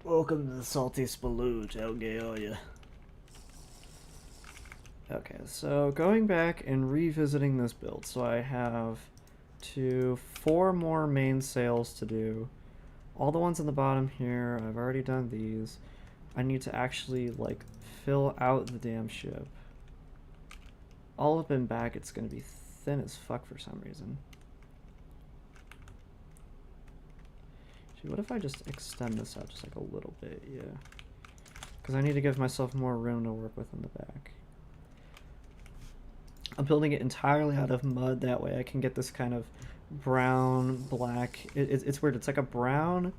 Welcome to the Salty Spaloot. How gay are you? Okay, so going back and revisiting this build. So I have 4 more main sails to do. All the ones on the bottom here, I've already done these. I need to actually, like, fill out the damn ship. All up and back, it's gonna be thin as fuck for some reason. Gee, what if I just extend this out just like a little bit? Yeah. Because I need to give myself more room to work with in the back. I'm building it entirely out of mud, that way I can get this kind of brown, black, it's weird, it's like a brown,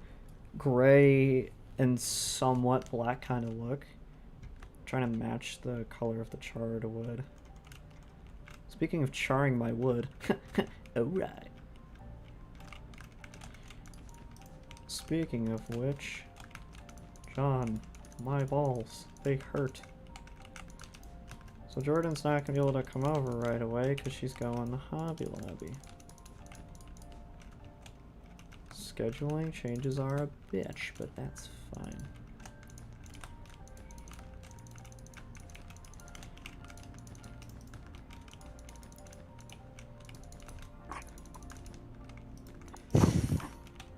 gray, and somewhat black kind of look. I'm trying to match the color of the charred wood. Speaking of charring my wood, alright. Speaking of which, John, my balls, they hurt. So Jordan's not gonna be able to come over right away because she's going to Hobby Lobby. Scheduling changes are a bitch, but that's fine.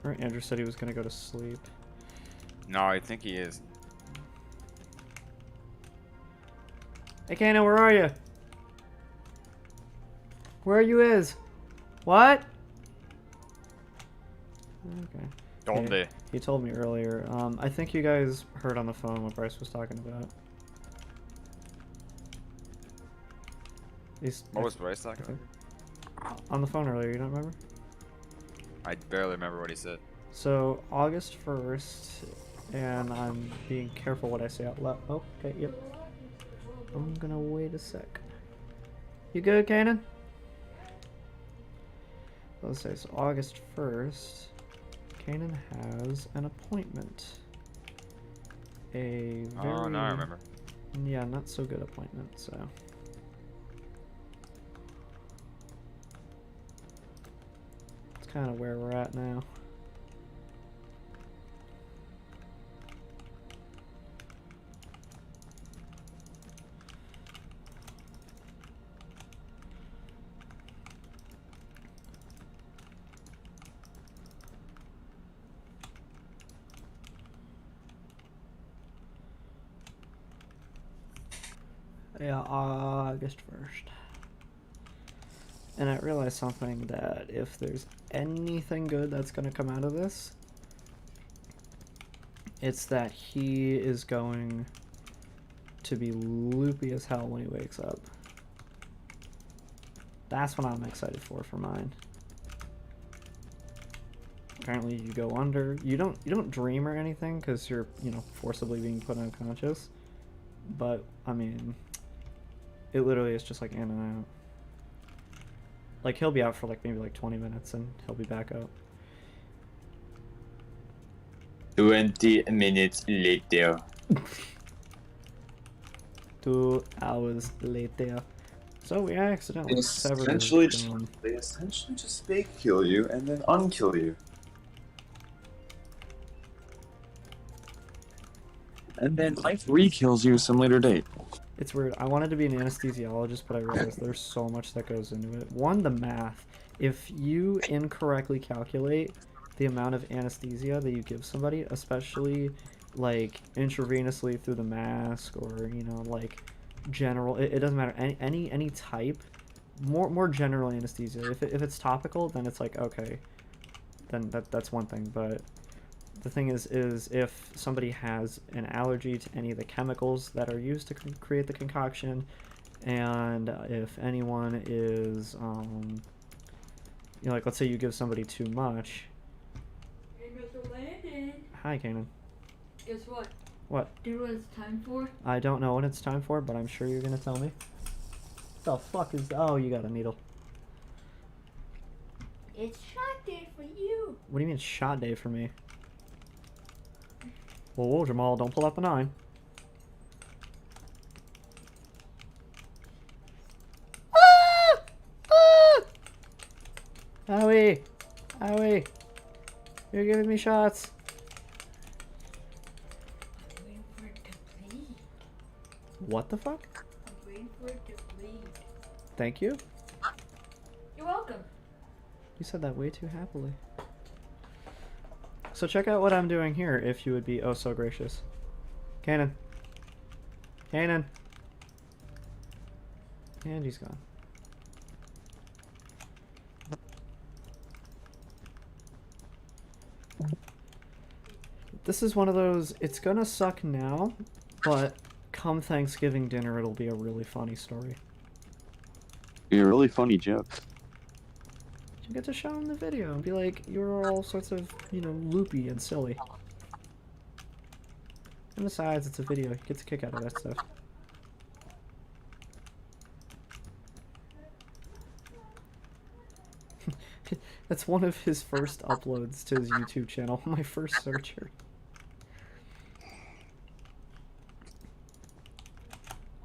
Or Andrew said he was gonna go to sleep. No, I think he is. Hey Kanan, where are you? Where are you is? What? Okay. Donde? Yeah, he told me earlier. I think you guys heard on the phone what Bryce was talking about. What was Bryce talking about? On the phone earlier, you don't remember? I barely remember what he said. So, August 1st, and I'm being careful what I say out loud. Oh, okay, yep. I'm gonna wait a sec. You good, Kanan? Let's say, so August 1st, Kanan has an appointment. A very... Oh, no, I remember. Yeah, not so good appointment, so... It's kind of where we're at now. Yeah, August 1st. And I realized something, that if there's anything good that's going to come out of this, it's that he is going to be loopy as hell when he wakes up. That's what I'm excited for mine. Apparently you go under. You don't dream or anything because you're, you know, forcibly being put unconscious. But, I mean, it literally is just like in and out. Like, he'll be out for like maybe like 20 minutes and he'll be back up. 20 minutes later. 2 hours later. So we accidentally severed They essentially just fake kill you and then unkill you. And then life re-kills you some later date. It's weird. I wanted to be an anesthesiologist, but I realized there's so much that goes into it. One, the math. If you incorrectly calculate the amount of anesthesia that you give somebody, especially like intravenously through the mask, or, you know, like general, it doesn't matter, any type, more general anesthesia. If it's topical, then it's like, okay, then that's one thing. But the thing is if somebody has an allergy to any of the chemicals that are used to create the concoction, and if anyone is, you know, like, let's say you give somebody too much. Hey, Mr. Landon. Hi, Kanan. Guess what? What? Do you know what it's time for? I don't know what it's time for, but I'm sure you're gonna tell me. What the fuck is... Oh, you got a needle. It's shot day for you. What do you mean shot day for me? Whoa, Jamal, don't pull out the 9. Ah! Ah! Owie! Owie! You're giving me shots. What the fuck? I'm waiting for it to bleed. Thank you? You're welcome. You said that way too happily. So check out what I'm doing here, if you would be oh so gracious. Kanan. Kanan. And he's gone. This is one of those, it's gonna suck now, but come Thanksgiving dinner it'll be a really funny story. You're a really funny joke. You get to show him the video and be like, you're all sorts of, you know, loopy and silly. And besides, it's a video. He gets a kick out of that stuff. That's one of his first uploads to his YouTube channel. My first searcher.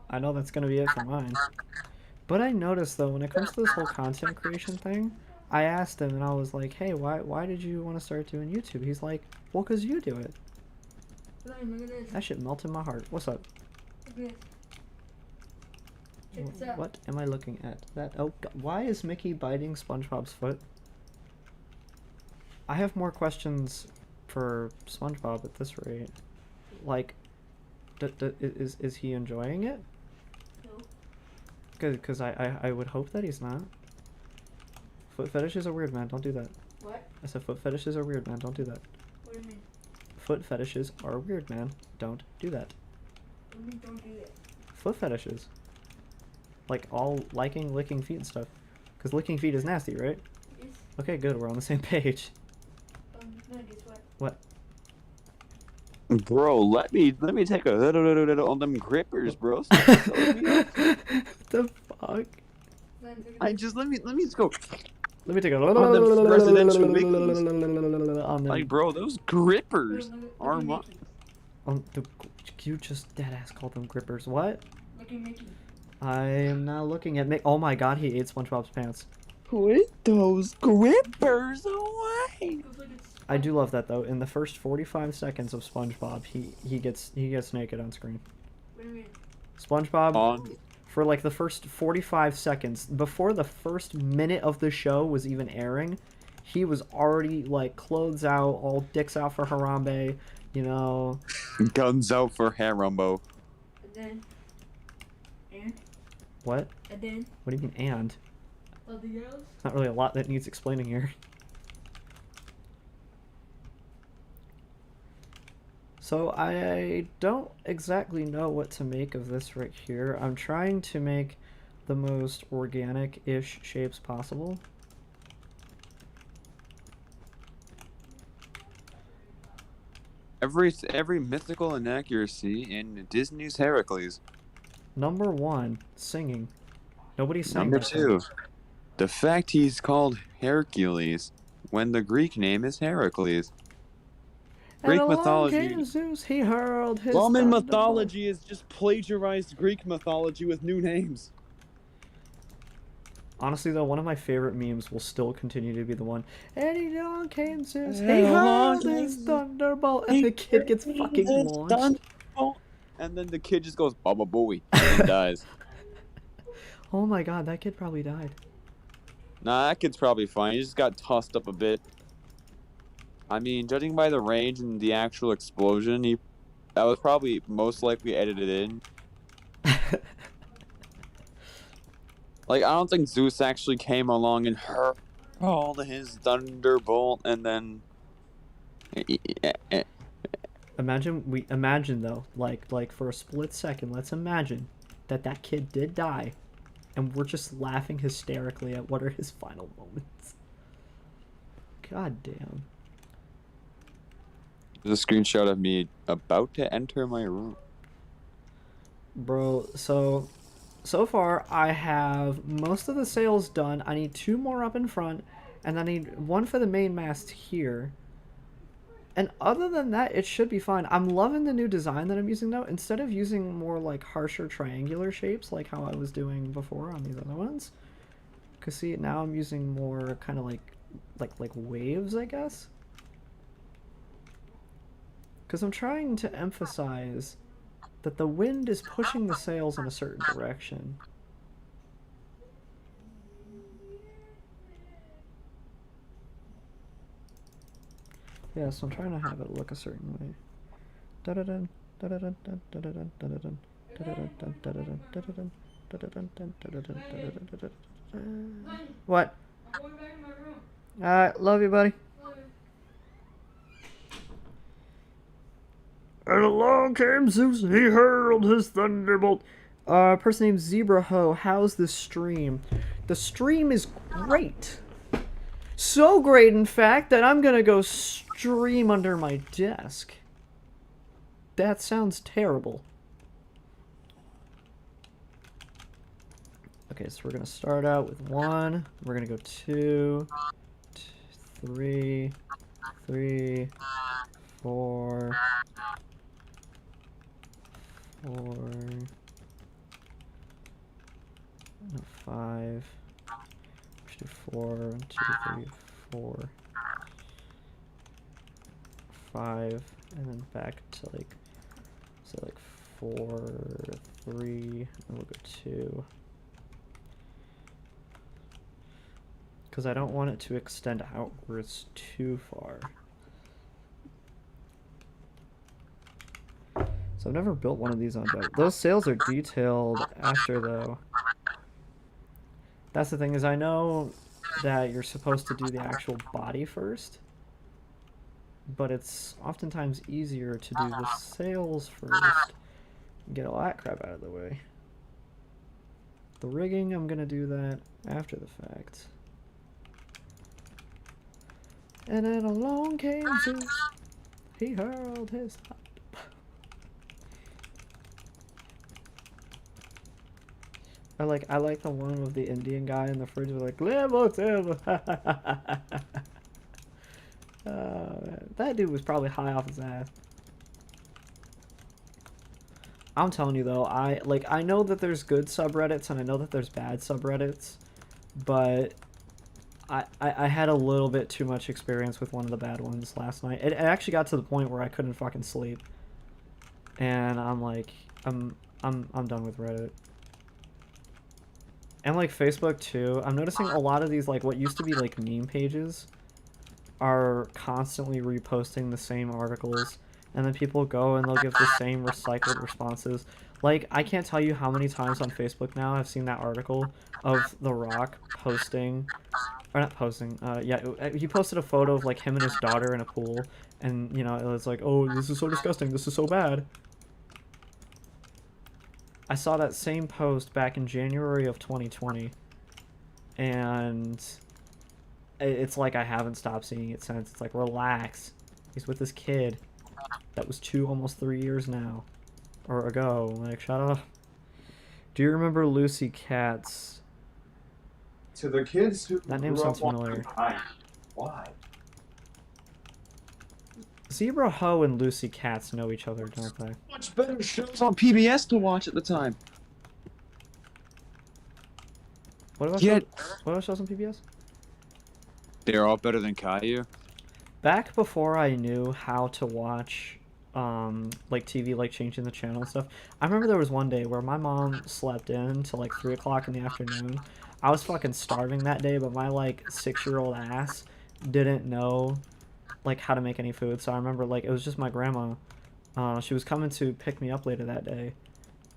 I know that's gonna be it for mine. But I noticed though, when it comes to this whole content creation thing, I asked him and I was like, hey, why did you want to start doing YouTube? He's like, well, 'cause you do it. Look at this. That shit melted my heart. What's up? Look at this. Check this out. What am I looking at? That oh, why is Mickey biting SpongeBob's foot? I have more questions for SpongeBob at this rate. Like, is he enjoying it? No. Because I would hope that he's not. Foot fetishes are weird, man. Don't do that. What? I said foot fetishes are weird, man. Don't do that. What do you mean? Foot fetishes are weird, man. Don't do that. What do you mean don't do that? Foot fetishes. Like all liking, licking feet and stuff. Because licking feet is nasty, right? Yes. Okay, good. We're on the same page. No, guess what? What? Bro, let me take a on them grippers, bro. The fuck? I just let me just go. Let me take a On them residential on them. Like, bro, those grippers are my. On the, you just dead ass called them grippers. What? Look at Mickey. I am now looking at Mick. Oh my god, he ate SpongeBob's pants. Put those grippers away. I do love that though. In the first 45 seconds of SpongeBob, he gets naked on screen. What do you mean? SpongeBob On. for like the first 45 seconds before the first minute of the show was even airing, he was already like clothes out, all dicks out for Harambe, you know. Guns out for Harambo. And then. And? What? And then. What do you mean and? Nothing else? Not really a lot that needs explaining here. So I don't exactly know what to make of this right here. I'm trying to make the most organic-ish shapes possible. Every mythical inaccuracy in Disney's Heracles. Number 1, singing. Nobody's saying Number that. 2, the fact he's called Hercules when the Greek name is Heracles. Greek And along mythology. came Zeus, he hurled his Roman thunderbolt. mythology is just plagiarized Greek mythology with new names. Honestly, though, one of my favorite memes will still continue to be the one. And along came Zeus, he And along hurled his came- thunderbolt, and the kid gets fucking launched. And then the kid just goes Baba Booey and dies. Oh my god, that kid probably died. Nah, that kid's probably fine. He just got tossed up a bit. I mean, judging by the range and the actual explosion, that was probably most likely edited in. Like, I don't think Zeus actually came along and hurled his thunderbolt and then. Imagine though, like for a split second, let's imagine that kid did die, and we're just laughing hysterically at what are his final moments. God damn. There's a screenshot of me about to enter my room. Bro, so far I have most of the sails done. I need 2 more up in front, and I need 1 for the main mast here. And other than that, it should be fine. I'm loving the new design that I'm using though. Instead of using more like harsher triangular shapes like how I was doing before on these other ones. Cause see, now I'm using more kind of like waves, I guess. Because I'm trying to emphasize that the wind is pushing the sails in a certain direction. Yeah, so I'm trying to have it look a certain way. Da-da-dun, da-da-dun, dun, da-da-dun, da-da-dun, da-da-dun, dun, da-da-dun, da-da-dun, da-da-dun, dun, da-da-dun, da-da-dun, da-da-dun. What? I'm going back in my room. Alright, love you, buddy. Love you. And along came Zeus, he hurled his thunderbolt. Person named Zebra Ho, how's the stream? The stream is great. So great, in fact, that I'm gonna go stream under my desk. That sounds terrible. Okay, so we're gonna start out with 1. We're gonna go 2, 3, 4, 5. Let's do 4, 1, 2, 3, 4, 5, and then back to like, so like 4, 3, and we'll go 2. Because I don't want it to extend outwards too far. So I've never built one of these on Java. Those sails are detailed after, though. That's the thing, is I know that you're supposed to do the actual body first, but it's oftentimes easier to do the sails first and get all that crap out of the way. The rigging, I'm gonna do that after the fact. And then along came Zeus, he hurled his thunderbolt. I like the one with the Indian guy in the fridge with like level 2. That dude was probably high off his ass. I'm telling you though, I know that there's good subreddits and I know that there's bad subreddits, but I had a little bit too much experience with one of the bad ones last night. It actually got to the point where I couldn't fucking sleep, and I'm like, I'm done with Reddit. And like Facebook too. I'm noticing a lot of these, like what used to be like meme pages, are constantly reposting the same articles, and then people go and they'll give the same recycled responses. Like, I can't tell you how many times on Facebook now I've seen that article of The Rock posting, or not posting, yeah, he posted a photo of like him and his daughter in a pool, and you know, it was like, oh, this is so disgusting, this is so bad. I saw that same post back in January of 2020, and it's like I haven't stopped seeing it since. It's like, relax. He's with this kid that was 2, almost 3 years now, or ago. Like, shut up. Do you remember Lucy Katz? To the kids who That name grew sounds up watching familiar. Buiding. Why? Zebra Ho and Lucy Katz know each other, don't they? Much better shows on PBS to watch at the time. What about shows on PBS? They're all better than Caillou. Back before I knew how to watch like TV, like changing the channel and stuff, I remember there was one day where my mom slept in till like 3 o'clock in the afternoon. I was fucking starving that day, but my like 6-year-old ass didn't know like how to make any food. So I remember like it was just my grandma. She was coming to pick me up later that day,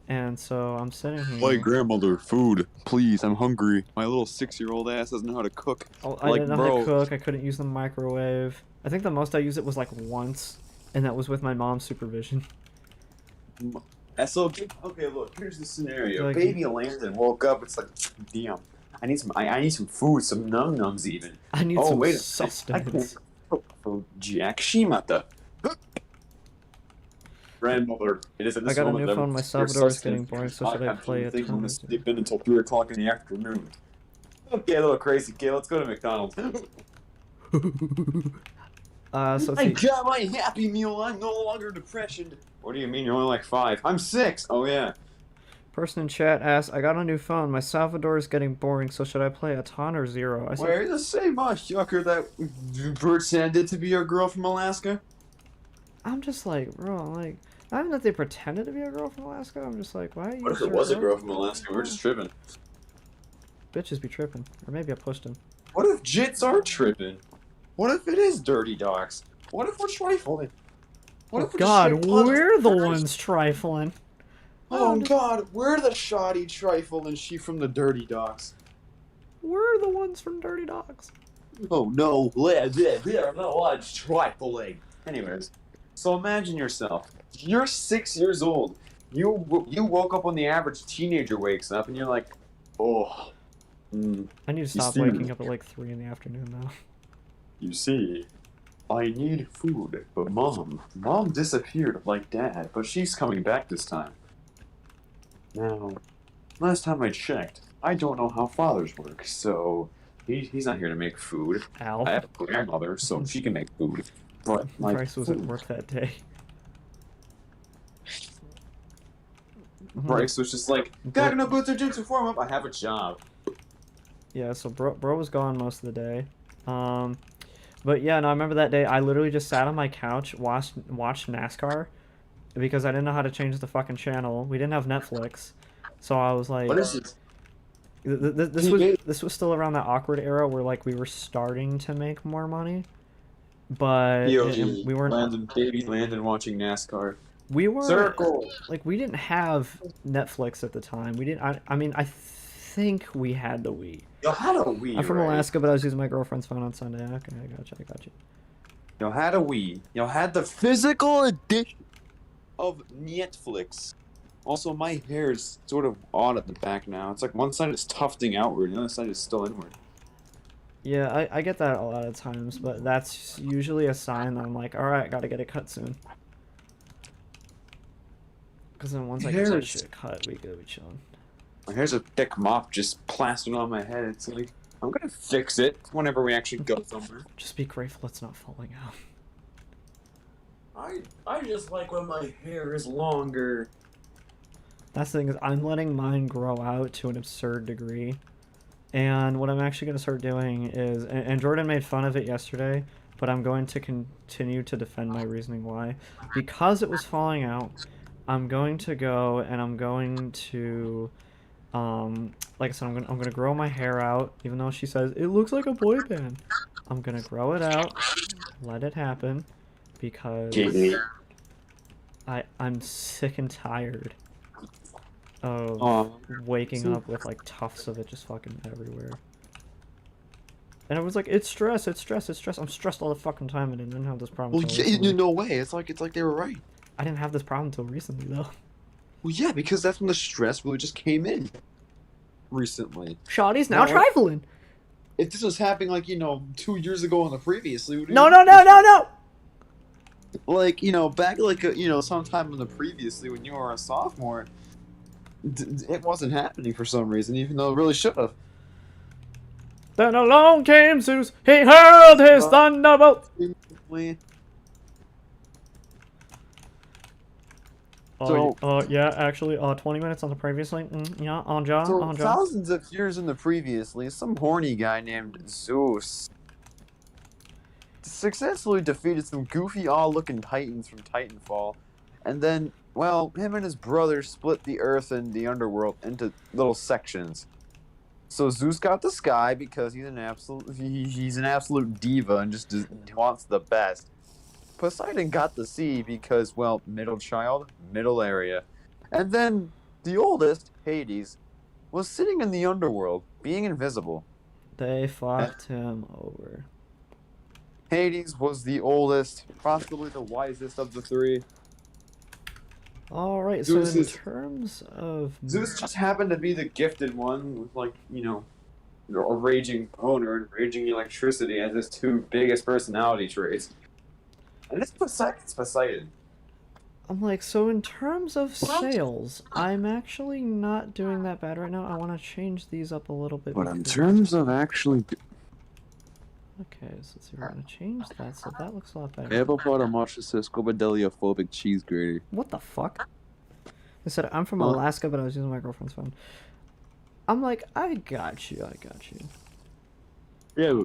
and so I'm sitting here. My grandmother, food, please, I'm hungry. My little 6-year-old ass doesn't know how to cook. Oh, I like, didn't know how bro. to cook. I couldn't use the microwave. I think the most I used it was like once, and that was with my mom's supervision. So okay, look, here's the scenario. Like- Baby landed, woke up. It's like, damn, I need some food, some num nums even. I need Oh, some wait a minute. I sustenance. can't cook for Jack Shimata. Grandmother, it is at this I got a moment new that phone. My your Salvador is getting sustenance boring, is so should I not play happening. a Things I'm ton? gonna sleep in until 3 o'clock in the afternoon. Okay, little crazy kid, let's go to McDonald's. So I see, got my Happy Meal. I'm no longer depression. What do you mean? You're only like 5. I'm 6. Oh yeah. person in chat asks, I got a new phone. My Salvador is getting boring, so should I play a ton or 0? I said, Where the same yucker that Bert said did to be your girl from Alaska? I'm just like, bro, like, I don't know if they pretended to be a girl from Alaska. I'm just like, why? What if it was a girl from Alaska? We're just tripping. Bitches be tripping, or maybe I pushed him. What if jits are tripping? What if it is dirty dogs? What if we're trifling? What if we're just God, straight punch- we're the ones trifling. Oh God, we're the shoddy trifle and she from the dirty dogs. We're the ones from Dirty Dogs. Oh no, we are the ones trifling. Anyways, so imagine yourself. You're 6 years old. You woke up when the average teenager wakes up, and you're like, oh. I need to stop see- waking up at like 3 in the afternoon now. You see, I need food, but mom disappeared like dad, but she's coming back this time. Now, last time I checked, I don't know how fathers work, so he's not here to make food. Ow. I have a grandmother, so she can make food. But my Bryce was at food- work that day. Bryce was just like, gotta no boots or jutsu form up. I have a job. Yeah, so bro was gone most of the day. But yeah, no, I remember that day. I literally just sat on my couch, watched NASCAR, because I didn't know how to change the fucking channel. We didn't have Netflix, so I was like, What is this? This was still around that awkward era where like we were starting to make more money, but we weren't. Landon watching NASCAR. We were Circle. like we didn't have Netflix at the time. We didn't. I mean, I think we had the Wii. Y'all had a Wii. I'm from right? Alaska, but I was using my girlfriend's phone on Sunday. Okay, I got you. Y'all had a Wii. Y'all had the physical edition of Netflix. Also, my hair is sort of odd at the back now. It's like one side is tufting outward, and the other side is still inward. Yeah, I get that a lot of times, but that's usually a sign that I'm like, all right, gotta get it cut soon. Because then once I get that shit cut, we go be chilling. My hair's a thick mop just plastered on my head. It's like, I'm gonna fix it whenever we actually go somewhere. Just be grateful it's not falling out. I just like when my hair is longer. That's the thing is I'm letting mine grow out to an absurd degree. And what I'm actually going to start doing is, and Jordan made fun of it yesterday, but I'm going to continue to defend my reasoning why. Because it was falling out, I'm going to go and I'm going to, like I said, I'm going to grow my hair out, even though she says, it looks like a boy band. I'm going to grow it out, let it happen, because I'm sick and tired of waking up with like tufts of it just fucking everywhere. And it was like, it's stress. I'm stressed all the fucking time and I didn't have this problem. Well, yeah, no way. It's like they were right. I didn't have this problem until recently though. Well, yeah, because that's when the stress really just came in. Recently. Shawty's now trifling. If this was happening like, 2 years ago on the previously. No. Like, back like, sometime in the previously when you were a sophomore, it wasn't happening for some reason, even though it really should have. Then along came Zeus. He hurled his thunderbolt. Yeah, actually, 20 minutes on the previously. Yeah, on John. So thousands of years in the previously, some horny guy named Zeus successfully defeated some goofy, odd-looking titans from Titanfall, and then, well, him and his brother split the earth and the underworld into little sections. So Zeus got the sky because he's an absolute diva and just wants the best. Poseidon got the sea because, well, middle child, middle area. And then the oldest, Hades, was sitting in the underworld, being invisible. They fucked him over. Hades was the oldest, possibly the wisest of the three. Alright, so in terms of... Zeus just happened to be the gifted one with, like, a raging boner and raging electricity as his two biggest personality traits. And it's Poseidon. I'm like, so in terms of sales, I'm actually not doing that bad right now. I want to change these up a little bit. But in terms of actually... Okay, so let's see, we're going to change that, so that looks a lot better. Ever bought a matcha Scopadeliophobic cheese grater? What the fuck? I said, I'm from Alaska, but I was using my girlfriend's phone. I'm like, I got you. Yeah.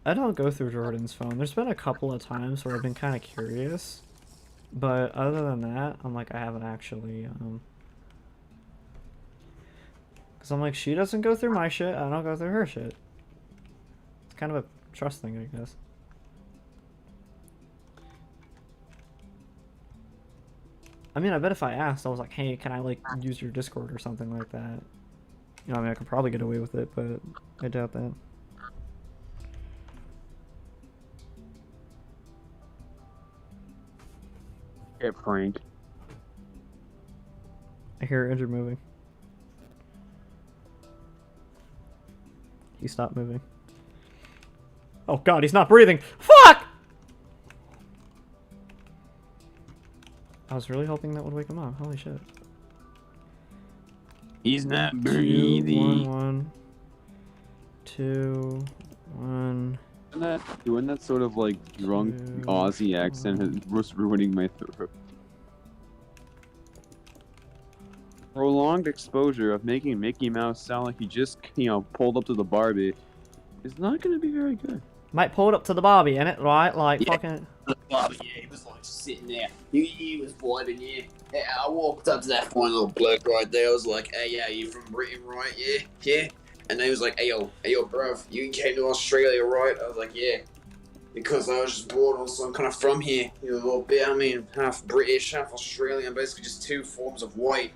I don't go through Jordan's phone. There's been a couple of times where I've been kind of curious, but other than that, I'm like, I haven't actually, because I'm like, she doesn't go through my shit, I don't go through her shit. It's kind of a trust thing, I guess. I mean, I bet if I asked, I was like, hey, can I, like, use your Discord or something like that? You know, I mean, I could probably get away with it, but I doubt that. Get pranked. I hear Andrew moving. He stopped moving. Oh god, he's not breathing! Fuck! I was really hoping that would wake him up. Holy shit. He's not 2, breathing. 1, 1. 2, 1. Doing that sort of like drunk 2, Aussie accent was ruining my throat. Prolonged exposure of making Mickey Mouse sound like he just, pulled up to the Barbie is not going to be very good. Might pull it up to the Barbie, innit? Right? Like, Yeah. fucking... Bobby, yeah, he was like sitting there. He was vibing, yeah. Yeah, I walked up to that one little bloke right there. I was like, hey, yeah, you from Britain, right? Yeah, yeah. And then he was like, hey, yo, bruv, you came to Australia, right? I was like, yeah. Because I was just born also, I'm kind of from here. You know, a little bit, I mean, half British, half Australian, basically just two forms of white.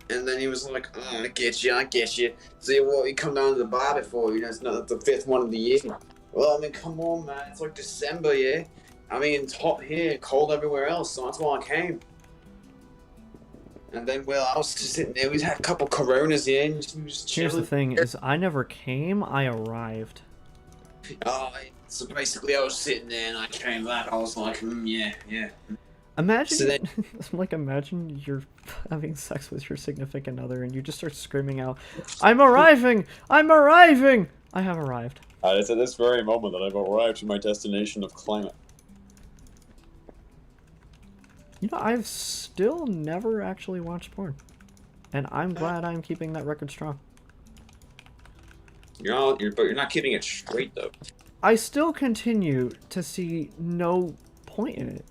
And then he was like, oh, I get you. So what you come down to the bar before, it's not the 5th one of the year. Well, I mean, come on, man, it's like December, yeah? I mean, it's hot here, cold everywhere else, so that's why I came. And then, well, I was just sitting there, we had a couple Coronas here, and we were just chilling. Here's the thing, is I never came, I arrived. So basically I was sitting there, and I came back, I was like, yeah. Imagine, So then- imagine you're having sex with your significant other and you just start screaming out, I'm arriving! I have arrived. It's at this very moment that I've arrived to my destination of climate. You know, I've still never actually watched porn. And I'm glad I'm keeping that record strong. But you're not keeping it straight, though. I still continue to see no point in it.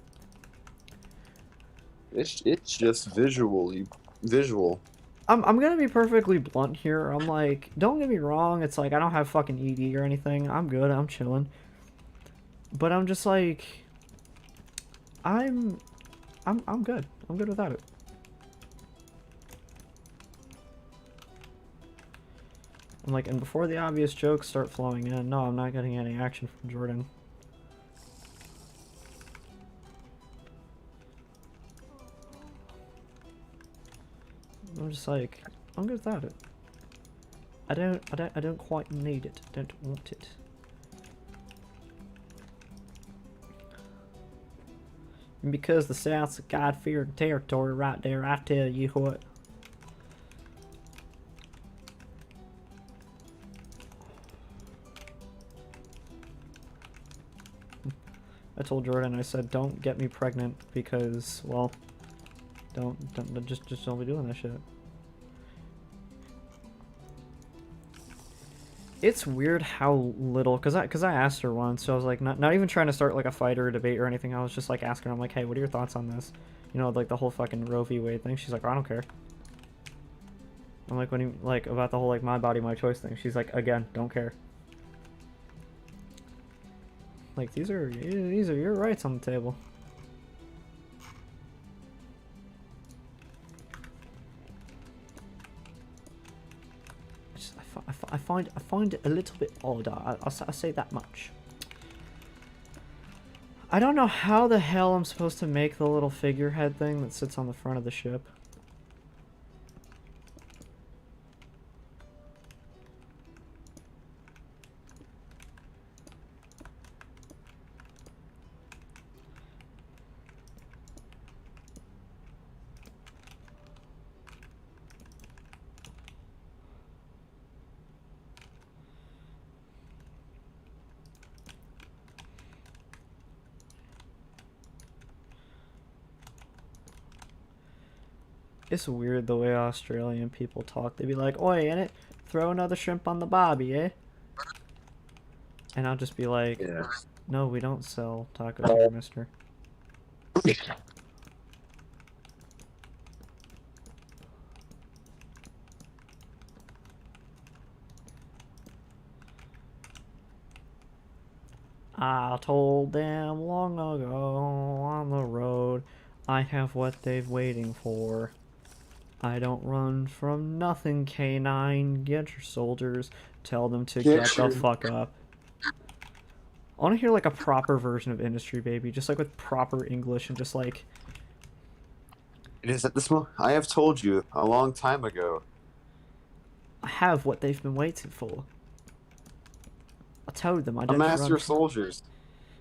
It's just visual. I'm gonna be perfectly blunt here. I'm like, don't get me wrong, it's like I don't have fucking ED or anything. I'm good, I'm chilling. But I'm just like, I'm good. I'm good without it. I'm like, and before the obvious jokes start flowing in, no, I'm not getting any action from Jordan. I'm just like, I'm good without it. I don't quite need it. Don't want it. And because the South's a God-fearing territory right there, I tell you what. I told Jordan, I said, don't get me pregnant because, well, just don't be doing that shit. It's weird how little, cause I asked her once, so I was like, not even trying to start like a fight or a debate or anything. I was just like asking her, I'm like, hey, what are your thoughts on this? You know, like the whole fucking Roe v. Wade thing. She's like, I don't care. I'm like, when you like about the whole like my body, my choice thing. She's like, again, don't care. Like these are your rights on the table. I find it a little bit odd. I'll say that much. I don't know how the hell I'm supposed to make the little figurehead thing that sits on the front of the ship. It's weird the way Australian people talk. They be like, oi, innit? Throw another shrimp on the barbie, eh? And I'll just be like, Yeah. no, we don't sell tacos here, mister. I told them long ago on the road, I have what they've waiting for. I don't run from nothing, K9. Get your soldiers. Tell them to get the fuck up. I want to hear like a proper version of Industry Baby, just like with proper English and just like. It is at this moment. I have told you a long time ago. I have what they've been waiting for. I told them I didn't Amass run your from- soldiers.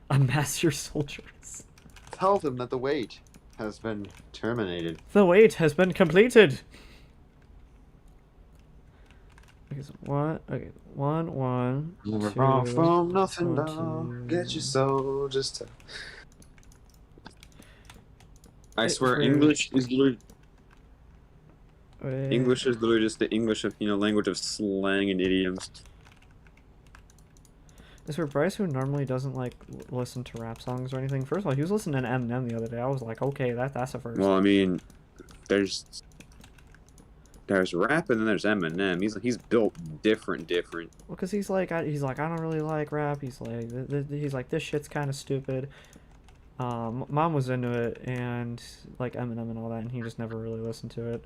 Amass your soldiers. Tell them that the wait has been terminated. The wait has been completed. Okay, so one. Okay, one. Never two, wrong from nothing, one, dog. two. Get your soldiers to. I Wait, swear, wait. English is literally Wait. English is literally just the English of language of slang and idioms. Is for Bryce, who normally doesn't like listen to rap songs or anything. First of all, he was listening to Eminem the other day. I was like, okay, that's a first. Well, I mean, there's rap and then there's Eminem. He's built different. Well, because he's like, I don't really like rap. He's like, this shit's kind of stupid. Mom was into it and like Eminem and all that, and he just never really listened to it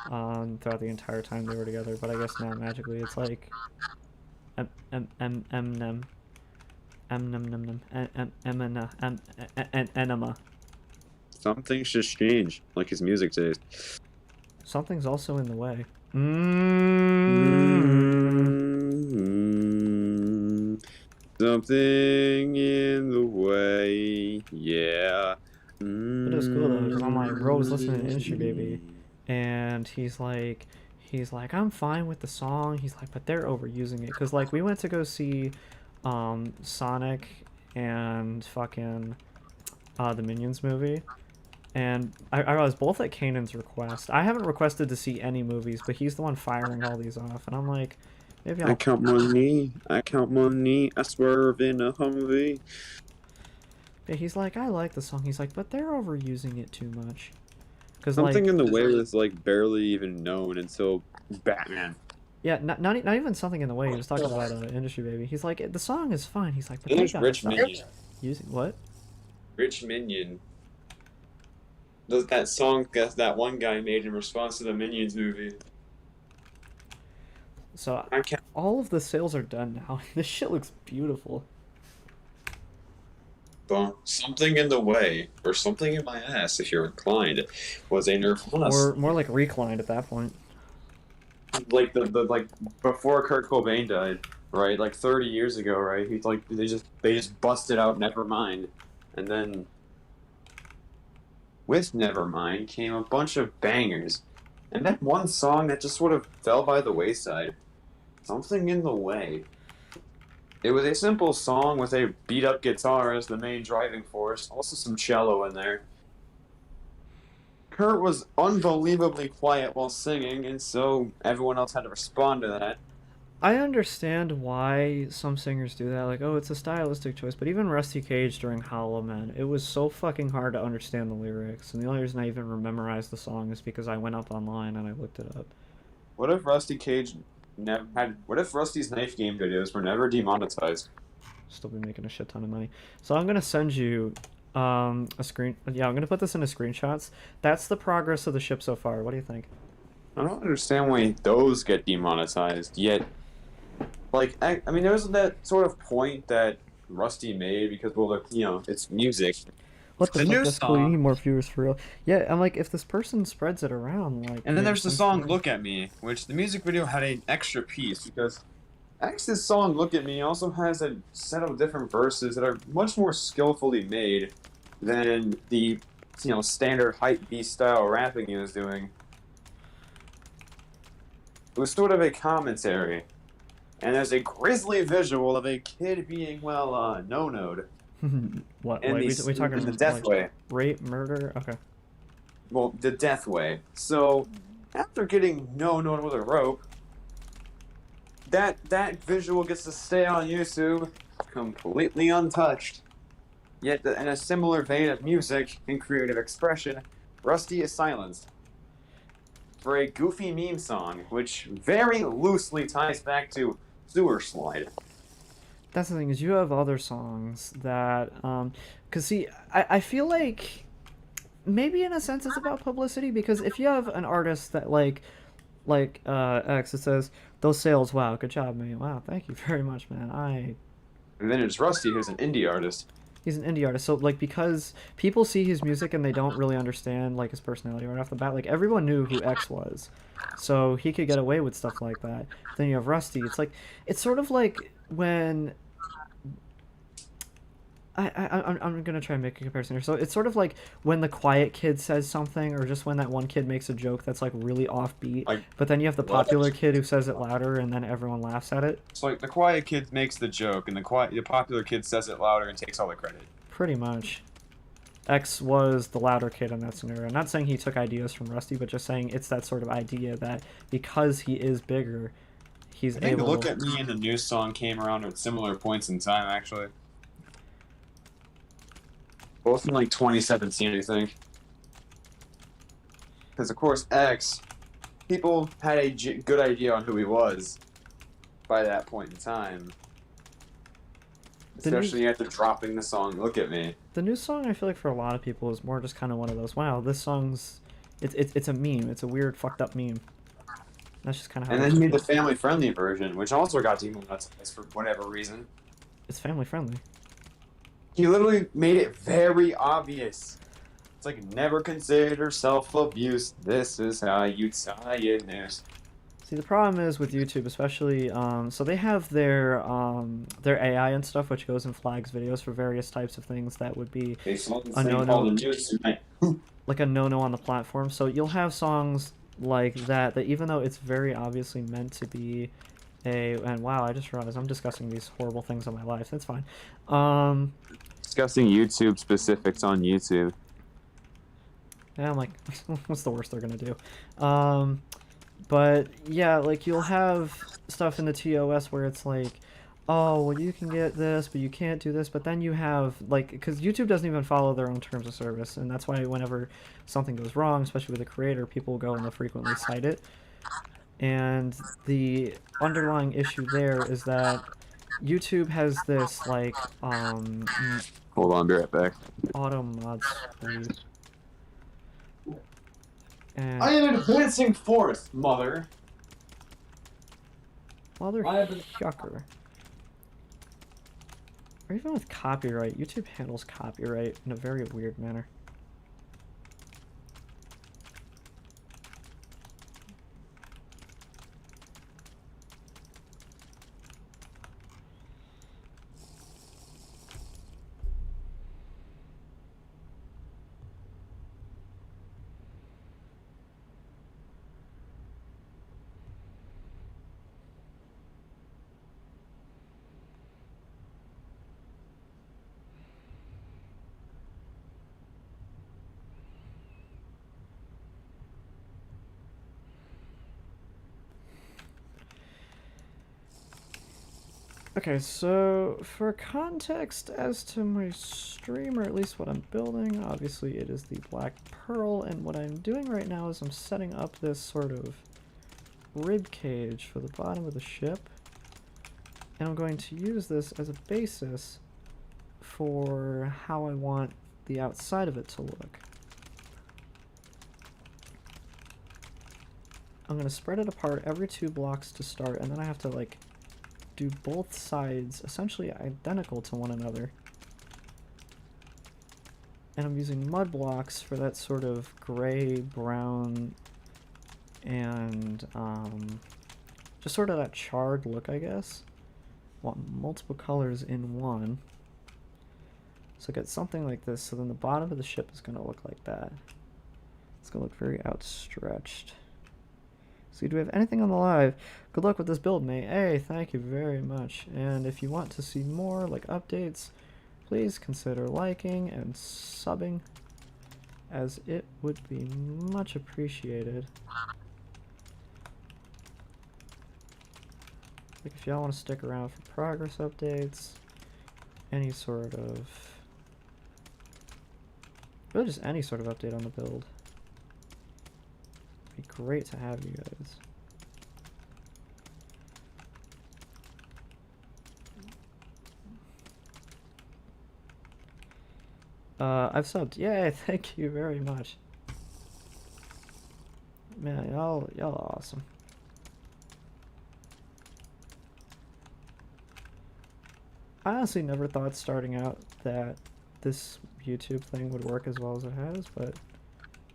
throughout the entire time they were together. But I guess now magically it's like Eminem. Enema. Something's just changed, like his music taste. Something's also in the way. Something in the way, yeah. It is cool though, because I'm like, bro was listening to Industry Baby, and he's like, I'm fine with the song. He's like, but they're overusing it, because like we went to go see Sonic and fucking the Minions movie, and I was both at Kanan's request. I haven't requested to see any movies, but he's the one firing all these off, and I'm like, maybe I count money, I swerve in a Humvee. But he's like, I like the song. He's like, but they're overusing it too much. Cause Something like, in the way was like barely even known until Batman. yeah, not even something in the way. He was talking about Industry Baby. He's like, the song is fine. He's like, but And they there's gotta Rich stop Minion. using what? Rich Minion. That song that one guy made in response to the Minions movie. So I can't. all of the sales are done now. This shit looks beautiful. Something in the way, or something in my ass, if you're inclined, was a Nirvana. Or more like reclined at that point. Like the like before Kurt Cobain died, right? Like 30 years ago, right? He's like they just busted out Nevermind, and then with Nevermind came a bunch of bangers, and that one song that just sort of fell by the wayside. Something in the way. It was a simple song with a beat-up guitar as the main driving force, also some cello in there. Kurt was unbelievably quiet while singing, and so everyone else had to respond to that. I understand why some singers do that, like, oh, it's a stylistic choice, but even Rusty Cage during Hollow Man, it was so fucking hard to understand the lyrics, and the only reason I even memorized the song is because I went up online and I looked it up. What if Rusty Cage never had? What if Rusty's knife game videos were never demonetized? Still be making a shit ton of money. So I'm gonna send you a screen. Yeah, I'm gonna put this into screenshots. That's the progress of the ship so far. What do you think? I don't understand why those get demonetized yet. Like, I mean, there was that sort of point that Rusty made because, well, it's music. What the The fuck? new That's cool. You song. need more viewers for real. Yeah, I'm like, if this person spreads it around, like. And then there's the makes song sense. "Look at Me," which the music video had an extra piece because X's song "Look at Me" also has a set of different verses that are much more skillfully made than the standard hype beast style rapping he was doing. It was sort of a commentary, and there's a grisly visual of a kid being no-noed What? in Wait, the, we talking in the death like, way. rape, murder? Okay. Well, the death way. So, after getting no-noed with a rope, that visual gets to stay on YouTube completely untouched. Yet, in a similar vein of music and creative expression, Rusty is silenced for a goofy meme song, which very loosely ties back to Sewer Slide. That's the thing, is you have other songs that, because see, I feel like maybe in a sense it's about publicity, because if you have an artist that like X, it says those sales, wow, good job, man, wow, thank you very much, man. And then it's Rusty, who's an indie artist. He's an indie artist, so like because people see his music and they don't really understand like his personality right off the bat. Like everyone knew who X was, so he could get away with stuff like that. Then you have Rusty. It's sort of like when I'm gonna try and make a comparison here. So it's sort of like when the quiet kid says something, or just when that one kid makes a joke that's like really offbeat, but then you have the popular kid who says it louder, and then everyone laughs at it. It's like the quiet kid makes the joke, and the popular kid says it louder and takes all the credit. Pretty much. X was the louder kid in that scenario. Not saying he took ideas from Rusty, but just saying it's that sort of idea that because he is bigger, he's I think able. Look at Me and the new song came around at similar points in time, actually. Both in like 2017, I think. Because of course X, people had a good idea on who he was by that point in time. Especially after dropping the song "Look at Me." The new song, I feel like for a lot of people, is more just kind of one of those. Wow, this song's it's a meme. It's a weird, fucked up meme. That's just kind of how. And then he made the family-friendly version, which also got demonetized for whatever reason. It's family friendly. He literally made it very obvious. It's like, never consider self-abuse. This is how you tie your noose. See, the problem is with YouTube, especially, so they have their AI and stuff, which goes and flags videos for various types of things that would be a no-no, like a no-no on the platform. So you'll have songs like that even though it's very obviously meant to be and wow, I just realized I'm discussing these horrible things in my life. That's fine. Discussing YouTube specifics on YouTube. Yeah, I'm like, what's the worst they're gonna do? But yeah, like you'll have stuff in the TOS where it's like, oh, well, you can get this, but you can't do this. But then you have like, because YouTube doesn't even follow their own terms of service, and that's why whenever something goes wrong, especially with a creator, people will go and they'll frequently cite it. And the underlying issue there is that YouTube has this like Hold on, be right back. auto mod speed. And I am advancing forth, mother. mother I have been- yucker. Or even with copyright, YouTube handles copyright in a very weird manner. Okay, so for context as to my stream, or at least what I'm building, obviously it is the Black Pearl, and what I'm doing right now is I'm setting up this sort of rib cage for the bottom of the ship, and I'm going to use this as a basis for how I want the outside of it to look. I'm going to spread it apart every 2 blocks to start, and then I have to like do both sides essentially identical to one another. And I'm using mud blocks for that sort of gray, brown, and just sort of that charred look, I guess. Want multiple colors in one. So get something like this, so then the bottom of the ship is going to look like that. It's going to look very outstretched. So do we have anything on the live? Good luck with this build, mate. Hey, thank you very much. And if you want to see more, like updates, please consider liking and subbing, as it would be much appreciated. Like if y'all want to stick around for progress updates, any sort of, really just any sort of update on the build. It'd be great to have you guys. I've subbed. Yay, thank you very much. Man, y'all are awesome. I honestly never thought starting out that this YouTube thing would work as well as it has, but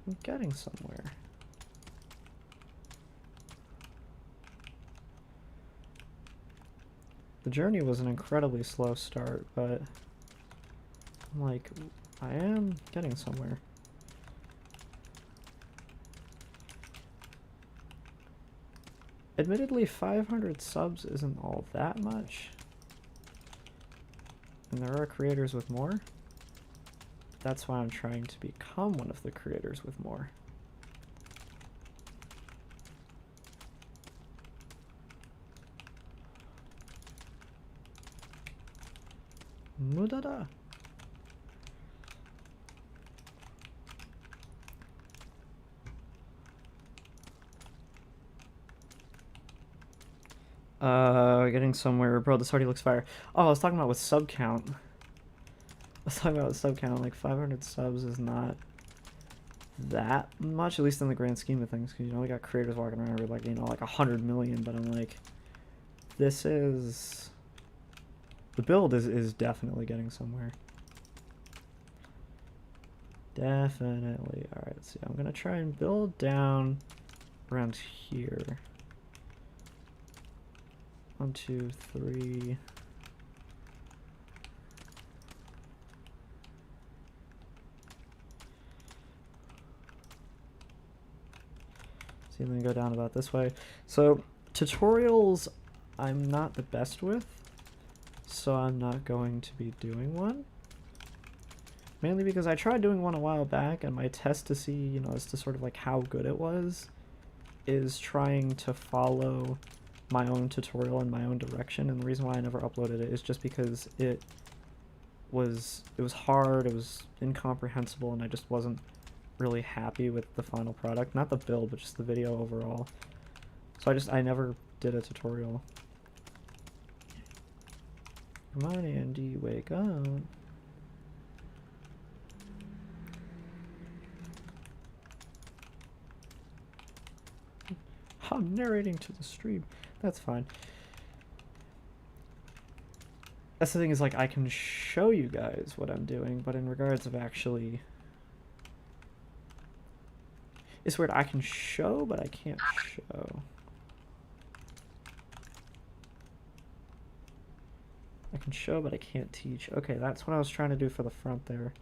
I'm getting somewhere. The journey was an incredibly slow start, but I'm like, I am getting somewhere. Admittedly, 500 subs isn't all that much. And there are creators with more. That's why I'm trying to become one of the creators with more. Mudada. Getting somewhere. Bro, this already looks fire. Oh, I was talking about with sub count. I was talking about with sub count. Like, 500 subs is not that much, at least in the grand scheme of things. Because, you know, we got creators walking around with, like, you know, like 100 million. But I'm like, this is... The build is definitely getting somewhere. Definitely. Alright, let's see. I'm going to try and build down around here. 1, 2, 3. See, then go down about this way. So, tutorials I'm not the best with, so I'm not going to be doing one. Mainly because I tried doing one a while back, and my test to see, you know, as to sort of like how good it was, is trying to follow my own tutorial in my own direction. And the reason why I never uploaded it is just because it was hard, it was incomprehensible, and I just wasn't really happy with the final product. Not the build, but just the video overall. So I never did a tutorial. Come on, Andy, wake up. I'm narrating to the stream. That's fine. That's the thing, is like I can show you guys what I'm doing, but in regards of actually... It's weird, I can show, but I can't show. I can show, but I can't teach. Okay, that's what I was trying to do for the front there.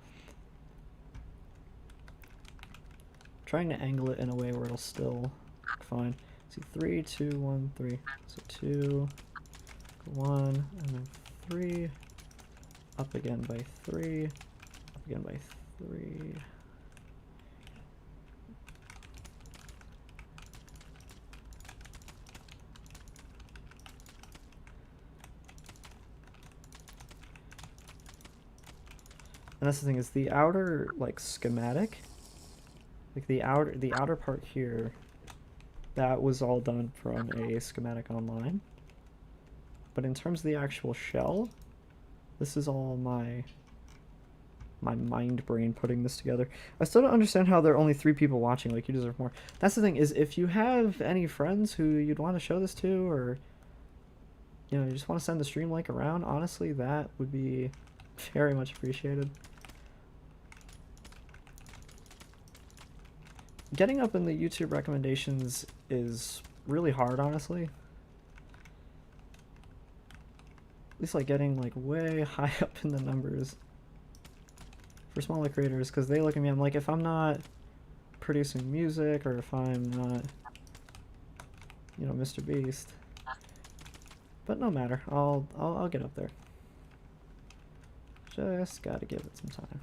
Trying to angle it in a way where it'll still look fine. See, 3, 2, 1, 3. So 2, 1, and then 3. Up again by 3. Up again by 3. And that's the thing, is the outer, like, schematic, like the outer part here, that was all done from a schematic online. But in terms of the actual shell, this is all my mind brain putting this together. I still don't understand how there are only 3 people watching, like, you deserve more. That's the thing, is if you have any friends who you'd want to show this to, or, you know, you just want to send the stream link around, honestly, that would be very much appreciated. Getting up in the YouTube recommendations is really hard, honestly. At least like getting like way high up in the numbers for smaller creators, because they look at me, I'm like, if I'm not producing music, or if I'm not, you know, Mr. Beast. But no matter, I'll get up there. Just gotta give it some time.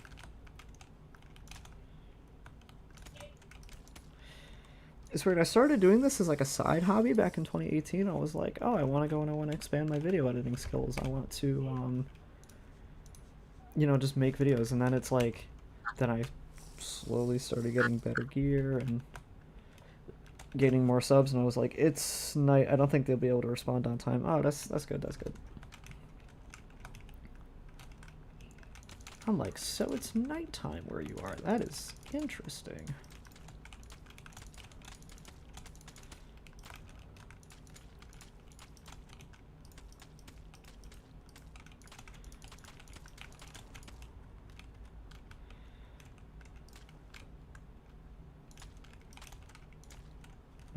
It's weird, I started doing this as like a side hobby back in 2018. I was like, oh, I want to go and I want to expand my video editing skills. I want to just make videos, and then it's like, then I slowly started getting better gear and gaining more subs, and I was like, it's night. I don't think they'll be able to respond on time. Oh, that's good. That's good. I'm like, so it's nighttime where you are. That is interesting.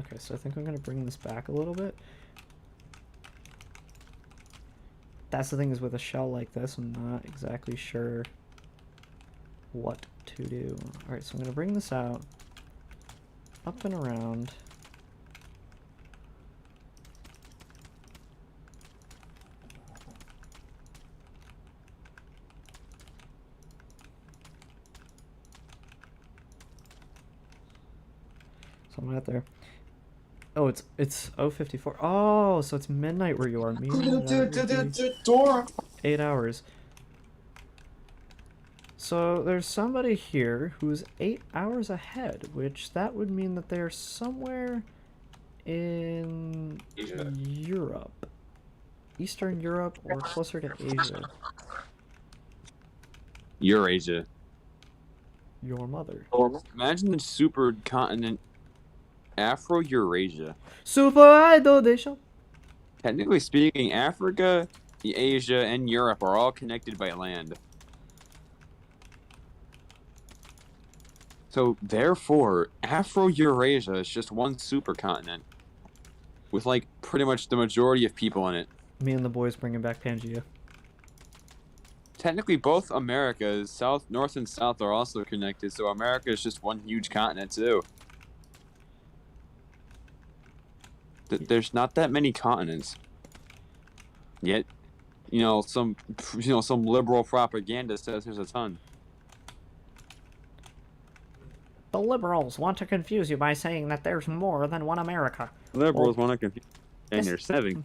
Okay, so I think I'm going to bring this back a little bit. That's the thing, is with a shell like this, I'm not exactly sure what to do. Alright, so I'm going to bring this out, up and around. So I'm out there. Oh, it's 0:54. Oh, so it's midnight where you are. Meaning that would be 8 hours. So there's somebody here who's 8 hours ahead, which that would mean that they're somewhere in Europe. Eastern Europe or closer to Asia. Eurasia. Your mother. Imagine the supercontinent Afro-Eurasia. Super Idol Nation. Technically speaking, Africa, Asia, and Europe are all connected by land. So, therefore, Afro-Eurasia is just one supercontinent. With, like, pretty much the majority of people in it. Me and the boys bringing back Pangea. Technically, both Americas, North and South, are also connected, so America is just one huge continent, too. There's not that many continents. Yet, some liberal propaganda says there's a ton. The liberals want to confuse you by saying that there's more than one America. Liberals want to confuse, and they're saving.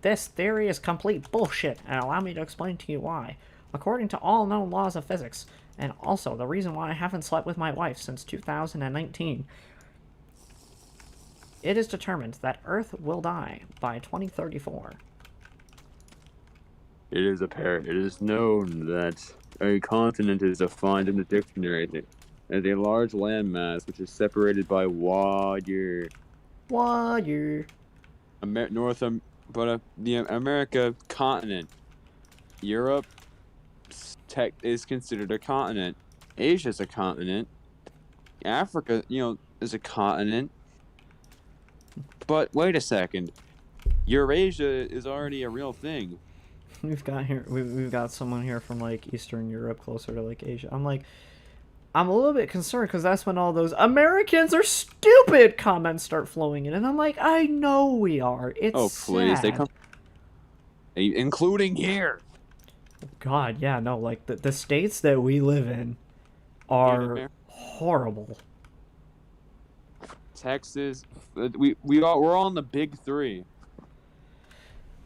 This theory is complete bullshit, and allow me to explain to you why. According to all known laws of physics, and also the reason why I haven't slept with my wife since 2019, it is determined that Earth will die by 2034. It is apparent. It is known that a continent is defined in the dictionary as a large landmass which is separated by water. Water. The America continent. Europe is considered a continent. Asia is a continent. Africa, is a continent. But wait a second. Eurasia is already a real thing. We've got someone here from like Eastern Europe, closer to like Asia. I'm a little bit concerned because that's when all those "Americans are stupid" comments start flowing in, and I'm like, I know we are. It's please, sad. they come, including here. God, yeah, no, like the states that we live in are horrible. Texas, we're all in the big three.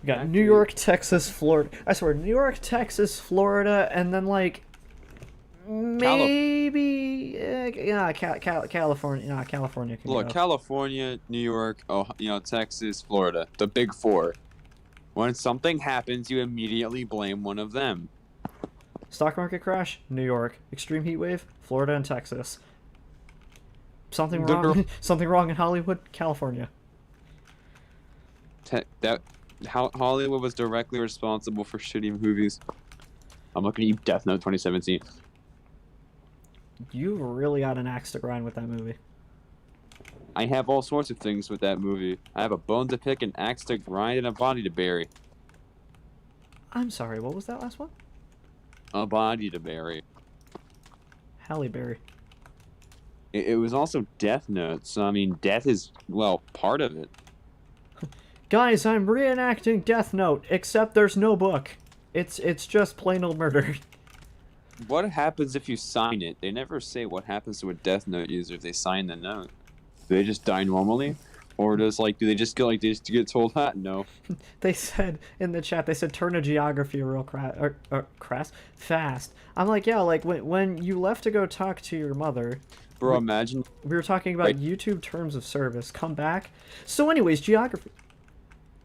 We got New York, Texas, Florida. I swear, New York, Texas, Florida, and then like maybe California. No, California can Look, go. California, New York, Texas, Florida, the big four. When something happens, you immediately blame one of them. Stock market crash, New York. Extreme heat wave, Florida and Texas. Something wrong. Something wrong in Hollywood, California. Hollywood was directly responsible for shitty movies. I'm looking at you, Death Note 2017. You really got an axe to grind with that movie. I have all sorts of things with that movie. I have a bone to pick, an axe to grind, and a body to bury. I'm sorry, what was that last one? A body to bury. Halle Berry. It was also Death Note, so I mean, death is, well, part of it. Guys, I'm reenacting Death Note, except there's no book. It's just plain old murder. What happens if you sign it? They never say what happens to a Death Note user if they sign the note. Do they just die normally? Or does like do they just get like they just get told that? No. They said in the chat, they said turn to geography real fast. I'm like, yeah, like when you left to go talk to your mother, Bro, imagine we were talking about Right. YouTube terms of service. Come back. So, anyways, geography.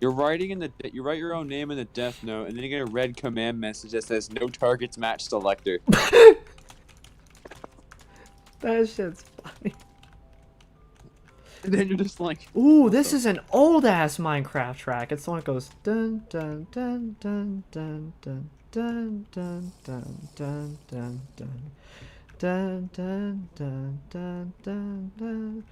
you write your own name in the death note, and then you get a red command message that says no targets match selector. That shit's funny. And then you're just like, Ooh, this is an old ass Minecraft track. It's the one that goes dun dun dun dun dun dun dun dun dun dun dun dun dun dun dun dun dun dun.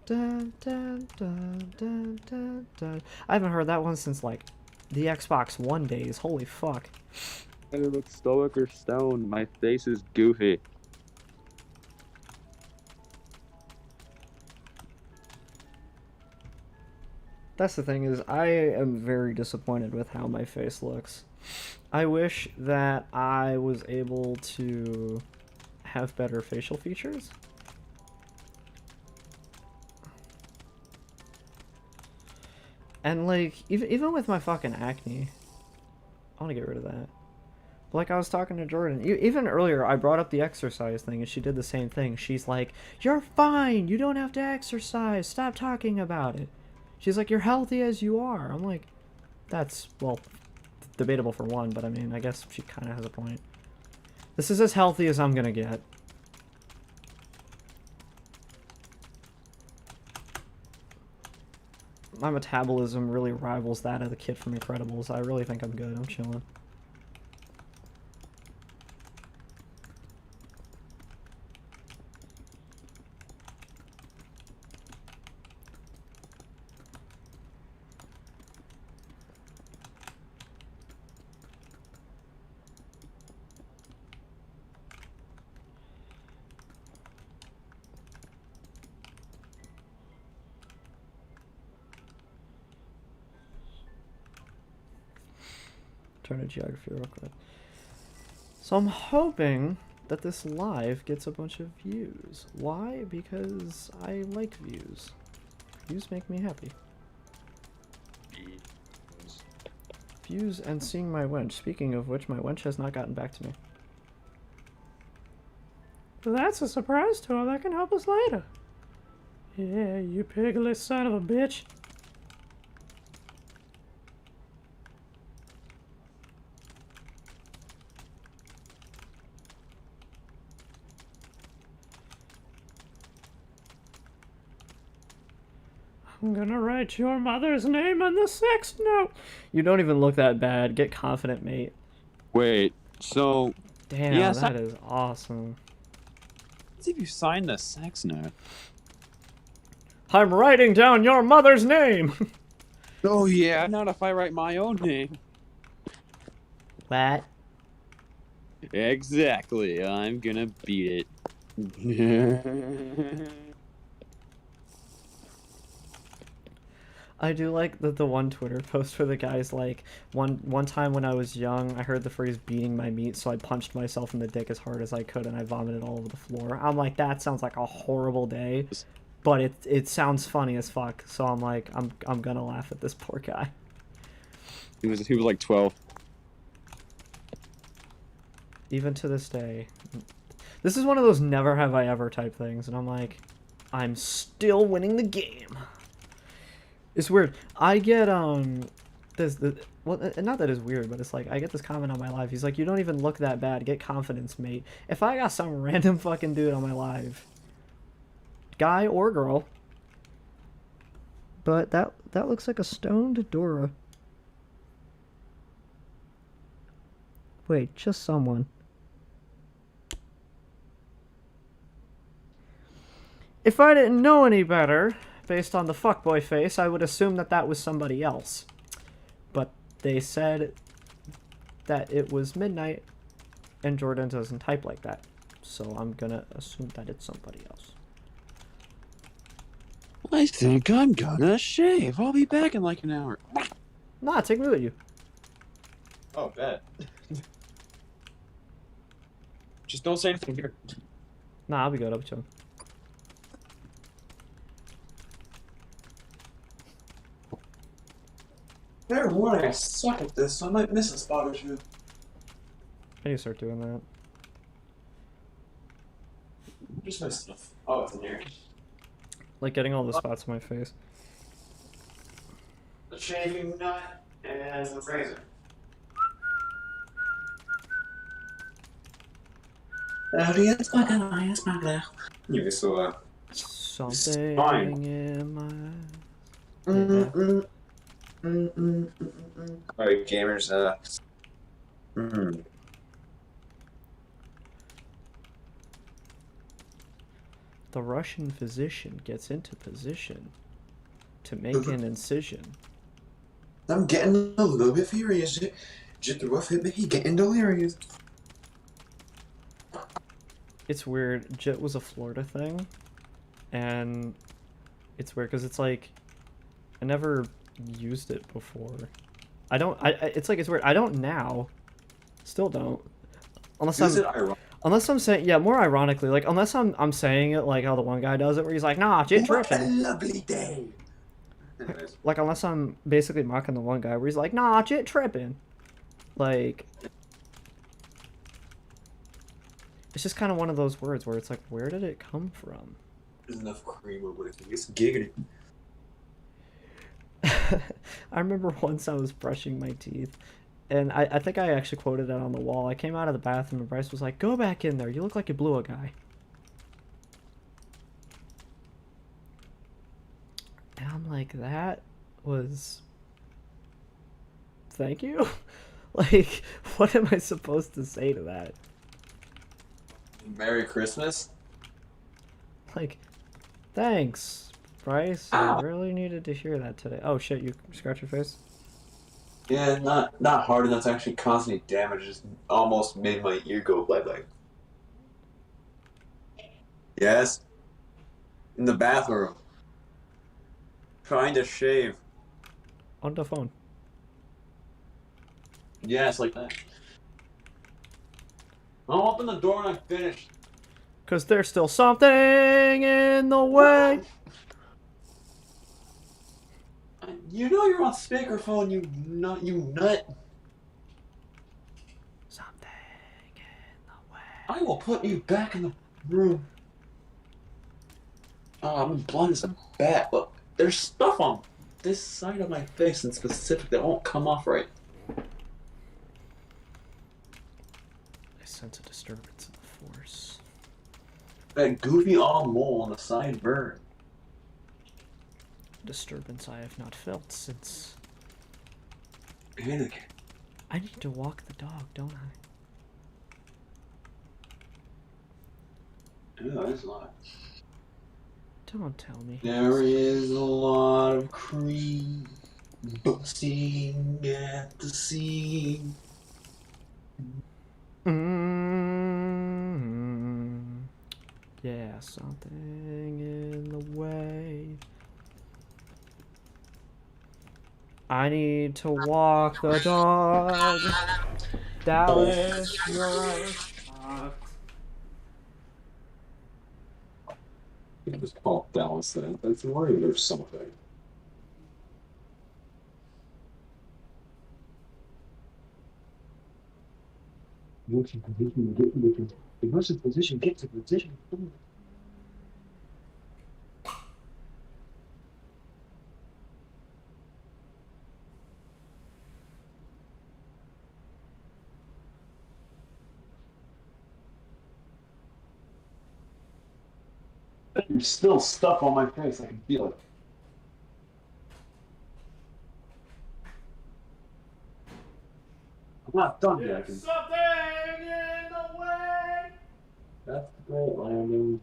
Dun, dun, dun, dun, dun, dun. I haven't heard that one since like the Xbox One days. Holy fuck. I look stoic or stone. My face is goofy. That's the thing is I am very disappointed with how my face looks. I wish that I was able to have better facial features. And like even with my fucking acne, I want to get rid of that. But like I was talking to Jordan, even earlier I brought up the exercise thing and she did the same thing. She's like, "You're fine. You don't have to exercise. Stop talking about it." She's like, "You're healthy as you are." I'm like, that's, well, debatable for one, but I mean, I guess she kind of has a point. This is as healthy as I'm gonna get. My metabolism really rivals that of the kid from Incredibles. I really think I'm good. I'm chilling. Turn to geography real quick. So I'm hoping that this live gets a bunch of views. Why? Because I like views. Views make me happy. Views and seeing my wench. Speaking of which, my wench has not gotten back to me. Well, that's a surprise to her. That can help us later. Yeah, you piglet son of a bitch. I'm gonna write your mother's name on the sex note. You don't even look that bad. Get confident, mate. Wait, so Damn, Yeah, that is awesome. let's see if you signed the sex note. I'm writing down your mother's name. Oh yeah, not if I write my own name. What? Exactly. I'm gonna beat it. I do like the one Twitter post where the guy's like, one time when I was young, I heard the phrase beating my meat, so I punched myself in the dick as hard as I could and I vomited all over the floor. I'm like, that sounds like a horrible day, but it sounds funny as fuck. So I'm like, I'm gonna laugh at this poor guy. He was like 12. Even to this day. This is one of those never have I ever type things, and I'm like, I'm still winning the game. It's weird. I get well, not that it's weird, but it's like I get this comment on my live. He's like, "You don't even look that bad. Get confidence, mate." If I got some random fucking dude on my live, guy or girl, but that looks like a stoned Dora. Wait, just someone. If I didn't know any better, based on the fuckboy face, I would assume that that was somebody else. But they said that it was midnight, and Jordan doesn't type like that. So I'm gonna assume that it's somebody else. I think I'm gonna shave. I'll be back in like an hour. Nah, take me with you. Oh, bet. Just don't say anything here. Nah, I'll be good. I'll be chilling. Fair warning, I suck at this, so I might miss a spot or two. I need to start doing that. Just missed stuff. Oh, it's in here. Like getting all the spots on my face. The shaving nut and the razor. Anyway, so, Something fine. in my... Alright, gamers, The Russian physician gets into position to make an incision. I'm getting a little bit furious. Just rough hit me, getting delirious. It's weird. JIT was a Florida thing, and it's weird because it's like I never used it before. I don't. It's like it's weird. I don't now. Still don't. Unless Is I'm. it ironic? Unless I'm saying, yeah, more ironically, like unless I'm saying it like how the one guy does it, where he's like, nah, JIT What a tripping. lovely day. Anyways, Like unless I'm basically mocking the one guy where he's like, nah, JIT tripping. Like. It's just kind of one of those words where it's like, where did it come from? there's enough cream over it. It's giggity. I remember once I was brushing my teeth, and I think I actually quoted it on the wall. I came out of the bathroom and Bryce was like, go back in there. You look like you blew a guy. And I'm like, that was... Thank you? Like, what am I supposed to say to that? Merry Christmas. Like, thanks, Bryce. I really needed to hear that today. Oh shit, you scratch your face? Yeah, not hard enough to actually cause any damage. Just almost made my ear go bye-bye. Yes. In the bathroom. Trying to shave. On the phone. Yeah, it's like that. I'll open the door and I'm finished. Cause there's still something in the way. You know you're on speakerphone, you nut. Something in the way. I will put you back in the room. Oh, I'm blind as a bat. Look, there's stuff on this side of my face in specific that won't come off right. I sense a disturbance in the force. That goofy old mole on the side burn. Disturbance I have not felt since... Anakin. I need to walk the dog, don't I? Yeah, there's a lot. Don't tell me. There is a lot of cream busting at the seam. Yeah, something in the way. I need to walk the dog. Dallas, you're shocked. It was called Dallas then. That's worried or something. Motion position, get to position. The motion position, get to position. There's still stuff on my face. I can feel it. I'm not done yet. I can... Something in the way. That's the great landing.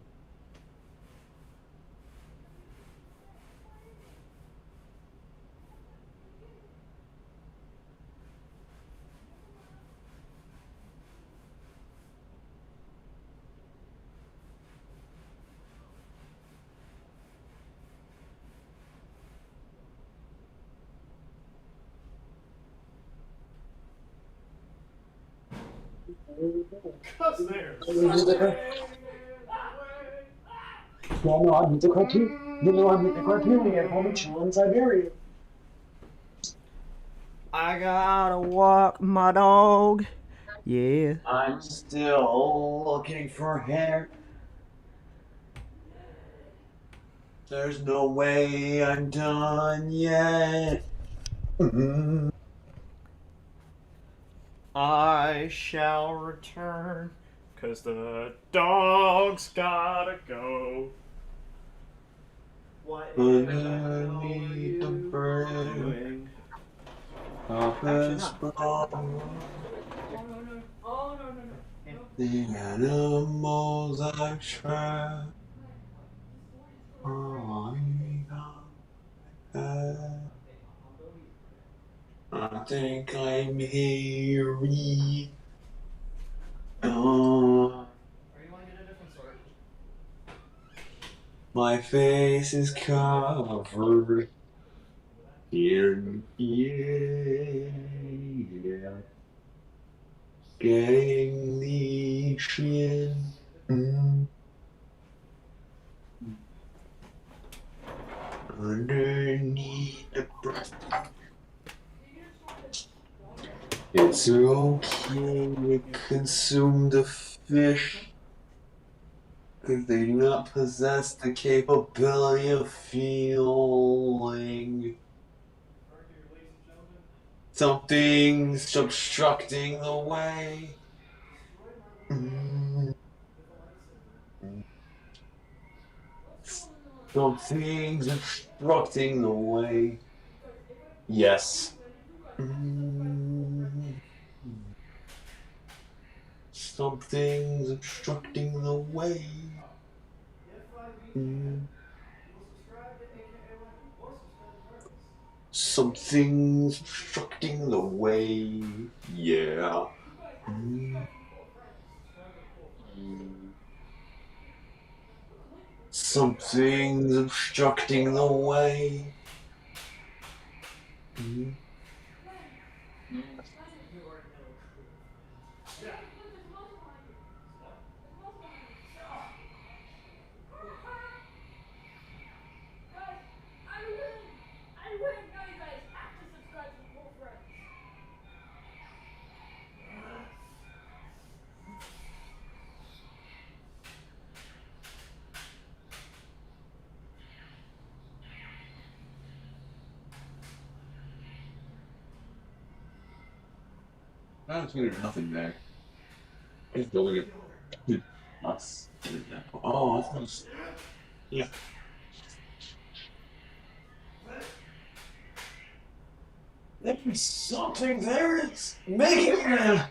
Yeah, no, I'm the cartoon. You know, I'm the cartoon. I call me Chill in Siberia. I gotta walk my dog. Yeah. I'm still looking for hair. There's no way I'm done yet. I shall return, 'cause the dog's gotta go. What in the hell are Underneath the you bridge doing? of Actually, the no. storm, Oh no no. Oh no no no. No. the animals I've trapped. I think I'm hairy. Or you want to get a different sort? My face is covered in yeah, getting the chin. Underneath the breast. It's okay to consume the fish, because they do not possess the capability of feeling. Something's obstructing the way. Something's obstructing the way. Yes. Something's obstructing the way. Something's obstructing the way. Yeah. Something's obstructing the way. Guys, I win! I win! Now you guys have to subscribe to Cool Friends. I don't think there's nothing there. It's building it. Us. Oh, that's nice. Yeah. There's something there. It's making it. I have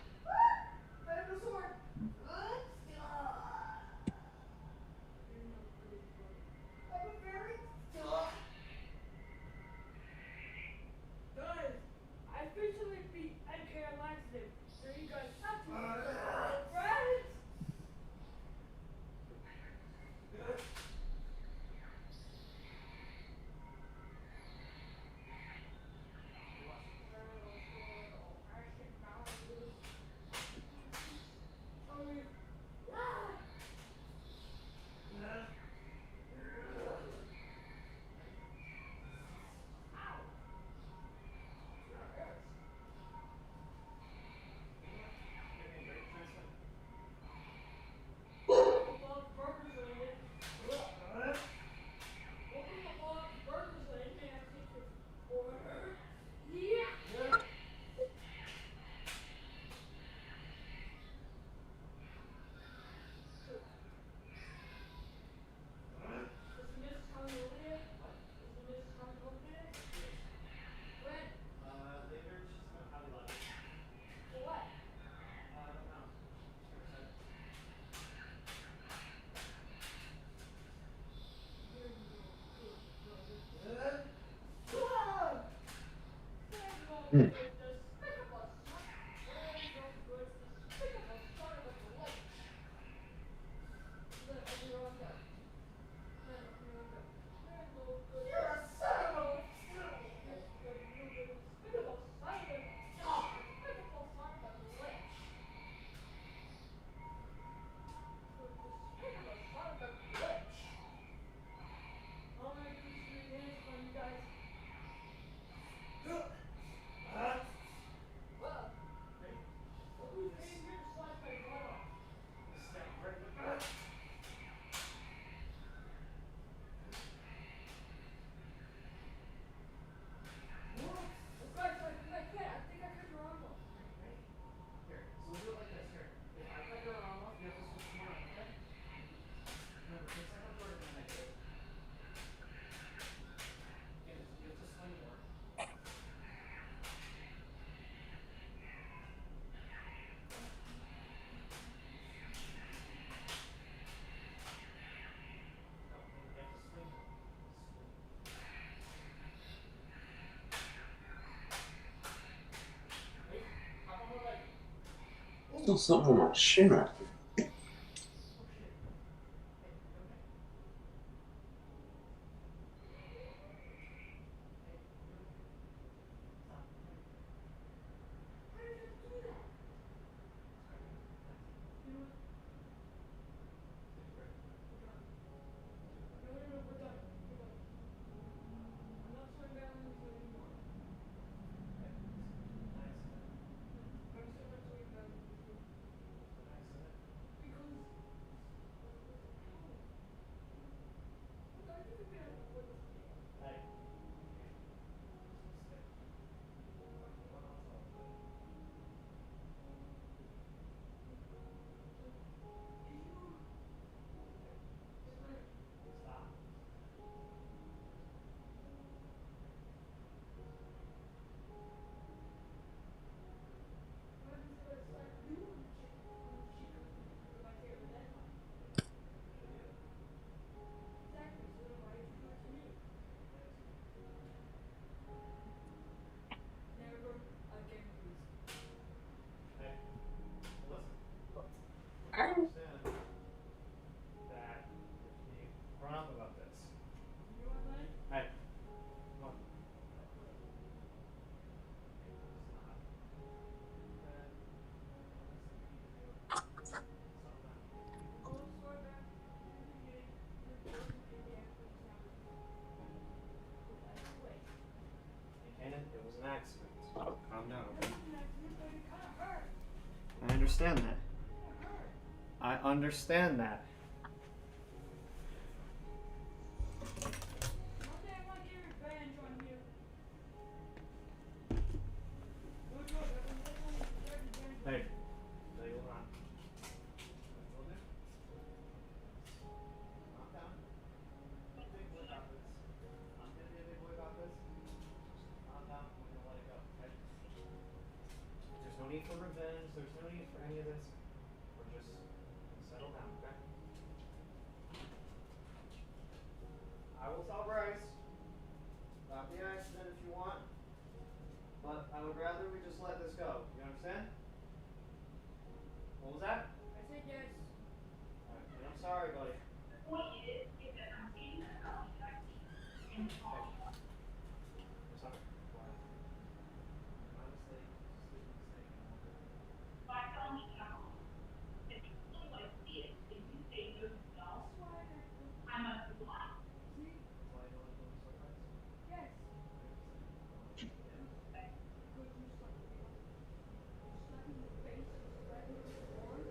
the sword. I'm a very guys, I officially beat MK Online today. So you guys have to friends. Still something on my shin right there. It was an accident. Calm down, okay? I understand that. I understand that. Hey, no, you will not. I told you. Calm down. I'm a big boy about this. I'm gonna be a big boy about this. Calm down. We're gonna let it go, okay? There's no need for revenge. There's no need for any of this. We're just gonna settle down, okay? I will tell Bryce about the accident if you want, but I would rather we just let this go. You understand? What was that? I said yes. Alright, and I'm sorry, buddy. I'm sorry. Why? My mistake. Just leave the mistake and all good. See? That's why I don't like going so fast. Yes. I understand. I don't like it again. Because you slapped me. You slapped me in the face. You slapped me on the arm.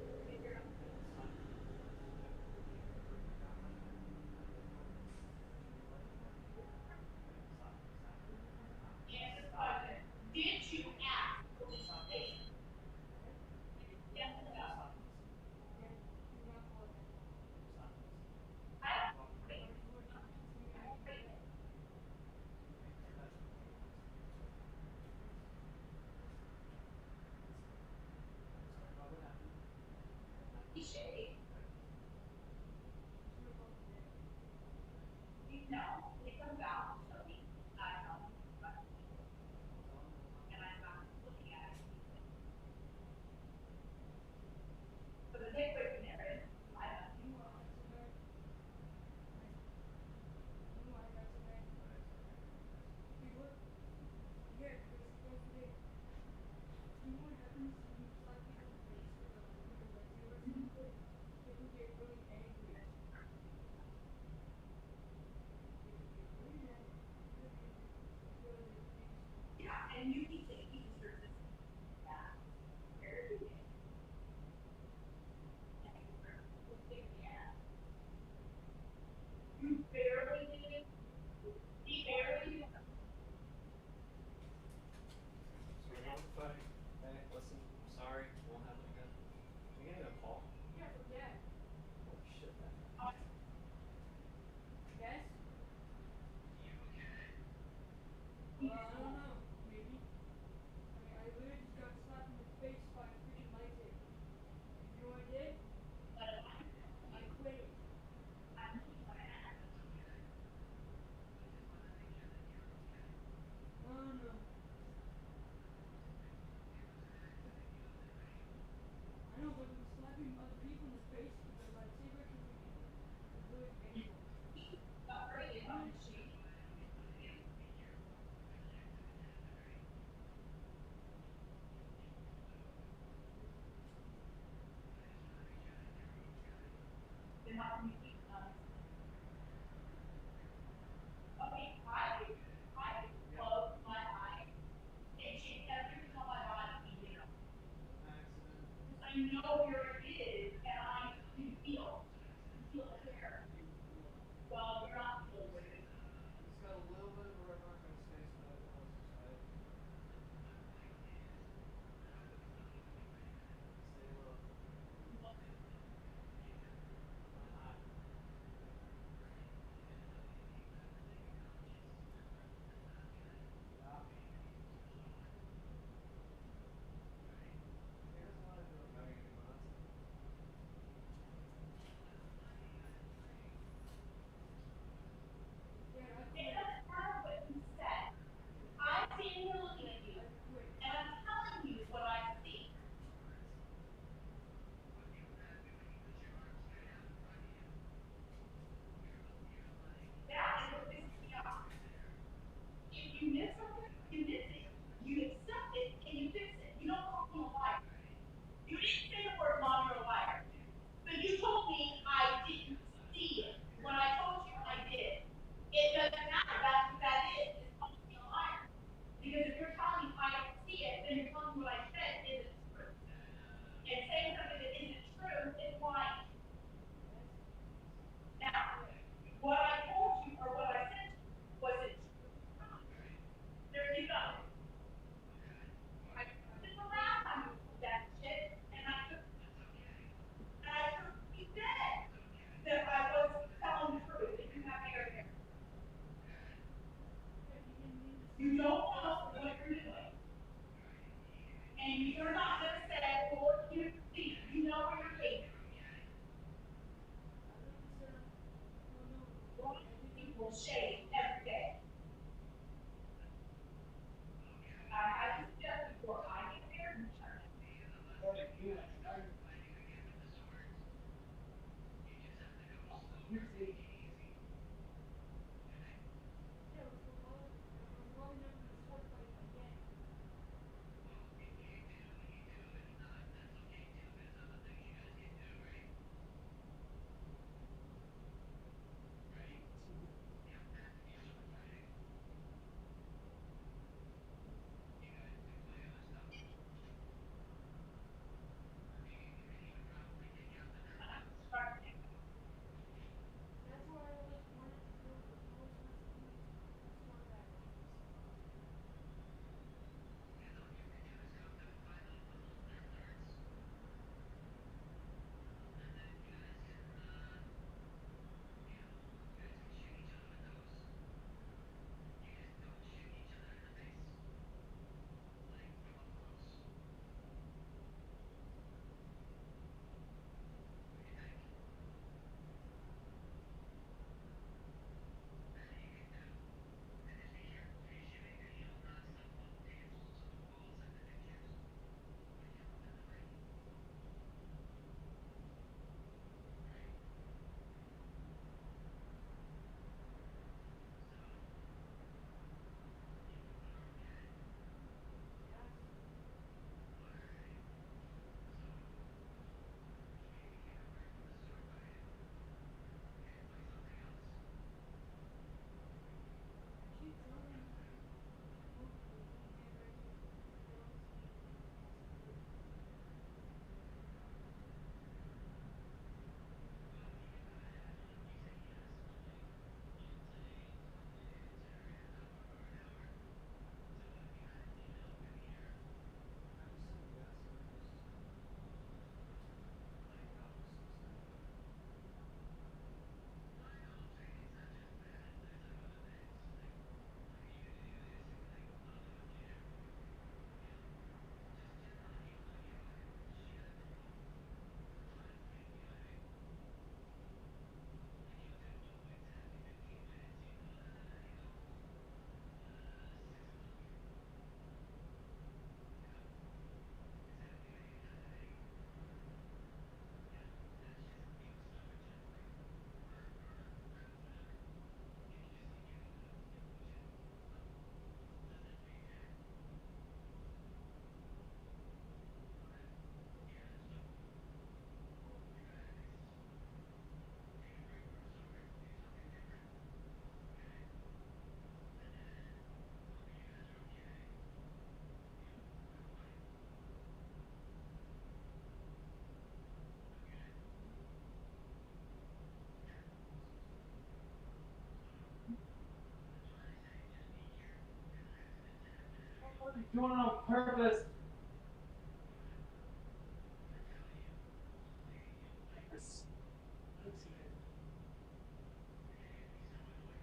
Doing it on purpose.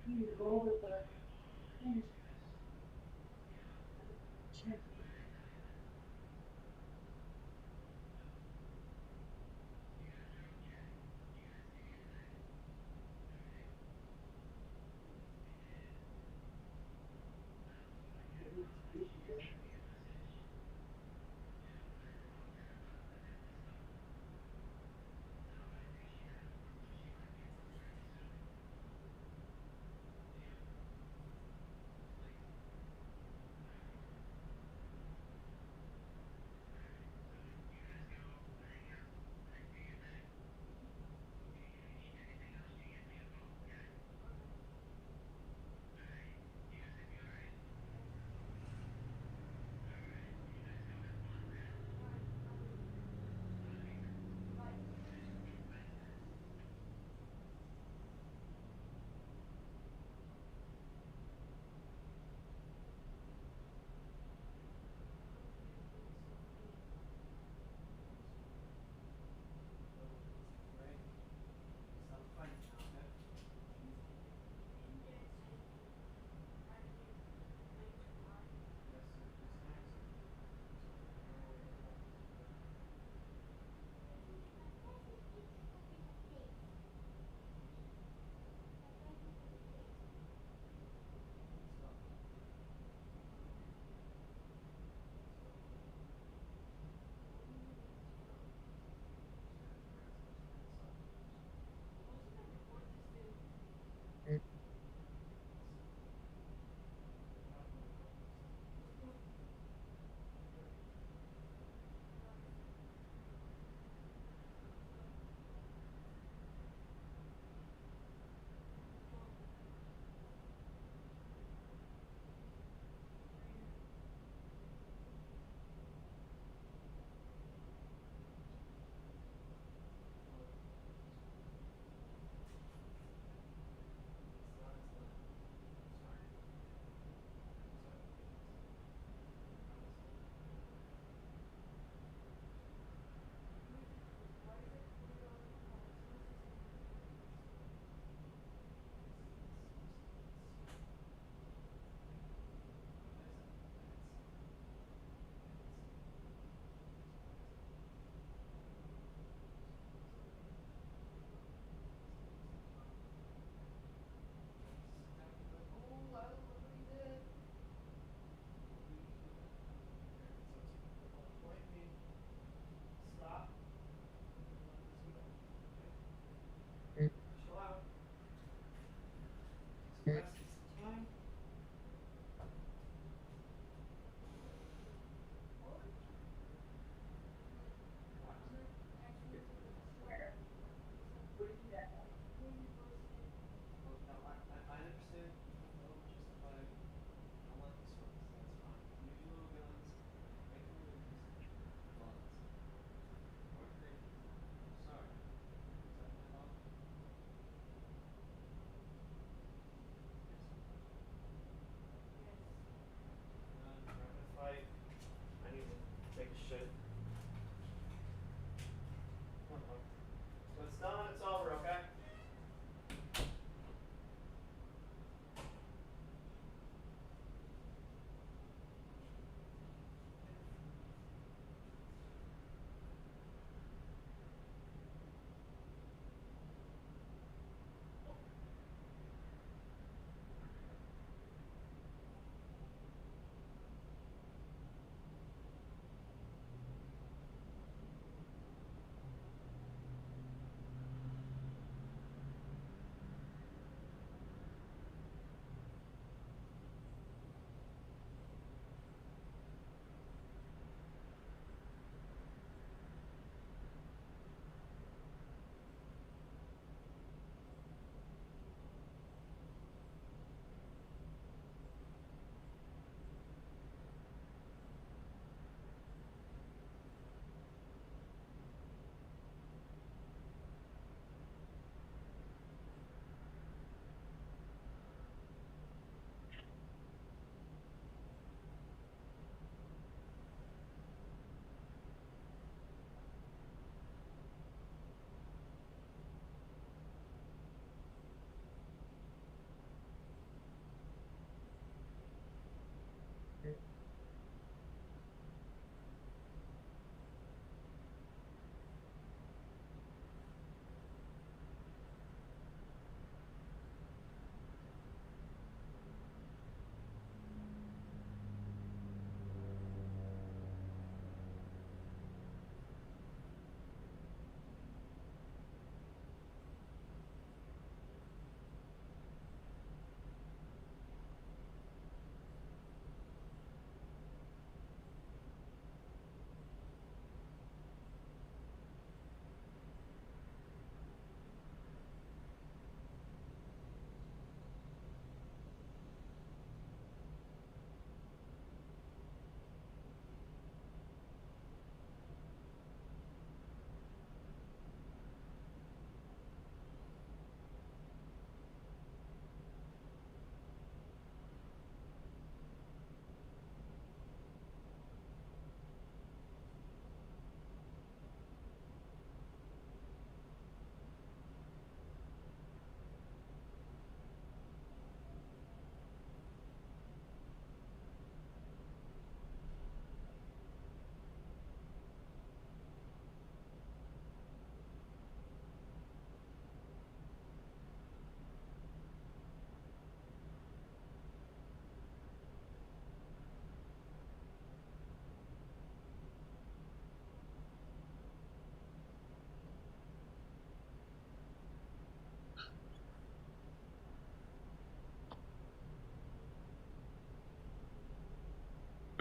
You need to go over there.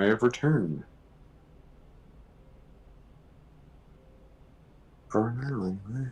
I have returned. For now, anyway.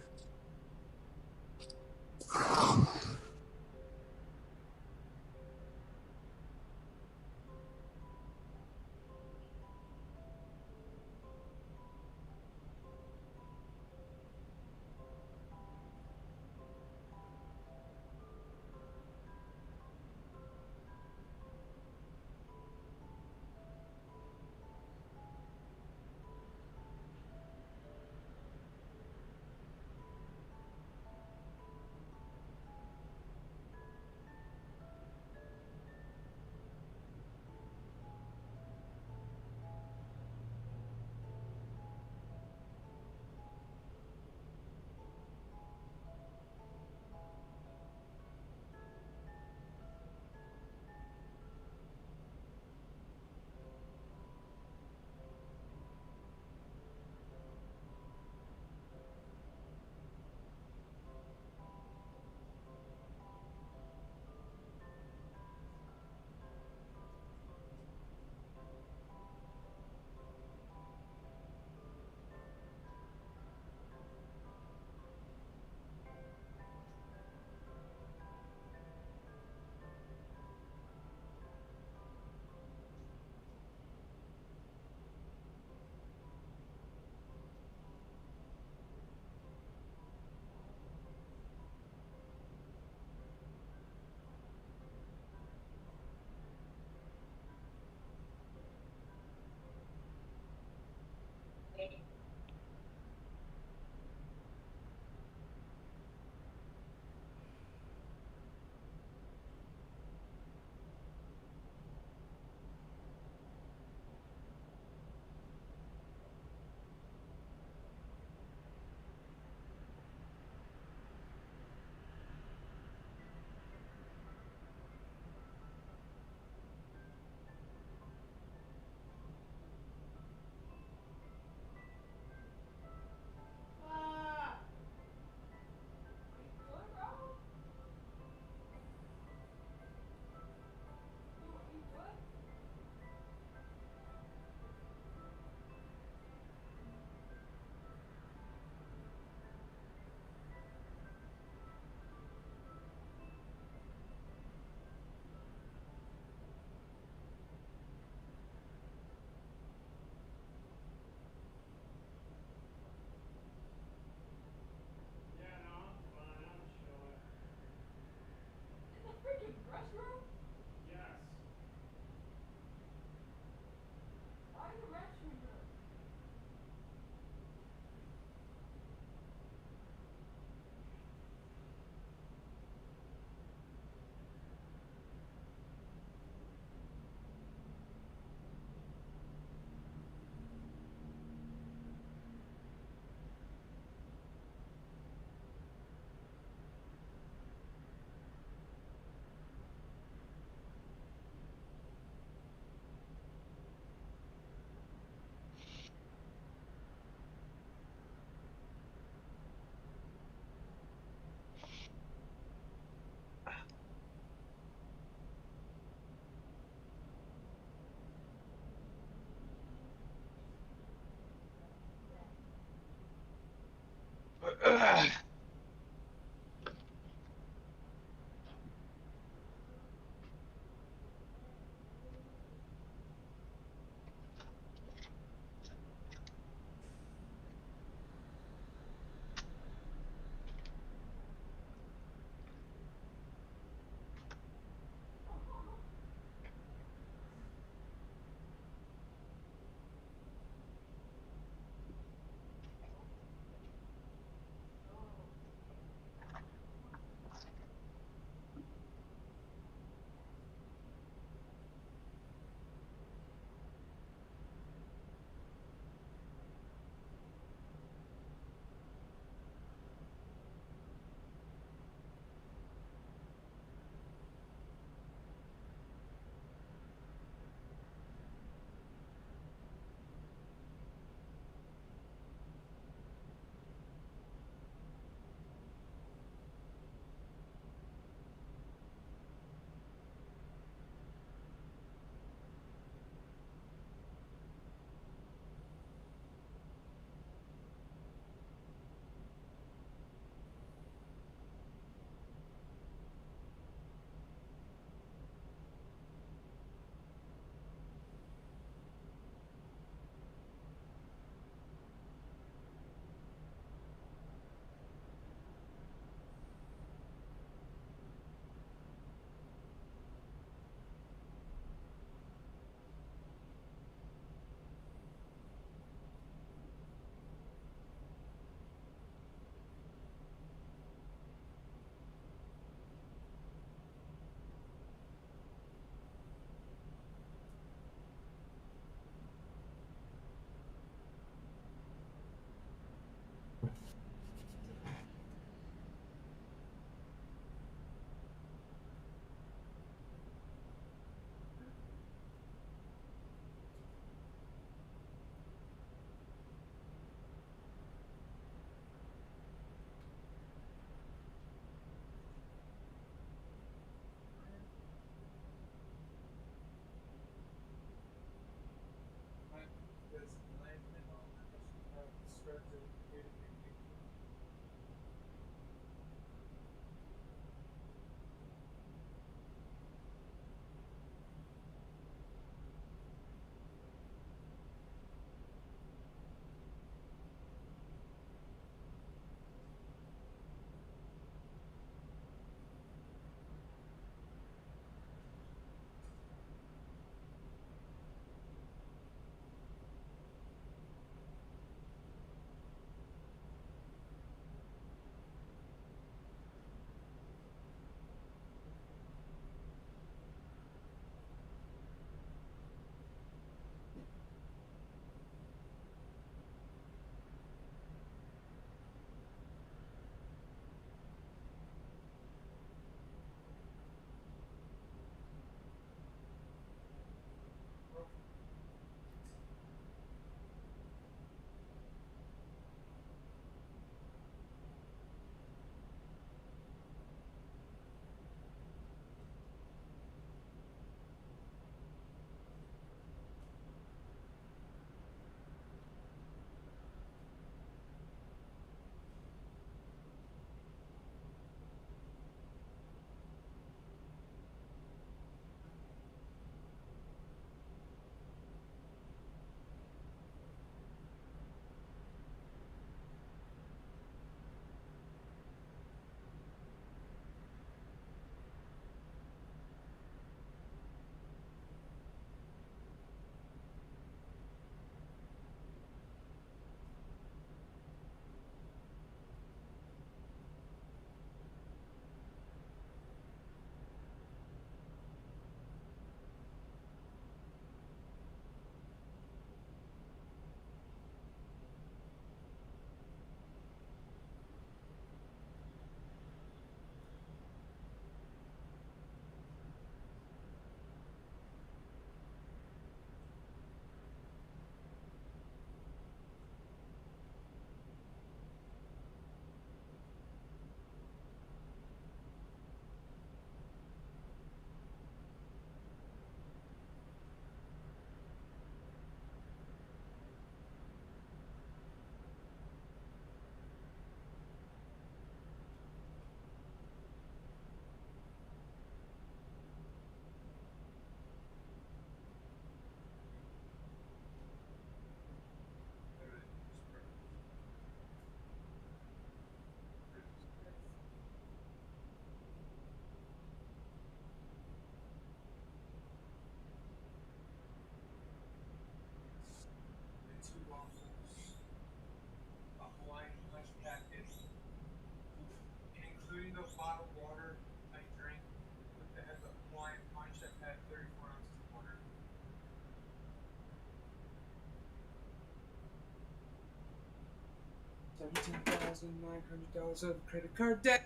$17,900 of credit card debt.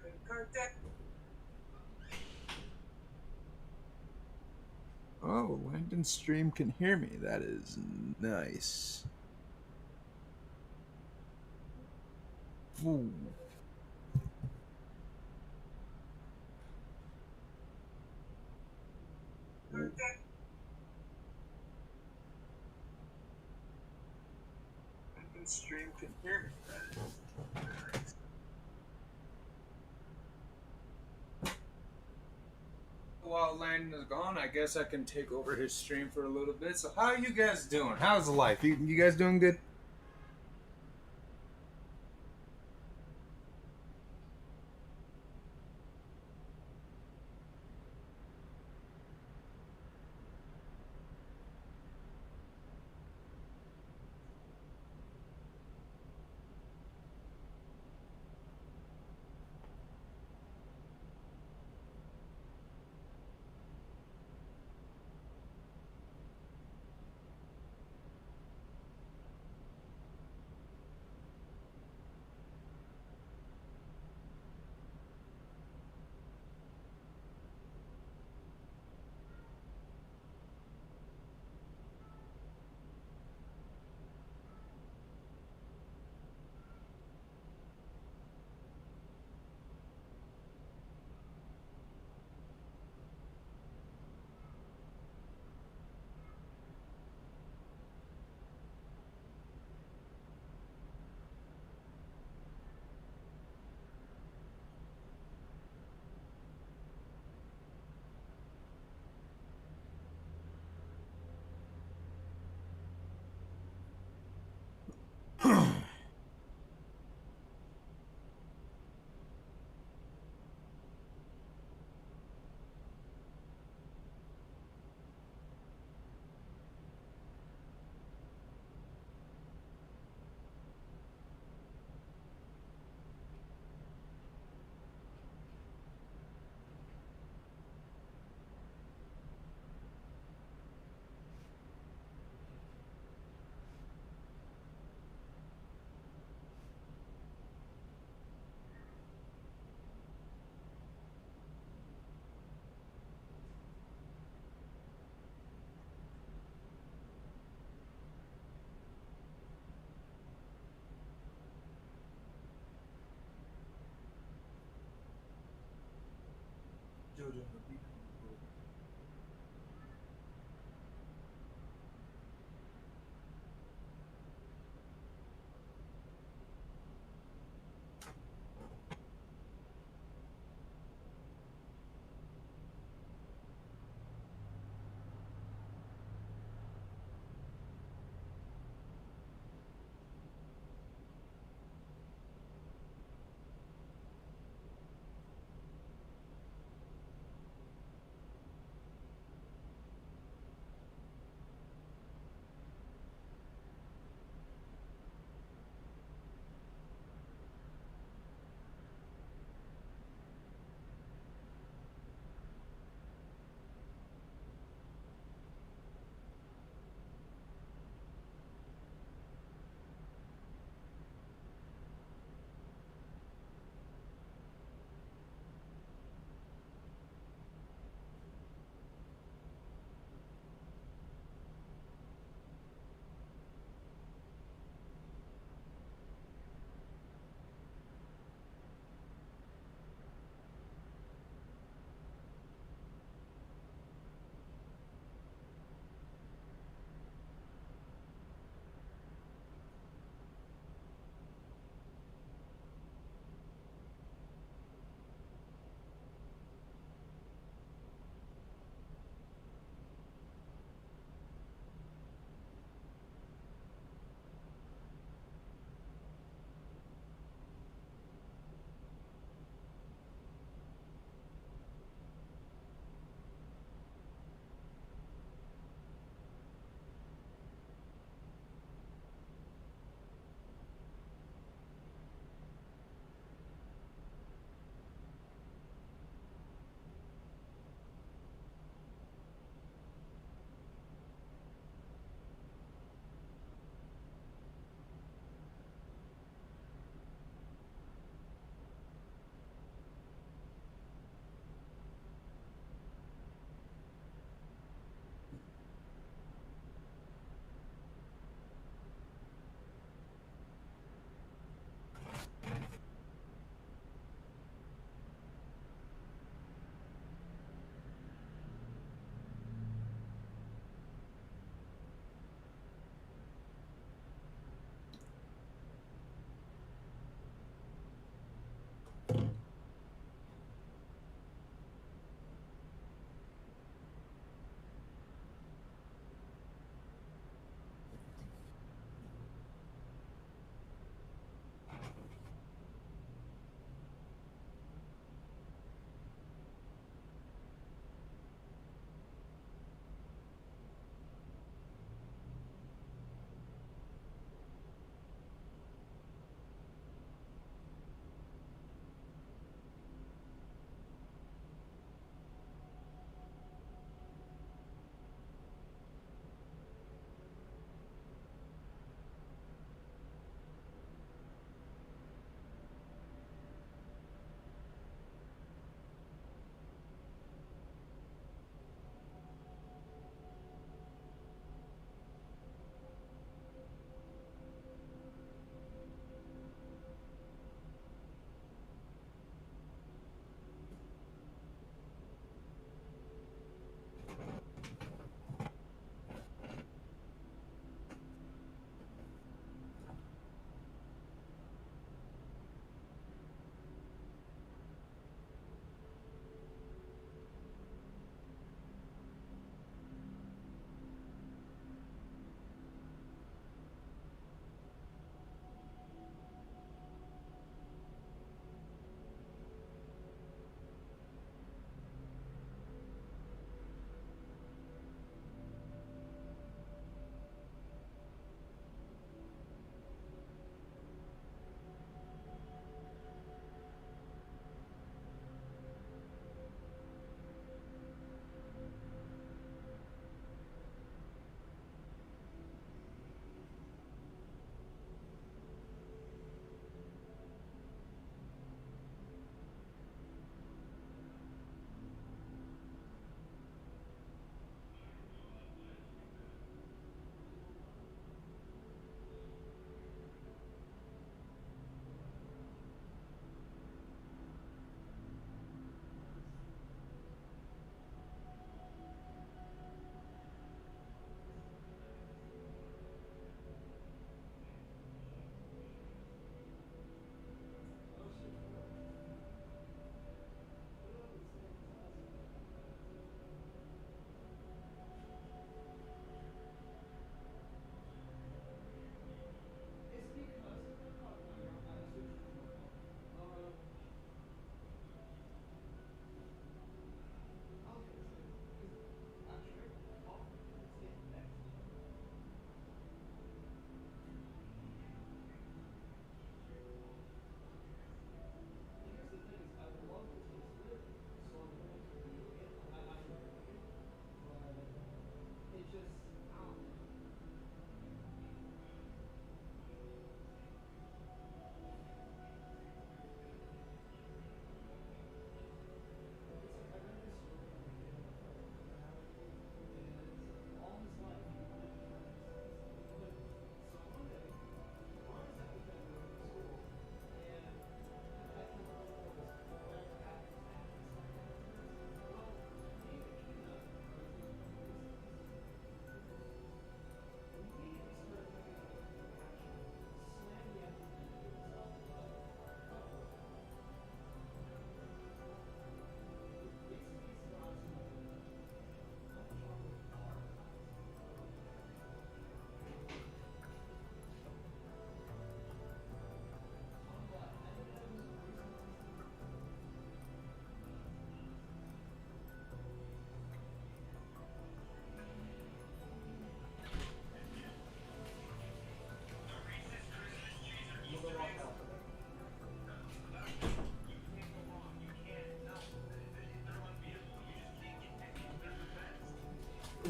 Credit card debt. Oh, Langdon's stream can hear me. That is nice. Ooh. Langdon's stream can hear me. That is nice. While Landon is gone, I guess I can take over his stream for a little bit. So how are you guys doing? How's life? You guys doing good?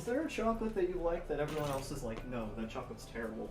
there a chocolate that you like that everyone else is like, no, that chocolate's terrible?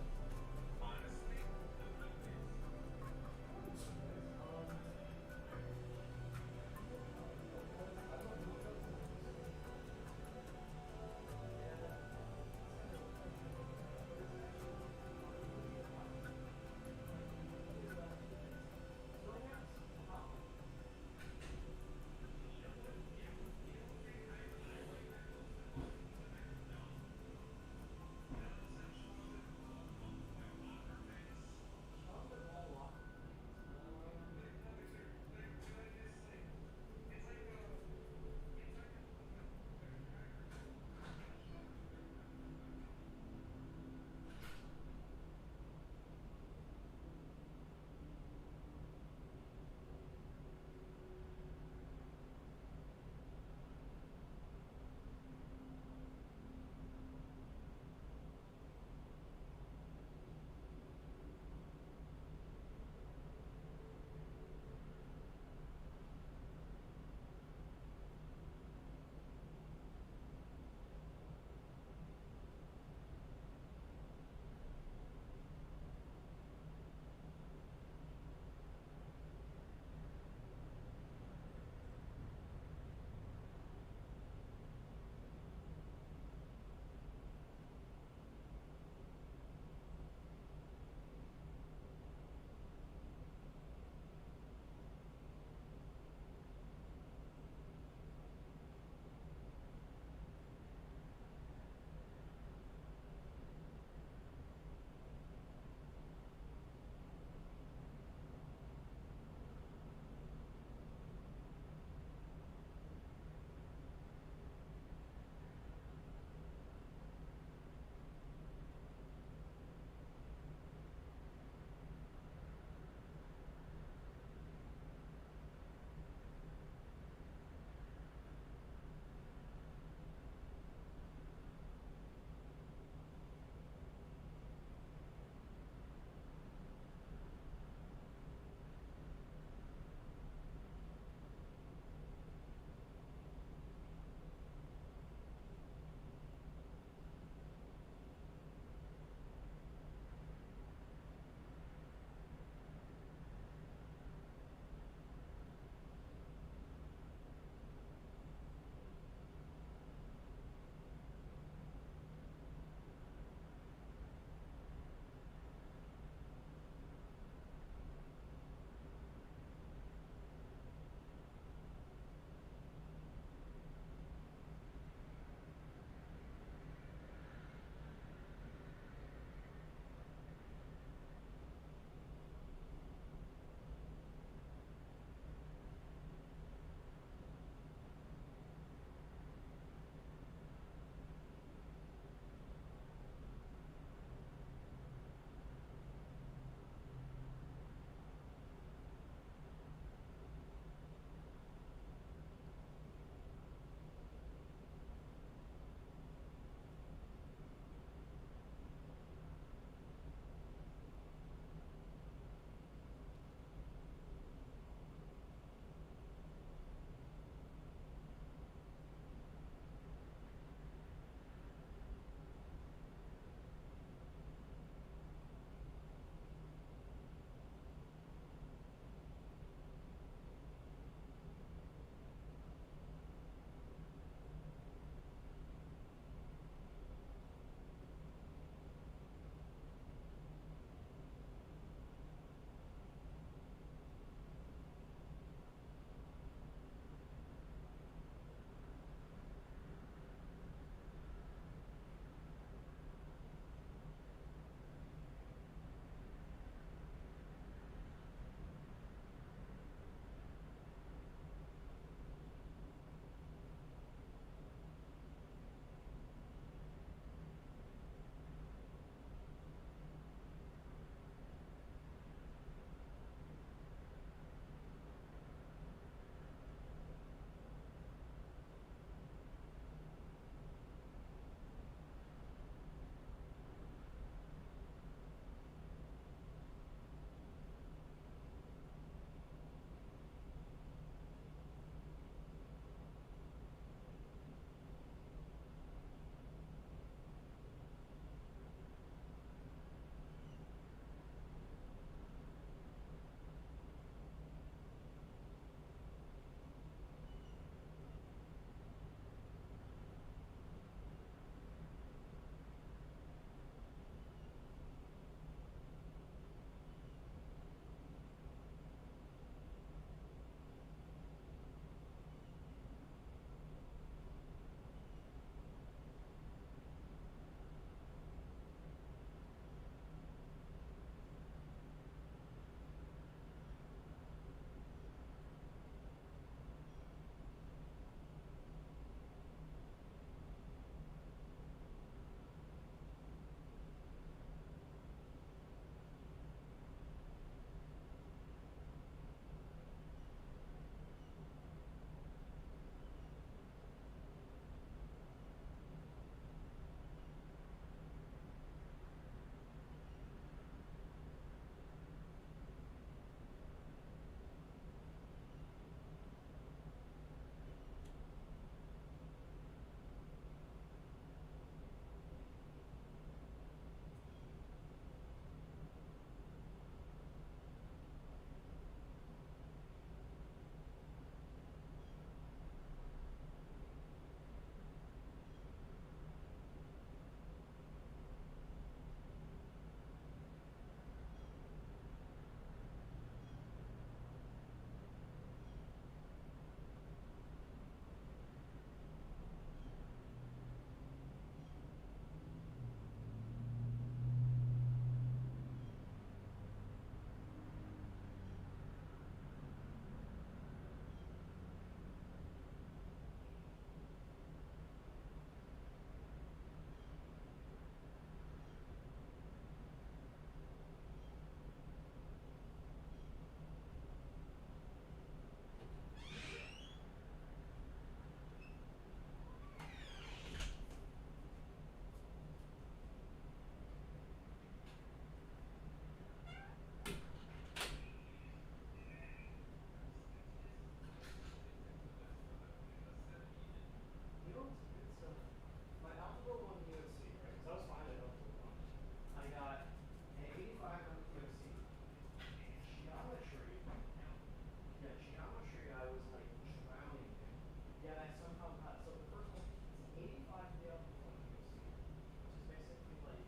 yet I somehow got, so the first one is 85 Dale Flames, which is basically like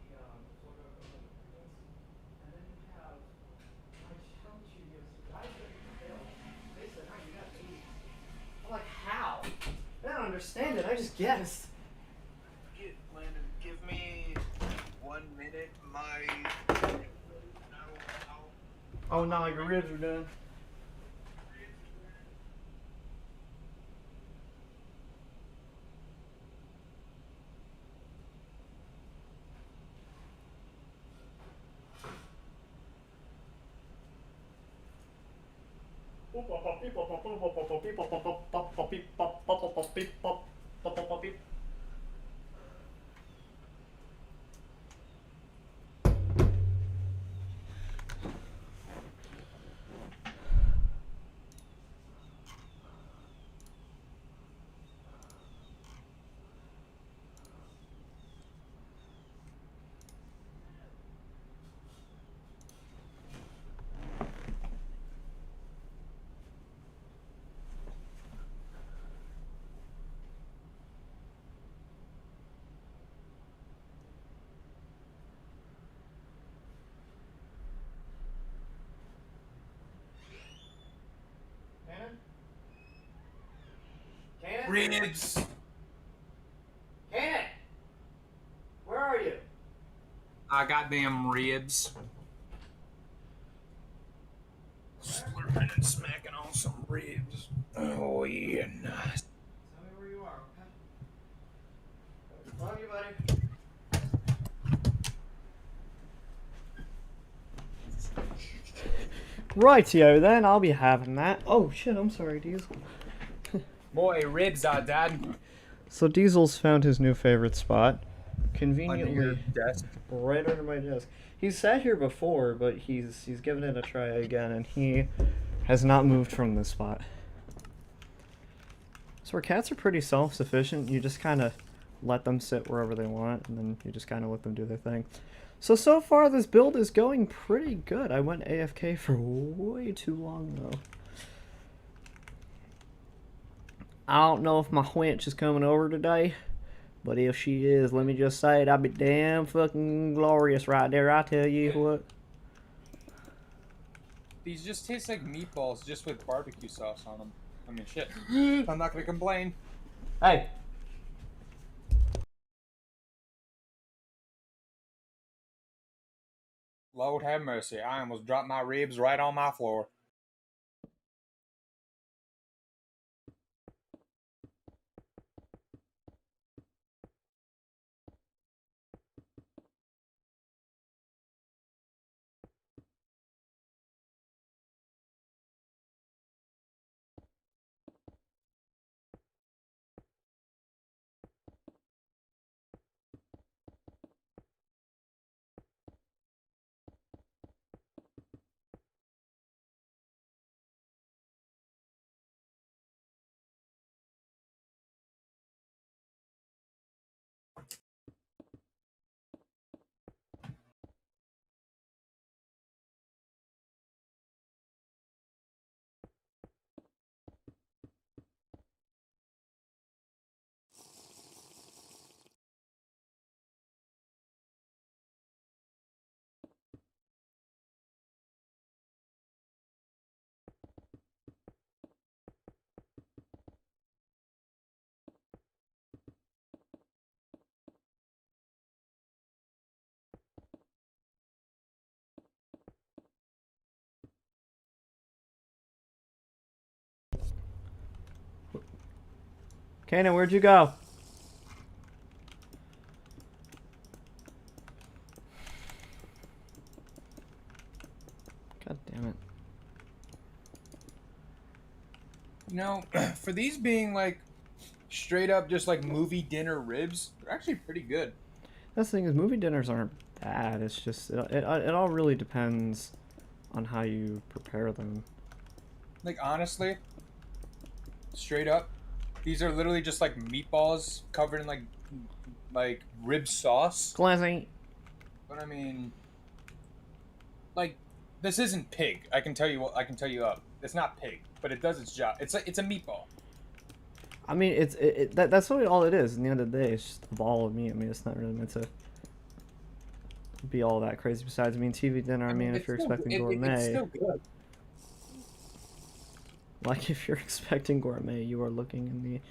the photo ingredients. And then you have my challenge studios, why is it failed? They said, oh, you got 80. I'm like, how? I don't understand it, I just guessed. Landon, give me 1 minute. Oh no, your ribs are done. Ribs. Kanan! Where are you? I got damn ribs. Slurping and smacking on some ribs. Oh yeah, nice. Tell me where you are, okay? Love you, buddy. Rightio then, I'll be having that. Oh shit, I'm sorry, Diesel. Boy, ribs are dad. So Diesel's found his new favorite spot. Under your Conveniently desk. right under my desk. He's sat here before, but he's given it a try again, and he has not moved from this spot. So our cats are pretty self-sufficient. You just kind of let them sit wherever they want, and then you just kind of let them do their thing. So far this build is going pretty good. I went AFK for way too long, though. I don't know if my wench is coming over today, but if she is, let me just say that'd be damn fucking glorious right there, I tell you what. These just taste like meatballs just with barbecue sauce on them. I mean, shit. I'm not gonna complain. Hey. Lord have mercy. I almost dropped my ribs right on my floor. Kanan, where'd you go? God damn it. You know, for these being like straight up just like movie dinner ribs, they're actually pretty good. That's the thing is, movie dinners aren't bad. It's just it all really depends on how you prepare them. Like honestly, straight up, these are literally just like meatballs covered in like rib sauce. Classy. But I mean, like this isn't pig. I can tell you up. It's not pig, but it does its job. It's a meatball. I mean, that's really all it is. In the end of the day, it's just a ball of meat. I mean, it's not really meant to be all that crazy. Besides, I mean, TV dinner. I mean, if it's you're still- expecting it's gourmet, still good. like if you're expecting gourmet, you are looking in the.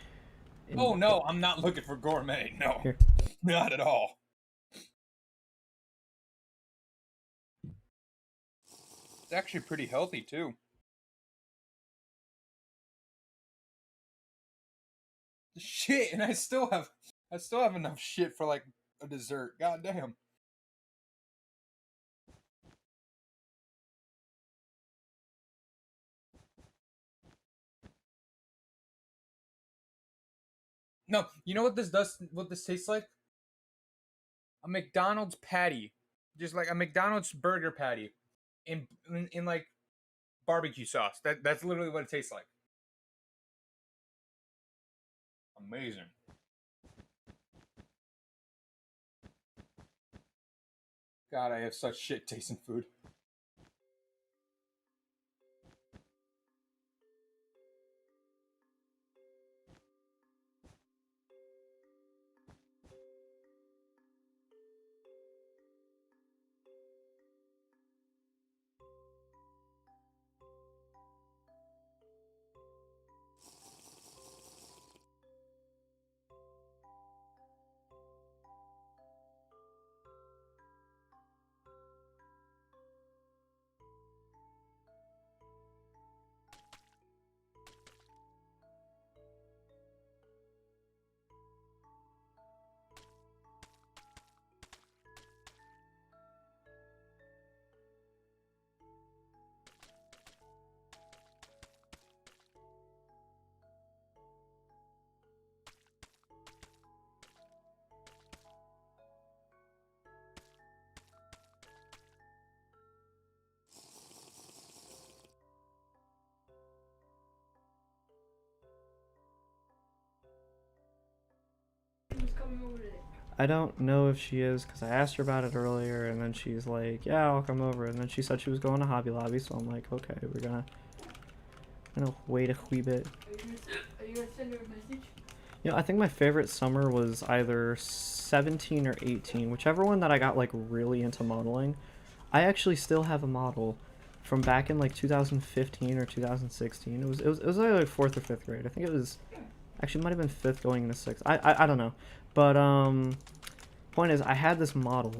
Oh no, I'm not looking for gourmet. No, Here. not at all. It's actually pretty healthy too. Shit, and I still have enough shit for like a dessert. God damn. No, you know what this does? What this tastes like? A McDonald's patty, just like a McDonald's burger patty, in like barbecue sauce. That's literally what it tastes like. Amazing. God, I have such shit tasting food. Who's coming over today? I don't know if she is because I asked her about it earlier, and then she's like, "Yeah, I'll come over." And then she said she was going to Hobby Lobby, so I'm like, "Okay, we're gonna wait a wee bit." Are you gonna send her a message? You know, I think my favorite summer was either 17 or 18, whichever one that I got like really into modeling. I actually still have a model from back in like 2015 or 2016. It was either like 4th or 5th grade. I think it was actually it might have been 5th going into 6th. I don't know. But point is I had this model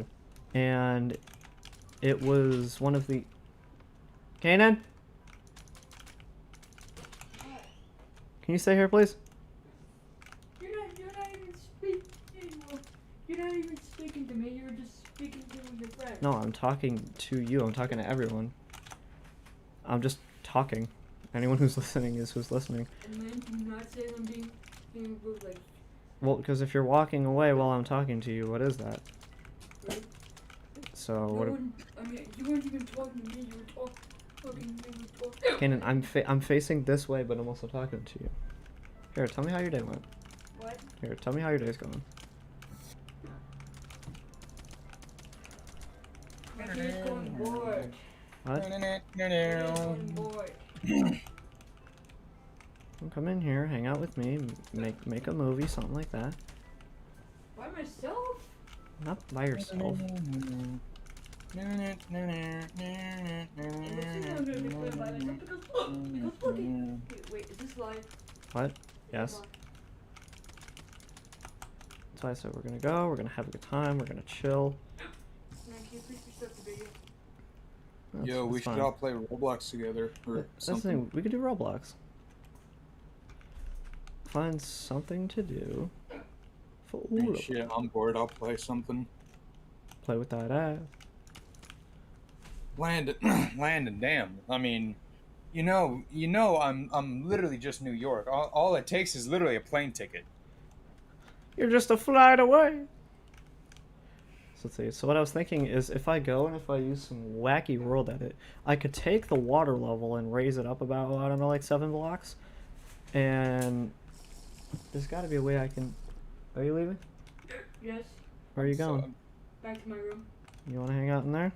and it was one of the Kanan? Can you stay here, please? You're not even speaking. You're not even speaking to me. You're just speaking to your friend. No, I'm talking to you. I'm talking to everyone. I'm just talking. Anyone who's listening is who's listening. And then do you not say I'm being rude, like. Well, because if you're walking away while I'm talking to you, what is that? Right? So No what? one, I mean, you weren't even talking to me. You were talking to me. You were talking. Kanan, I'm facing this way, but I'm also talking to you. Here, tell me how your day went. What? Here, tell me how your day's going. My day's going bored. What? My day's going bored. Come in here, hang out with me, make a movie, something like that. By myself? Not by yourself. And this is I'm gonna be playing by myself because look at. Wait, is this live? What? Yes. That's why I said we're gonna go, we're gonna have a good time, we're gonna chill. Man, can you please restart the video? Yo, we should fine. all play Roblox together or That's the something. thing, we could do Roblox. Find something to do. For all Hey, of shit, I'm bored. I'll play something. Play with that ass. Landon, damn. I mean, you know, I'm literally just New York. All it takes is literally a plane ticket. You're just a flight away. So let's see. So what I was thinking is if I go and if I use some wacky world edit, I could take the water level and raise it up about, I don't know, like 7 blocks. And there's got to be a way I can... Are you leaving? Yes. Where are you going? So, Back to my room. You want to hang out in there?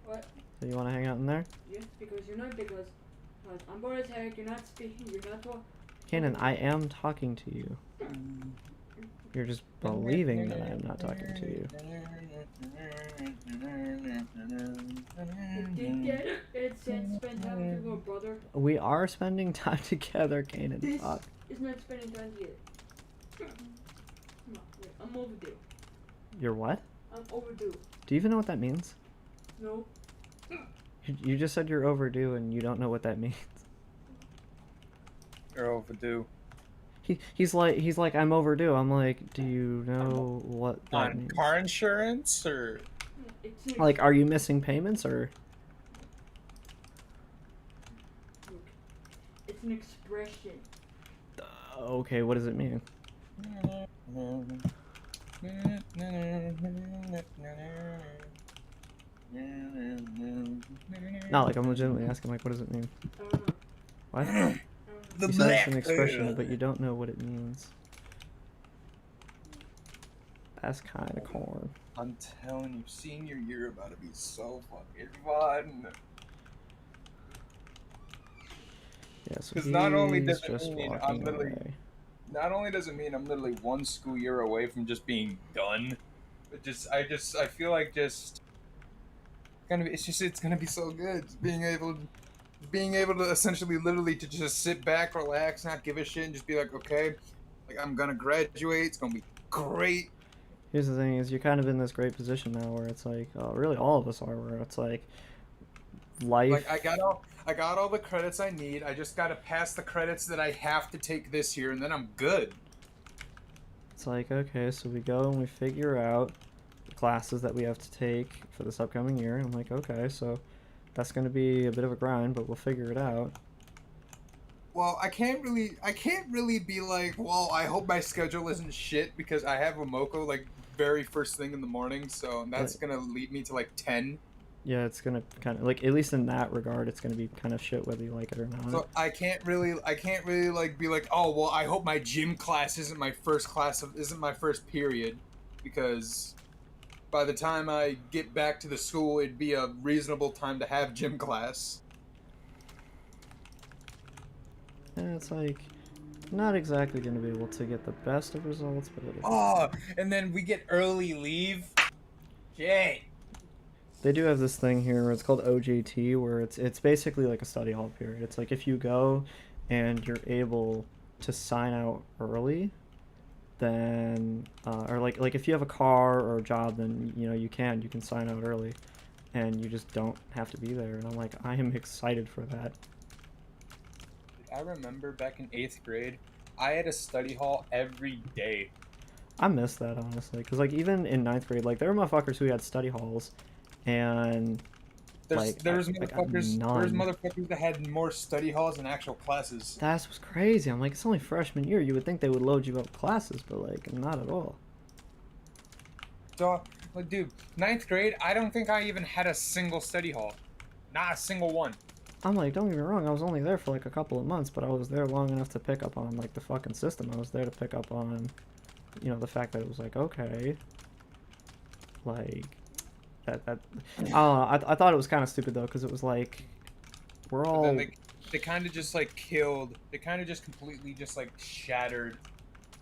What? So you want to hang out in there? Yes, because you're not because I'm bored as heck. You're not speaking. You're not talking. Kanan, I am talking to you. You're just believing that I am not talking to you. It said spend time with your brother. We are spending time together, Kanan. This Fuck. is not spending time together. Come on, wait, I'm overdue. You're what? I'm overdue. Do you even know what that means? No. You just said you're overdue and you don't know what that means. You're overdue. He's like I'm overdue. I'm like, do you know what that On means? car insurance or? Like, are you missing payments or? Look, it's an expression. Okay, what does it mean? No, like I'm legitimately asking, like, what does it mean? I don't know. What? The You said it's an expression, but you don't know what it means. That's kind of corn. I'm telling you, senior year about to be so fucking fun. Yeah, so Because not only he's does it just mean I'm walking literally, away. not only does it mean I'm literally one school year away from just being done, but I feel like it's gonna be so good. Being able to essentially literally to just sit back, relax, not give a shit, and just be like, okay, like I'm gonna graduate. It's gonna be great. Here's the thing: is you're kind of in this great position now, where it's like, really, all of us are. Where it's like, life. Like I got all the credits I need. I just gotta pass the credits that I have to take this year, and then I'm good. It's like, okay, so we go and we figure out the classes that we have to take for this upcoming year. I'm like, okay, so that's gonna be a bit of a grind, but we'll figure it out. Well, I can't really be like, well, I hope my schedule isn't shit because I have a Moco like very first thing in the morning, so that's gonna lead me to like 10. Yeah, it's gonna kind of like, at least in that regard, it's gonna be kind of shit whether you like it or not. So I can't really like be like, oh well, I hope my gym class isn't my first period, because by the time I get back to the school, it'd be a reasonable time to have gym class. And it's like, not exactly gonna be able to get the best of results, but it'll. Oh, and then we get early leave. Yay. They do have this thing here where it's called OJT, where it's basically like a study hall period. It's like if you go and you're able to sign out early, then or like if you have a car or a job, then you can sign out early, and you just don't have to be there. And I'm like, I am excited for that. I remember back in 8th grade, I had a study hall every day. I miss that, honestly, because like even in 9th grade, like there were motherfuckers who had study halls, and There was motherfuckers that had more study halls than actual classes. That's what's crazy. I'm like, it's only freshman year. You would think they would load you up with classes, but like, not at all. So, like, dude, 9th grade, I don't think I even had a single study hall. Not a single one. I'm like, don't get me wrong, I was only there for like a couple of months, but I was there long enough to pick up on like the fucking system. I was there to pick up on, the fact that it was like, okay, like I thought it was kind of stupid though, because it was like, we're all. But then they kind of just like killed. They kind of just completely just like shattered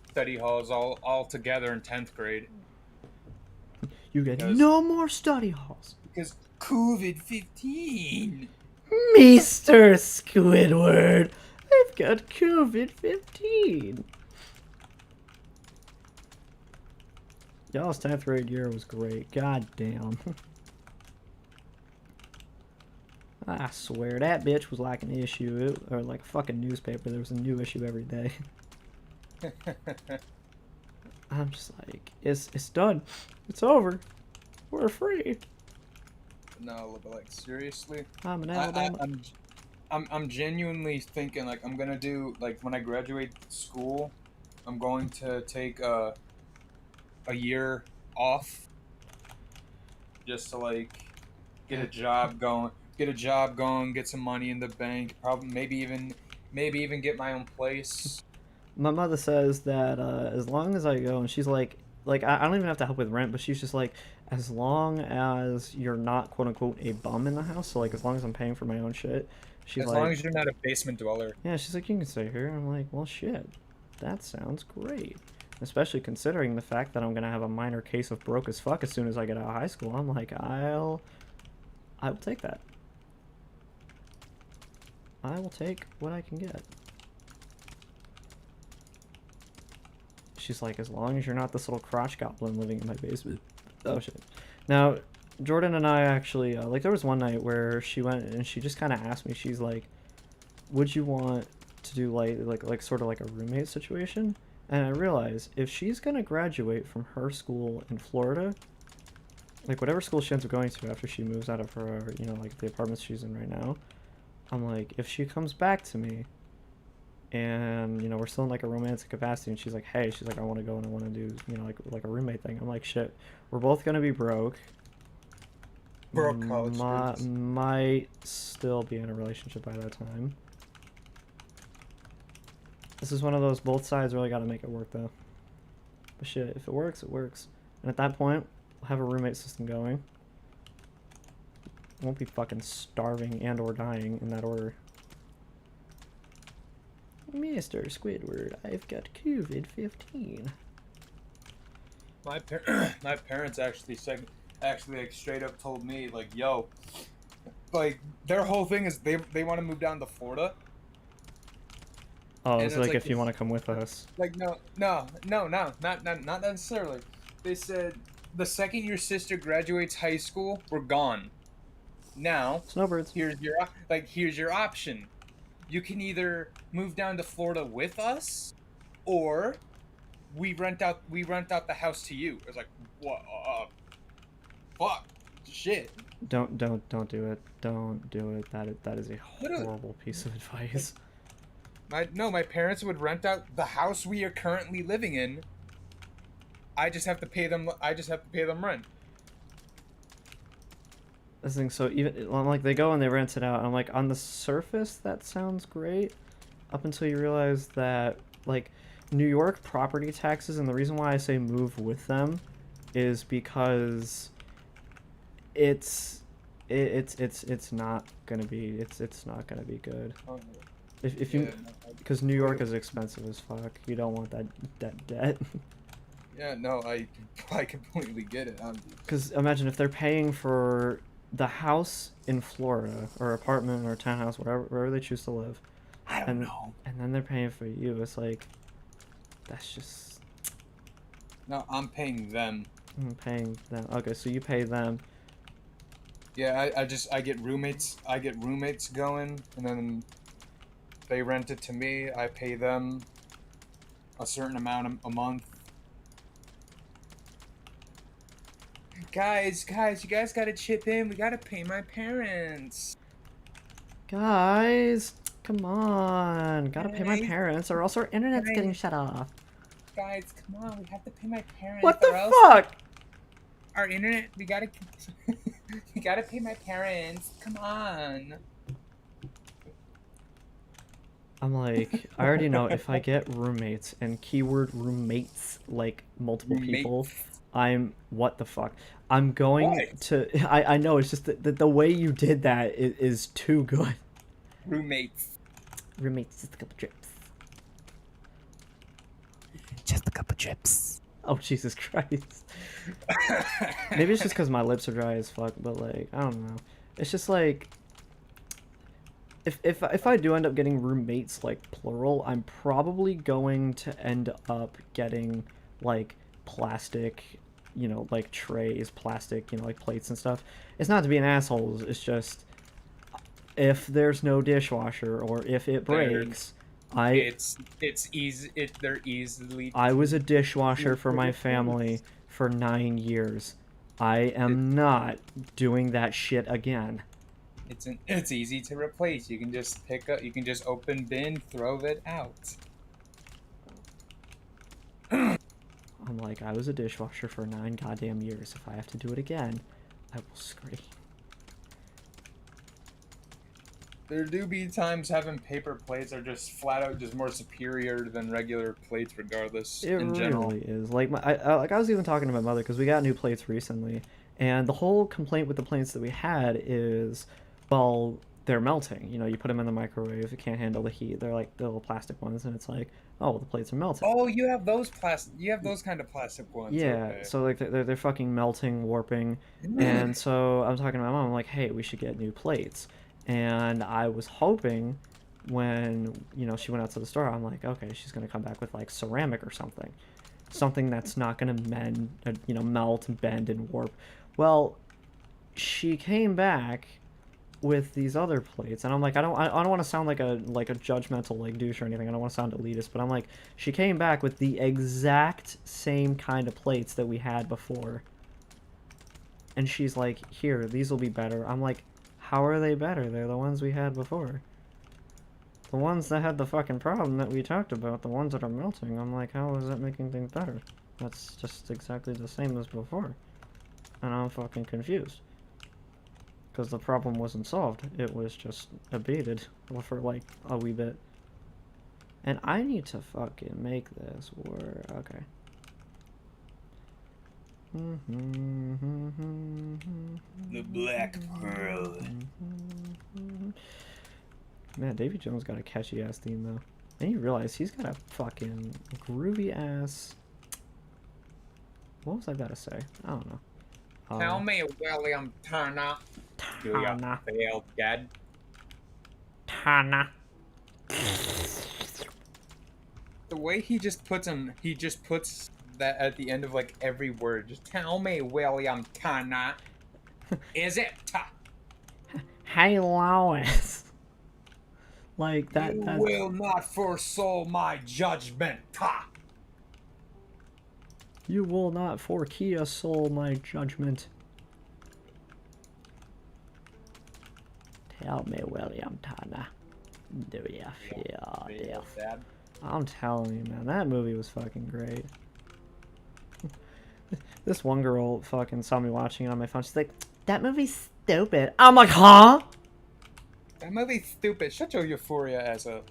study halls all together in 10th grade. You get no more study halls because COVID-15. Mr. Squidward, I've got COVID-15. Y'all's 10th grade year was great. God damn. I swear, that bitch was like an issue, or like a fucking newspaper. There was a new issue every day. I'm just like, it's done. It's over. We're free. No, but like seriously, I'm an Alabama. I'm genuinely thinking like I'm gonna do like when I graduate school, I'm going to take a year off just to like get a job going, get some money in the bank, probably maybe even get my own place. My mother says that as long as I go, and she's like like I don't even have to help with rent, but she's just like, as long as you're not quote unquote a bum in the house, so like as long as I'm paying for my own shit, she's As like, long as you're not a basement dweller. yeah, she's like, you can stay here. I'm like, well, shit, that sounds great. Especially considering the fact that I'm gonna have a minor case of broke as fuck as soon as I get out of high school. I'm like, I will take that. I will take what I can get. She's like, as long as you're not this little crotch goblin living in my basement. Oh shit. Now, Jordan and I actually, like, there was one night where she went and she just kind of asked me. She's like, would you want to do like sort of like a roommate situation? And I realized if she's gonna graduate from her school in Florida, like whatever school she ends up going to after she moves out of her, you know, like the apartments she's in right now, I'm like, if she comes back to me and, you know, we're still in like a romantic capacity and she's like, hey, she's like, I want to go and I want to do, you know, like a roommate thing. I'm like, shit, we're both gonna be broke. Broke college students. Might still be in a relationship by that time. This is one of those, both sides really got to make it work though. But shit, if it works, it works. And at that point, we'll have a roommate system going. Won't be fucking starving and or dying in that order. Mr. Squidward, I've got COVID-15. My parents actually like straight up told me like, yo, like their whole thing is they want to move down to Florida. Oh, it's like if you want to come with us. Like no, not necessarily. They said the second your sister graduates high school, we're gone. Now, Snowbirds. Here's your option. You can either move down to Florida with us, or we rent out the house to you. It's like, what? Fuck, shit. Don't do it. Don't do it. That is a horrible piece of advice. My parents would rent out the house we are currently living in. I just have to pay them rent. This thing, so even like they go and they rent it out, and I'm like, on the surface that sounds great, up until you realize that like New York property taxes, and the reason why I say move with them is because it's not gonna be good. Oh, If you, because New York is expensive as fuck. You don't want that debt. Yeah, no, I completely get it. Because imagine if they're paying for the house in Florida, or apartment, or townhouse, wherever they choose to live. I don't know. And then they're paying for you. It's like, that's just. No, I'm paying them. I'm paying them. Okay, so you pay them. Yeah, I get roommates. I get roommates going, and then they rent it to me. I pay them a certain amount a month. Guys, you guys gotta chip in. We gotta pay my parents. Guys, come on. Gotta pay my parents, or else our internet's getting shut off. Guys, come on. We have to pay my parents. What the or else fuck? Our internet. We gotta pay my parents. Come on. I'm like, I already know if I get roommates, and keyword roommates, like multiple people, I'm, what the fuck? I'm going to, I know, it's just that the way you did that is too good. Roommates. Roommates, just a couple drips. Just a couple drips. Oh, Jesus Christ. Maybe it's just because my lips are dry as fuck, but like, I don't know. It's just like, if I do end up getting roommates, like plural, I'm probably going to end up getting like plastic, you know, like trays, plastic, you know, like plates and stuff. It's not to be an asshole, it's just if there's no dishwasher or if it breaks, It's easy. They're easily. I was a dishwasher for my family for 9 years. I am not doing that shit again. It's easy to replace. You can just pick up. You can just open bin, throw it out. I'm like, I was a dishwasher for 9 goddamn years. If I have to do it again, I will scream. There do be times having paper plates are just flat out just more superior than regular plates, regardless. It in general. really is. Like I was even talking to my mother because we got new plates recently, and the whole complaint with the plates that we had is, well, they're melting. You know, you put them in the microwave, it can't handle the heat. They're like the little plastic ones, and it's like, oh, well, the plates are melting. Oh, you have those plastic. You have those kind of plastic ones. Yeah, Okay. so like they're fucking melting, warping, and so I'm talking to my mom. I'm like, hey, we should get new plates. And I was hoping when she went out to the store, I'm like, okay, she's gonna come back with like ceramic or something that's not gonna melt and bend and warp. Well, she came back with these other plates, and I'm like, I don't want to sound like a judgmental like douche or anything. I don't want to sound elitist, but I'm like, she came back with the exact same kind of plates that we had before, and she's like, here, these will be better. I'm like, how are they better? They're the ones we had before. The ones that had the fucking problem that we talked about, the ones that are melting. I'm like, how is that making things better? That's just exactly the same as before, and I'm fucking confused. Because the problem wasn't solved, it was just abated for like a wee bit. And I need to fucking make this work. Okay. The Black Pearl. Man, Davy Jones got a catchy ass theme though. And you realize he's got a fucking groovy ass. What was I about to say? I don't know. Tell me, William Turner. Tana. Failed, Dad. Tana. The way he just puts that at the end of like every word. Just tell me, William Turner. Is it? Hey, Lois. Like that. You That's... will not forestall my judgment. You will not forkia soul my judgment. Tell me, William Turner. Do you feel deaf? I'm telling you, man, that movie was fucking great. This one girl fucking saw me watching it on my phone. She's like, that movie's stupid. I'm like, huh? That movie's stupid. Shut your Euphoria ass up.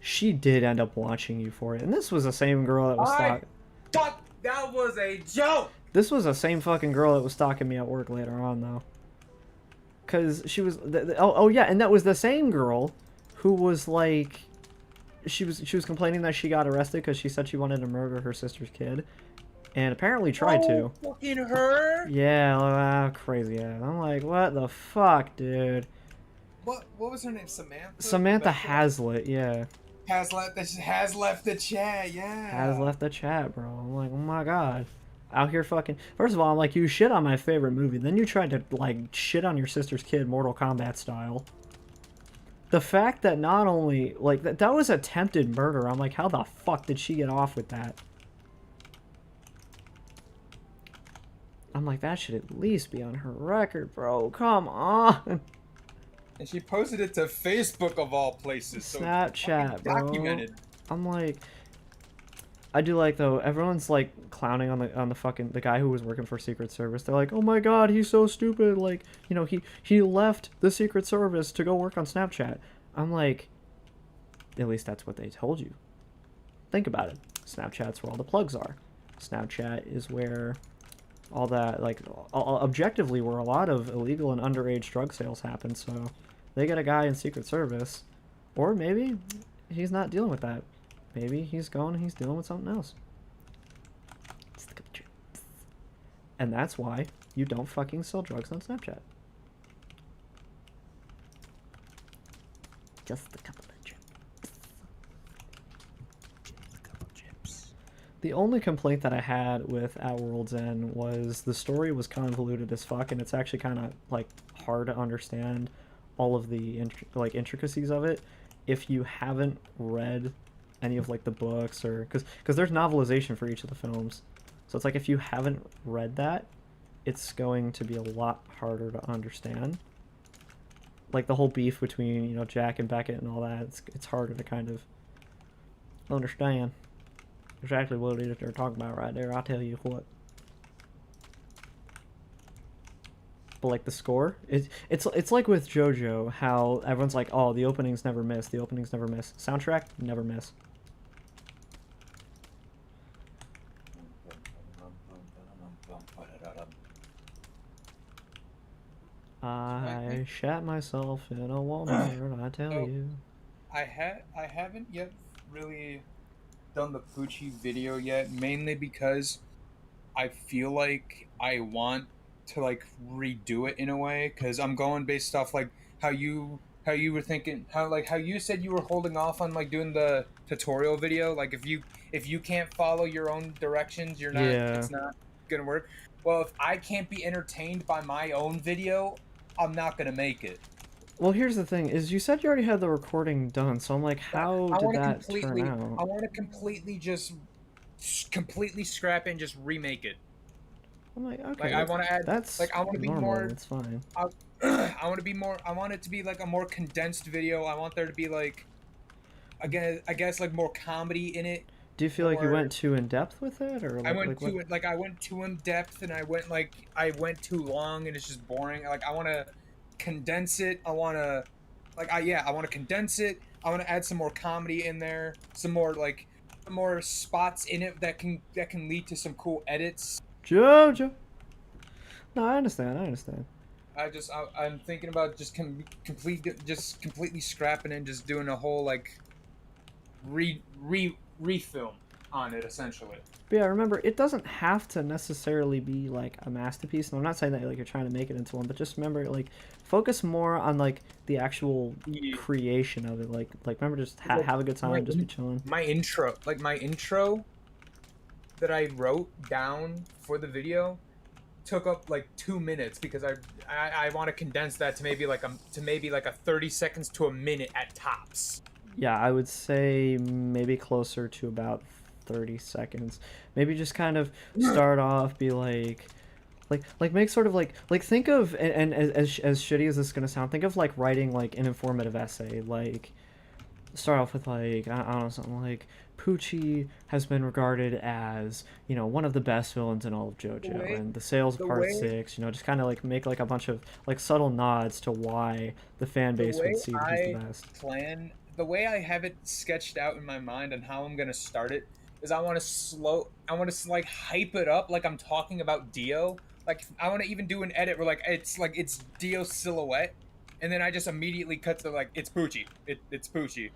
She did end up watching Euphoria. And this was the same girl that was stalking... Fuck, that was a joke! This was the same fucking girl that was stalking me at work later on, though. Because she was... Oh, yeah, and that was the same girl who was, like... She was complaining that she got arrested because she said she wanted to murder her sister's kid. And apparently tried to. Fucking her? Yeah, crazy. Yeah. I'm like, what the fuck, dude? What was her name? Samantha? Samantha Hazlitt, yeah. Has left the chat, yeah. Has left the chat, bro. I'm like, oh my god. Out here fucking... First of all, I'm like, you shit on my favorite movie. Then you tried to, like, shit on your sister's kid, Mortal Kombat style. The fact that not only... Like, that was attempted murder. I'm like, how the fuck did she get off with that? I'm like, that should at least be on her record, bro. Come on. And she posted it to Facebook of all places. So Snapchat, bro. Documented. I'm like... I do like, though, everyone's, like, clowning on the fucking... The guy who was working for Secret Service. They're like, oh my god, he's so stupid. Like, you know, he left the Secret Service to go work on Snapchat. I'm like... At least that's what they told you. Think about it. Snapchat's where all the plugs are. Snapchat is where... all that, like, objectively where a lot of illegal and underage drug sales happen, so they get a guy in Secret Service, or maybe he's not dealing with that. Maybe he's going and he's dealing with something else. And that's why you don't fucking sell drugs on Snapchat. Just a couple of chips. The only complaint that I had with At World's End was the story was convoluted as fuck, and it's actually kind of, like, hard to understand all of the intricacies of it if you haven't read any of, like, the books, or because there's novelization for each of the films. So it's like, if you haven't read that, it's going to be a lot harder to understand. Like, the whole beef between, you know, Jack and Beckett and all that, it's harder to kind of understand exactly what it is they're talking about right there. I'll tell you what. But like the score, it's like with JoJo, how everyone's like, oh, the openings never miss, the openings never miss. Soundtrack, never miss. I shat myself in a Walmart, I tell you. I haven't yet really done the Poochie video yet, mainly because I feel like I want to like redo it in a way, because I'm going based off like how you were thinking, how you said you were holding off on like doing the tutorial video. Like if you can't follow your own directions, you're not it's not gonna work. Well, if I can't be entertained by my own video, I'm not gonna make it. Well, here's the thing: is you said you already had the recording done, so I'm like, how did that turn out? I want to completely scrap it and just remake it. I'm like, okay, like I want to add that's like I want to be normal, more. It's fine. I want to be more. I want it to be like a more condensed video. I want there to be like, again, I guess like more comedy in it. Do you feel like you went too in depth with it, or like, I went I went too in depth, and I went too long, and it's just boring. Like I want to condense it. I want to I want to condense it. I want to add some more comedy in there, some more spots in it that can lead to some cool edits. JoJo. No, I understand. I'm thinking about just completely scrapping and just doing a whole like refilm on it, essentially. But yeah, remember, it doesn't have to necessarily be like a masterpiece, and I'm not saying that like you're trying to make it into one, but just remember, like, focus more on like the actual creation of it. Like remember, just have a good time, just be chilling. My intro that I wrote down for the video took up like 2 minutes, because I want to condense that to maybe like a 30 seconds to a minute at tops. Yeah, I would say maybe closer to about 30 seconds. Maybe just kind of start off, be like make sort of like think of, and as shitty as this is gonna sound, think of like writing like an informative essay. Like start off with like I don't know, something like Poochie has been regarded as, you know, one of the best villains in all of JoJo, and the sales of Part 6, you know, just kind of like make like a bunch of like subtle nods to why the fan base would see that he's the best. The way I have it sketched out in my mind and how I'm gonna start it is I want to like hype it up like I'm talking about Dio. Like I want to even do an edit where it's Dio's silhouette, and then I just immediately cut to like it's Poochie. It's Poochie.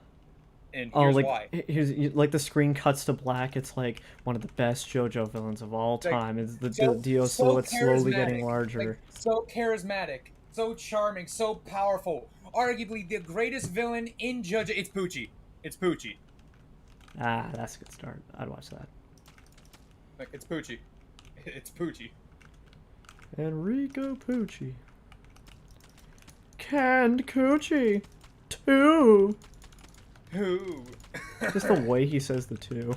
And here's why. Here's like the screen cuts to black. It's like one of the best JoJo villains of all time. It's the Dio silhouette slowly getting larger. Like, so charismatic, so charming, so powerful. Arguably the greatest villain in JoJo. It's Poochie. It's Poochie. Ah, that's a good start. I'd watch that. Like it's Poochie. It's Poochie. Enrico Poochie. Canned Coochie. 2. Who? Just the way he says the 2.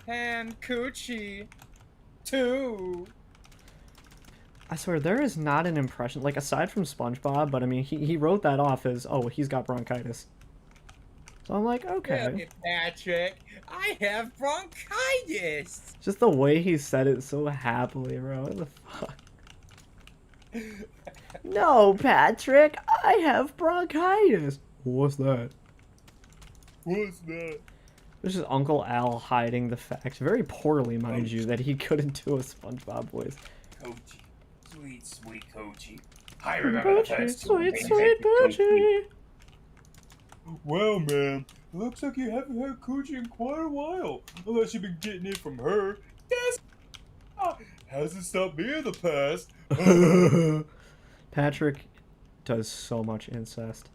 Canned Coochie. 2. I swear, there is not an impression, like, aside from SpongeBob, but I mean, he wrote that off as, oh, he's got bronchitis. So I'm like, okay. Patrick, I have bronchitis. Just the way he said it so happily, bro. What the fuck? No, Patrick, I have bronchitis. What's that? What's that? This is Uncle Al hiding the fact, very poorly, mind you, that he couldn't do a SpongeBob voice. Kochi. Sweet Kochi. I remember the first sweet Kochi. Well, man, looks like you haven't had coochie in quite a while. Unless you've been getting it from her. Yes! Hasn't stopped me in the past. Patrick does so much incest.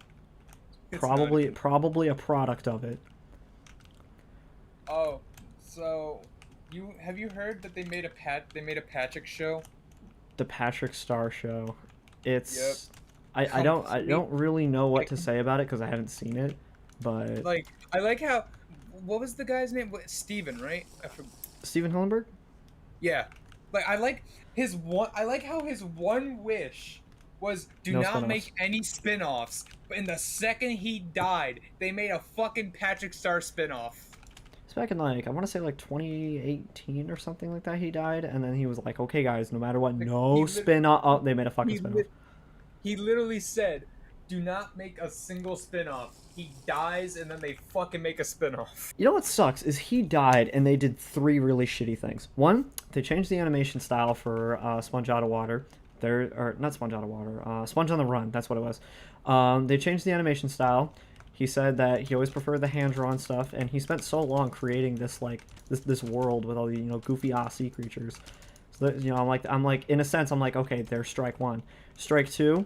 It's Probably a product of it. Oh, so have you heard that they made a Patrick show? The Patrick Star Show. It's Yep. I don't really know what to say about it because I haven't seen it, but like I like how, what was the guy's name? Steven, right? Steven Hillenburg? Yeah. Like I like how his one wish was do No not spin-offs. make any spin-offs. But in the second he died, they made a fucking Patrick Star spin-off. It's back in like, I want to say like 2018 or something like that he died, and then he was like, okay guys, no matter what, no spin-off. Oh, they made a fucking spin-off. He literally said, "Do not make a single spin-off." He dies, and then they fucking make a spin-off. You know what sucks is he died and they did 3 really shitty things. One, they changed the animation style for Sponge Out of Water. Or not Sponge Out of Water, Sponge on the Run. That's what it was. They changed the animation style. He said that he always preferred the hand-drawn stuff, and he spent so long creating this like this world with all the goofy sea creatures. So that, I'm like in a sense I'm like, okay, there's strike 1. Strike 2,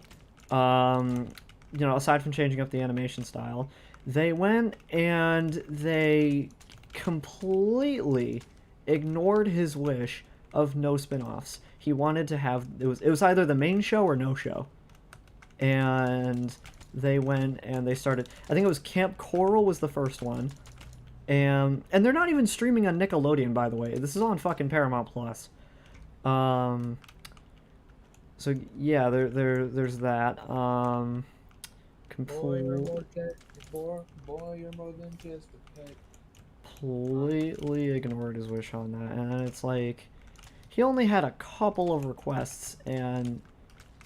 aside from changing up the animation style, they went and they completely ignored his wish of no spin-offs. He wanted to have it was either the main show or no show. And they went and they started, I think it was Camp Coral was the first one. And they're not even streaming on Nickelodeon, by the way. This is on fucking Paramount Plus. So yeah, there's that. Boy, you're more than just a pet. Completely ignored his wish on that, and it's like he only had a couple of requests, and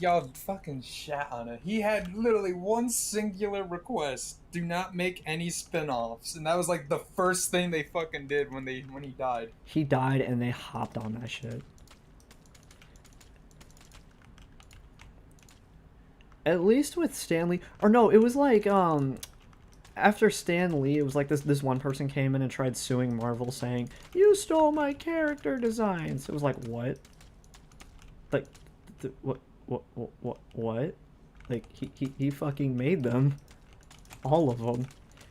Y'all fucking shat on it. He had literally one singular request: do not make any spin-offs, and that was like the first thing they fucking did when he died. he died, and they hopped on that shit. At least with Stan Lee, or no, it was like after Stan Lee, it was like this one person came in and tried suing Marvel, saying you stole my character designs. It was like, what? Like, what? Like he fucking made them, all of them.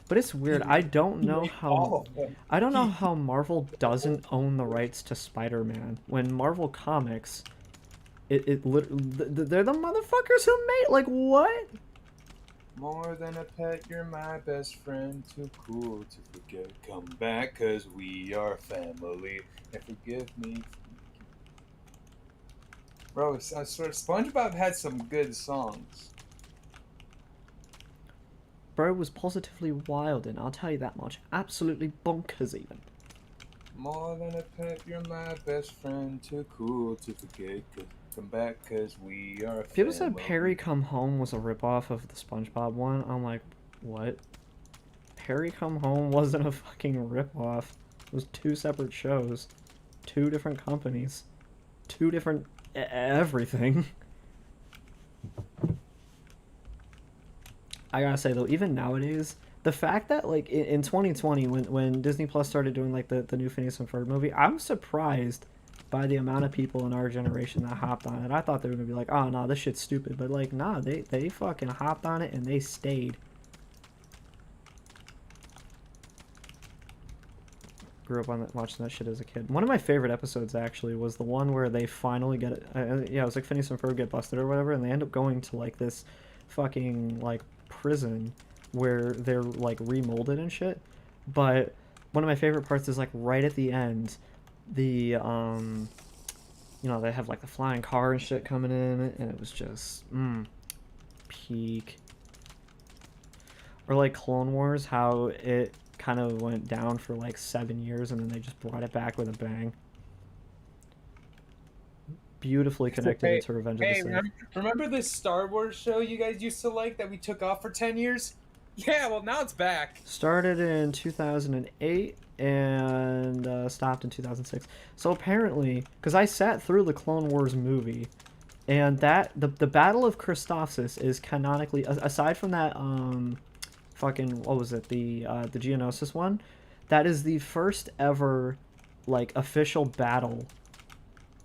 But it's weird. I don't know how Marvel doesn't own the rights to Spider-Man when Marvel Comics. They're the motherfuckers who made, like, what? More than a pet, you're my best friend. Too cool to forget. Come back, cause we are family. And forgive me. Bro, I swear, SpongeBob had some good songs. Bro was positively wild, and I'll tell you that much. Absolutely bonkers, even. More than a pet, you're my best friend. Too cool to forget. Come back, cause we are. People said Perry Come Home was a ripoff of the SpongeBob one. I'm like, what? Perry Come Home wasn't a fucking ripoff. It was 2 separate shows, 2 different companies, 2 different everything. I gotta say though, even nowadays, the fact that like in 2020 when Disney Plus started doing like the new Phineas and Ferb movie, I'm surprised by the amount of people in our generation that hopped on it. I thought they were gonna be like, oh no, this shit's stupid, but like, nah, they fucking hopped on it and they stayed. Grew up on watching that shit as a kid. One of my favorite episodes actually was the one where they finally get it. Yeah, it was like Phineas and Ferb get busted or whatever, and they end up going to like this fucking like prison where they're like remolded and shit. But one of my favorite parts is like right at the end, the they have like the flying car and shit coming in, and it was just peak. Or like Clone Wars, how it kind of went down for like 7 years and then they just brought it back with a bang. Beautifully connected to Revenge of the Sith. Remember this Star Wars show you guys used to like that we took off for 10 years? Yeah, well now it's back. Started in 2008 and stopped in 2006. So apparently, because I sat through the Clone Wars movie, and that the Battle of Christophsis is canonically, aside from that fucking, what was it, the Geonosis one, that is the first ever like official battle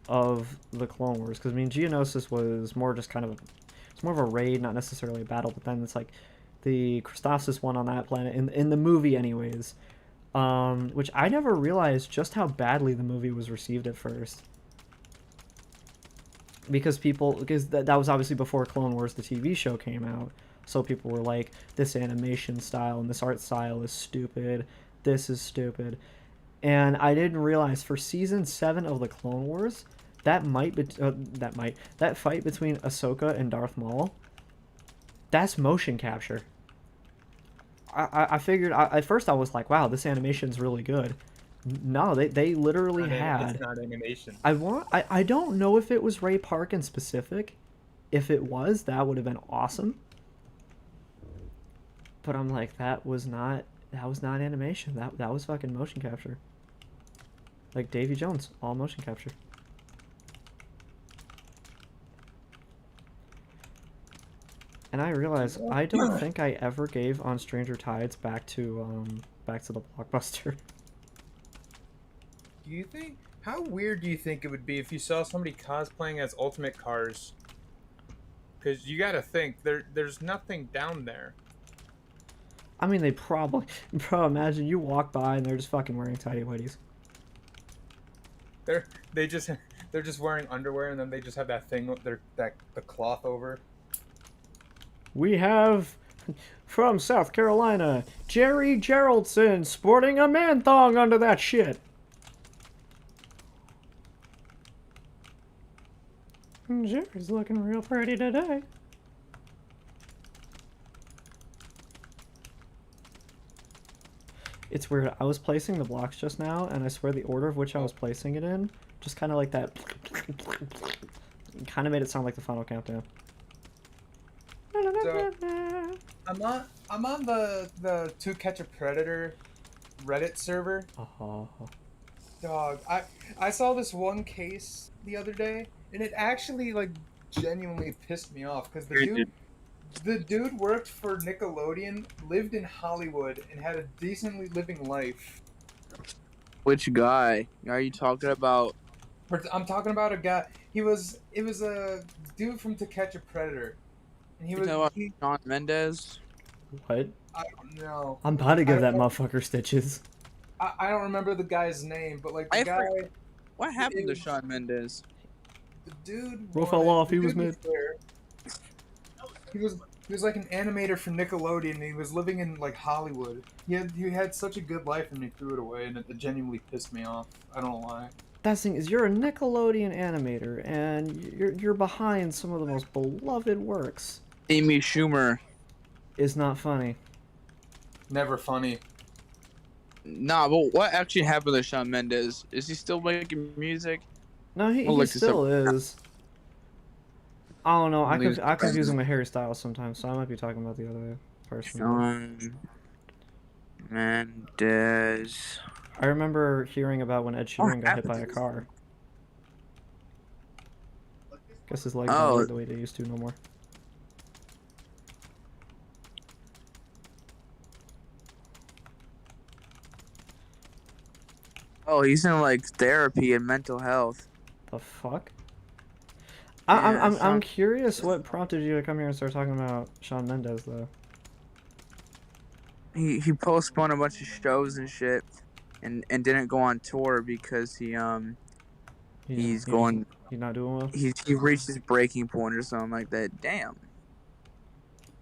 of the Clone Wars. Because I mean, Geonosis was more just kind of it's more of a raid, not necessarily a battle, but then it's like the Christophsis one on that planet in the movie anyways, which I never realized just how badly the movie was received at first, because that was obviously before Clone Wars the TV show came out, so people were like, this animation style and this art style is stupid, this is stupid. And I didn't realize for season 7 of the Clone Wars, that fight between Ahsoka and Darth Maul, that's motion capture. I figured, at first I was like, wow, this animation's really good. No, they literally had. It's not animation. I don't know if it was Ray Park in specific, if it was, that would have been awesome. But I'm like, that was not animation. That was fucking motion capture. Like Davy Jones, all motion capture. And I realize I don't think I ever gave On Stranger Tides back to the Blockbuster. Do you think? How weird do you think it would be if you saw somebody cosplaying as Ultimate Cars? Because you gotta think there's nothing down there. I mean, they probably, bro. Imagine you walk by and they're just fucking wearing tidy whities. They're just wearing underwear and then they just have that thing with the cloth over. We have from South Carolina, Jerry Geraldson sporting a man thong under that shit. Jerry's looking real pretty today. It's weird. I was placing the blocks just now, and I swear the order of which I was placing it in, just kind of like that, kind of made it sound like the final countdown. So, I'm on the To Catch a Predator Reddit server. Dog, I saw this one case the other day, and it actually like genuinely pissed me off because the dude worked for Nickelodeon, lived in Hollywood, and had a decently living life. Which guy are you talking about? I'm talking about a guy. It was a dude from To Catch a Predator, and he was Shawn Mendes. What? I don't know. I'm about to give that motherfucker stitches. I don't remember the guy's name, but like the guy. What happened to Shawn Mendes? The dude. Roll fell off. He was mid. He was like an animator for Nickelodeon, and he was living in like Hollywood. He had such a good life, and he threw it away, and it genuinely pissed me off. I don't know why. That thing is, you're a Nickelodeon animator, and you're behind some of the most beloved works. Amy Schumer. Is not funny. Never funny. Nah, but what actually happened to Shawn Mendes? Is he still making music? No, he still is. I don't know. I confuse him with Harry Styles sometimes, so I might be talking about the other person. Shawn Mendes. I remember hearing about when Ed Sheeran got hit by a car. Guess his legs don't work the way they used to no more. Oh, he's in like therapy and mental health. The fuck? I'm curious what prompted you to come here and start talking about Shawn Mendes though. He postponed a bunch of shows and shit, and didn't go on tour because he's not doing well. He reached his breaking point or something like that. Damn,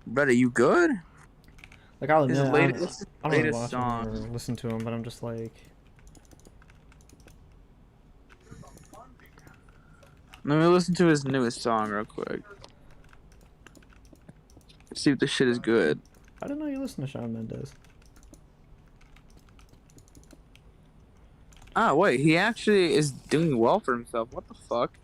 brother, you good? Like I'll admit, I don't really latest watch song. him or listen to him, but I'm just like. Let me listen to his newest song real quick. See if the shit is good. I didn't know you listened to Shawn Mendes. Ah, wait, he actually is doing well for himself. What the fuck?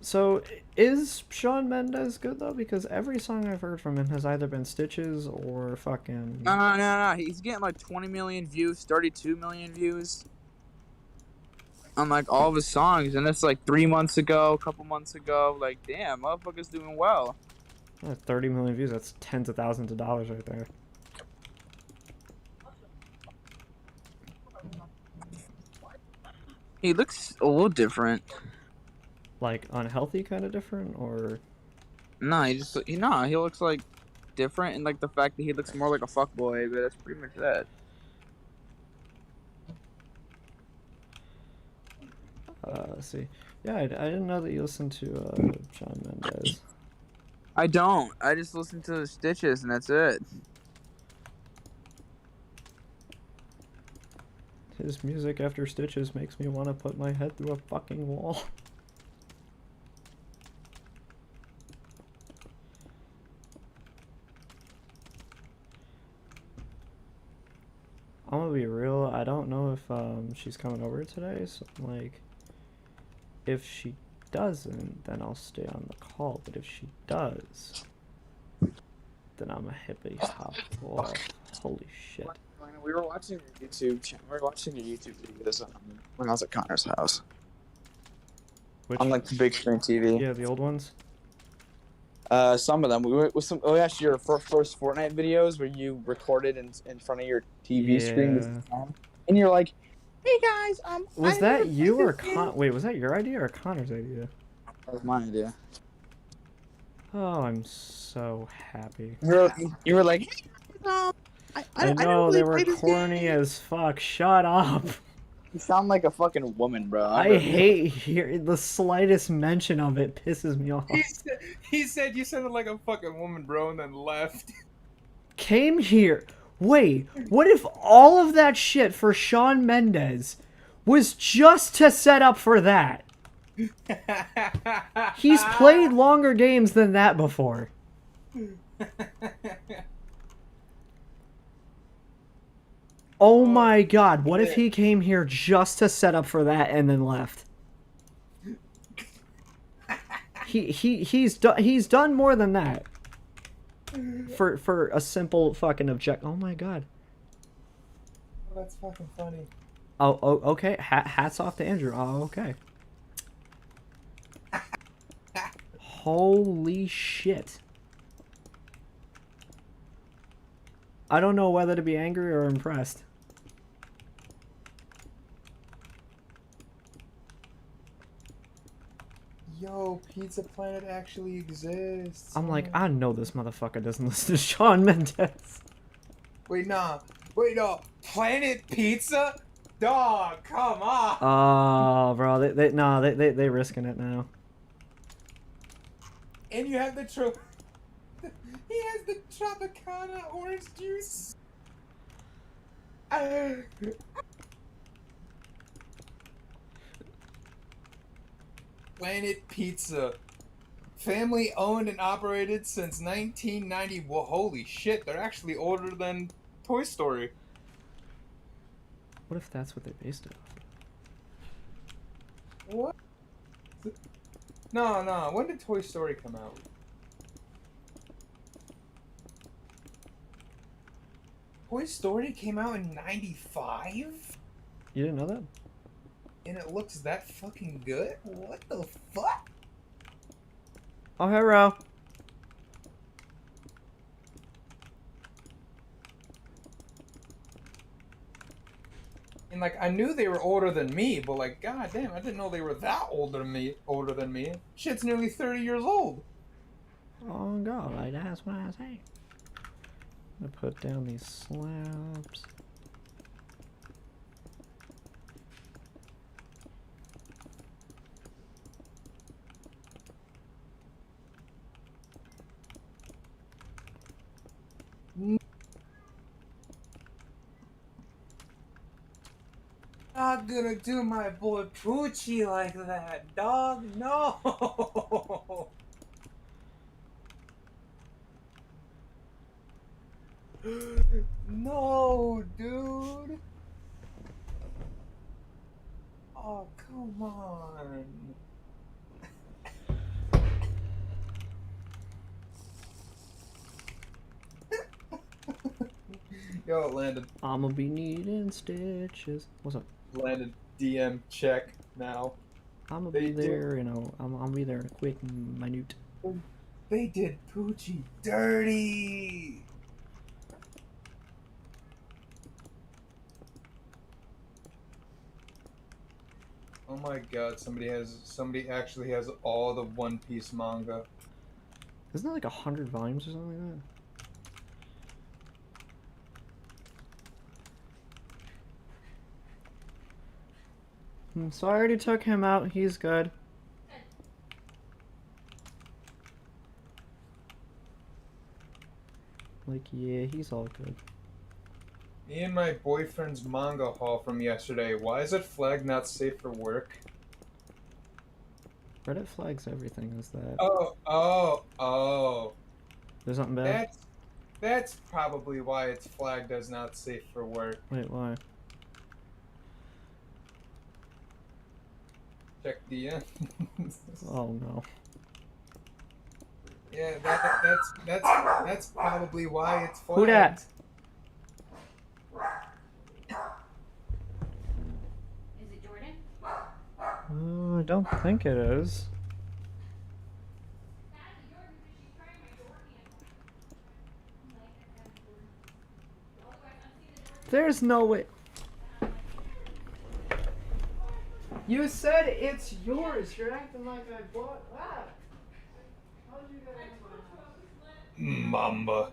So, is Shawn Mendes good though? Because every song I've heard from him has either been Stitches or fucking. No. He's getting like 20 million views, 32 million views on like all of his songs, and that's like 3 months ago, a couple months ago. Like, damn, motherfucker's doing well. 30 million views, that's tens of thousands of dollars right there. He looks a little different. Like unhealthy kind of different, or? No, he looks like different, and like the fact that he looks more like a fuckboy, but that's pretty much that. Let's see. Yeah, I didn't know that you listened to Shawn Mendes. I don't. I just listen to the Stitches, and that's it. His music after Stitches makes me want to put my head through a fucking wall. I'm gonna be real, I don't know if she's coming over today, so like if she doesn't, then I'll stay on the call. But if she does, then I'm a hippity hop off. Holy shit. We were watching your YouTube channel. We were watching your YouTube videos when I was at Connor's house. Which, on like the big screen TV. Yeah, the old ones. Some of them. We watched your first Fortnite videos where you recorded in front of your TV screen with the phone, and you're like, "Hey guys, Was that you or Wait, was that your idea or Connor's idea? That was my idea. Oh, I'm so happy. You were like, "Hey, I know they were corny as fuck. Shut up. You sound like a fucking woman, bro. I hate hearing the slightest mention of it. Pisses me off. He said you sounded like a fucking woman, bro, and then left. Came here. Wait, what if all of that shit for Shawn Mendes was just to set up for that? He's played longer games than that before. Oh my god, what if he came here just to set up for that and then left? He's done more than that. For a simple fucking object. Oh my god. Oh, that's fucking funny. Oh, okay. Hats off to Andrew. Oh, okay. Holy shit. I don't know whether to be angry or impressed. Yo, Pizza Planet actually exists. I'm like, I know this motherfucker doesn't listen to Shawn Mendes. Wait, nah. Wait, no. Planet Pizza? Dog, come on. Oh, bro, they risking it now. And you have the he has the Tropicana orange juice. Planet Pizza. Family owned and operated since 1990. Well, holy shit, they're actually older than Toy Story. What if that's what they based it off? What? No. When did Toy Story come out? Toy Story came out in 95? You didn't know that? And it looks that fucking good? What the fuck? Oh, hey, Ro. And like, I knew they were older than me, but like, goddamn, I didn't know they were that older than me. Shit's nearly 30 years old. Oh, God, like, that's what I say. I'm gonna put down these slabs. Not gonna do my boy Poochie like that, dog. No. No, dude. Oh, come on. Yo, it landed. I'ma be needing stitches. What's up? Landed. DM check now. I'ma be there, you know. I'll be there quick and minute. They did Poochie dirty. Oh my god, somebody actually has all the One Piece manga. Isn't that like 100 volumes or something like that? So I already took him out. He's good. Like, yeah, he's all good. Me and my boyfriend's manga haul from yesterday. Why is it flagged not safe for work? Reddit flags everything, is that? Oh. There's something bad? That's probably why it's flagged as not safe for work. Wait, why? Check the end. Oh no. Yeah, that's probably why it's flagged. Who dat? Is it Jordan? I don't think it is. There's no way. You said it's yours. You're acting like I bought that. How did you get in my house? Mamba.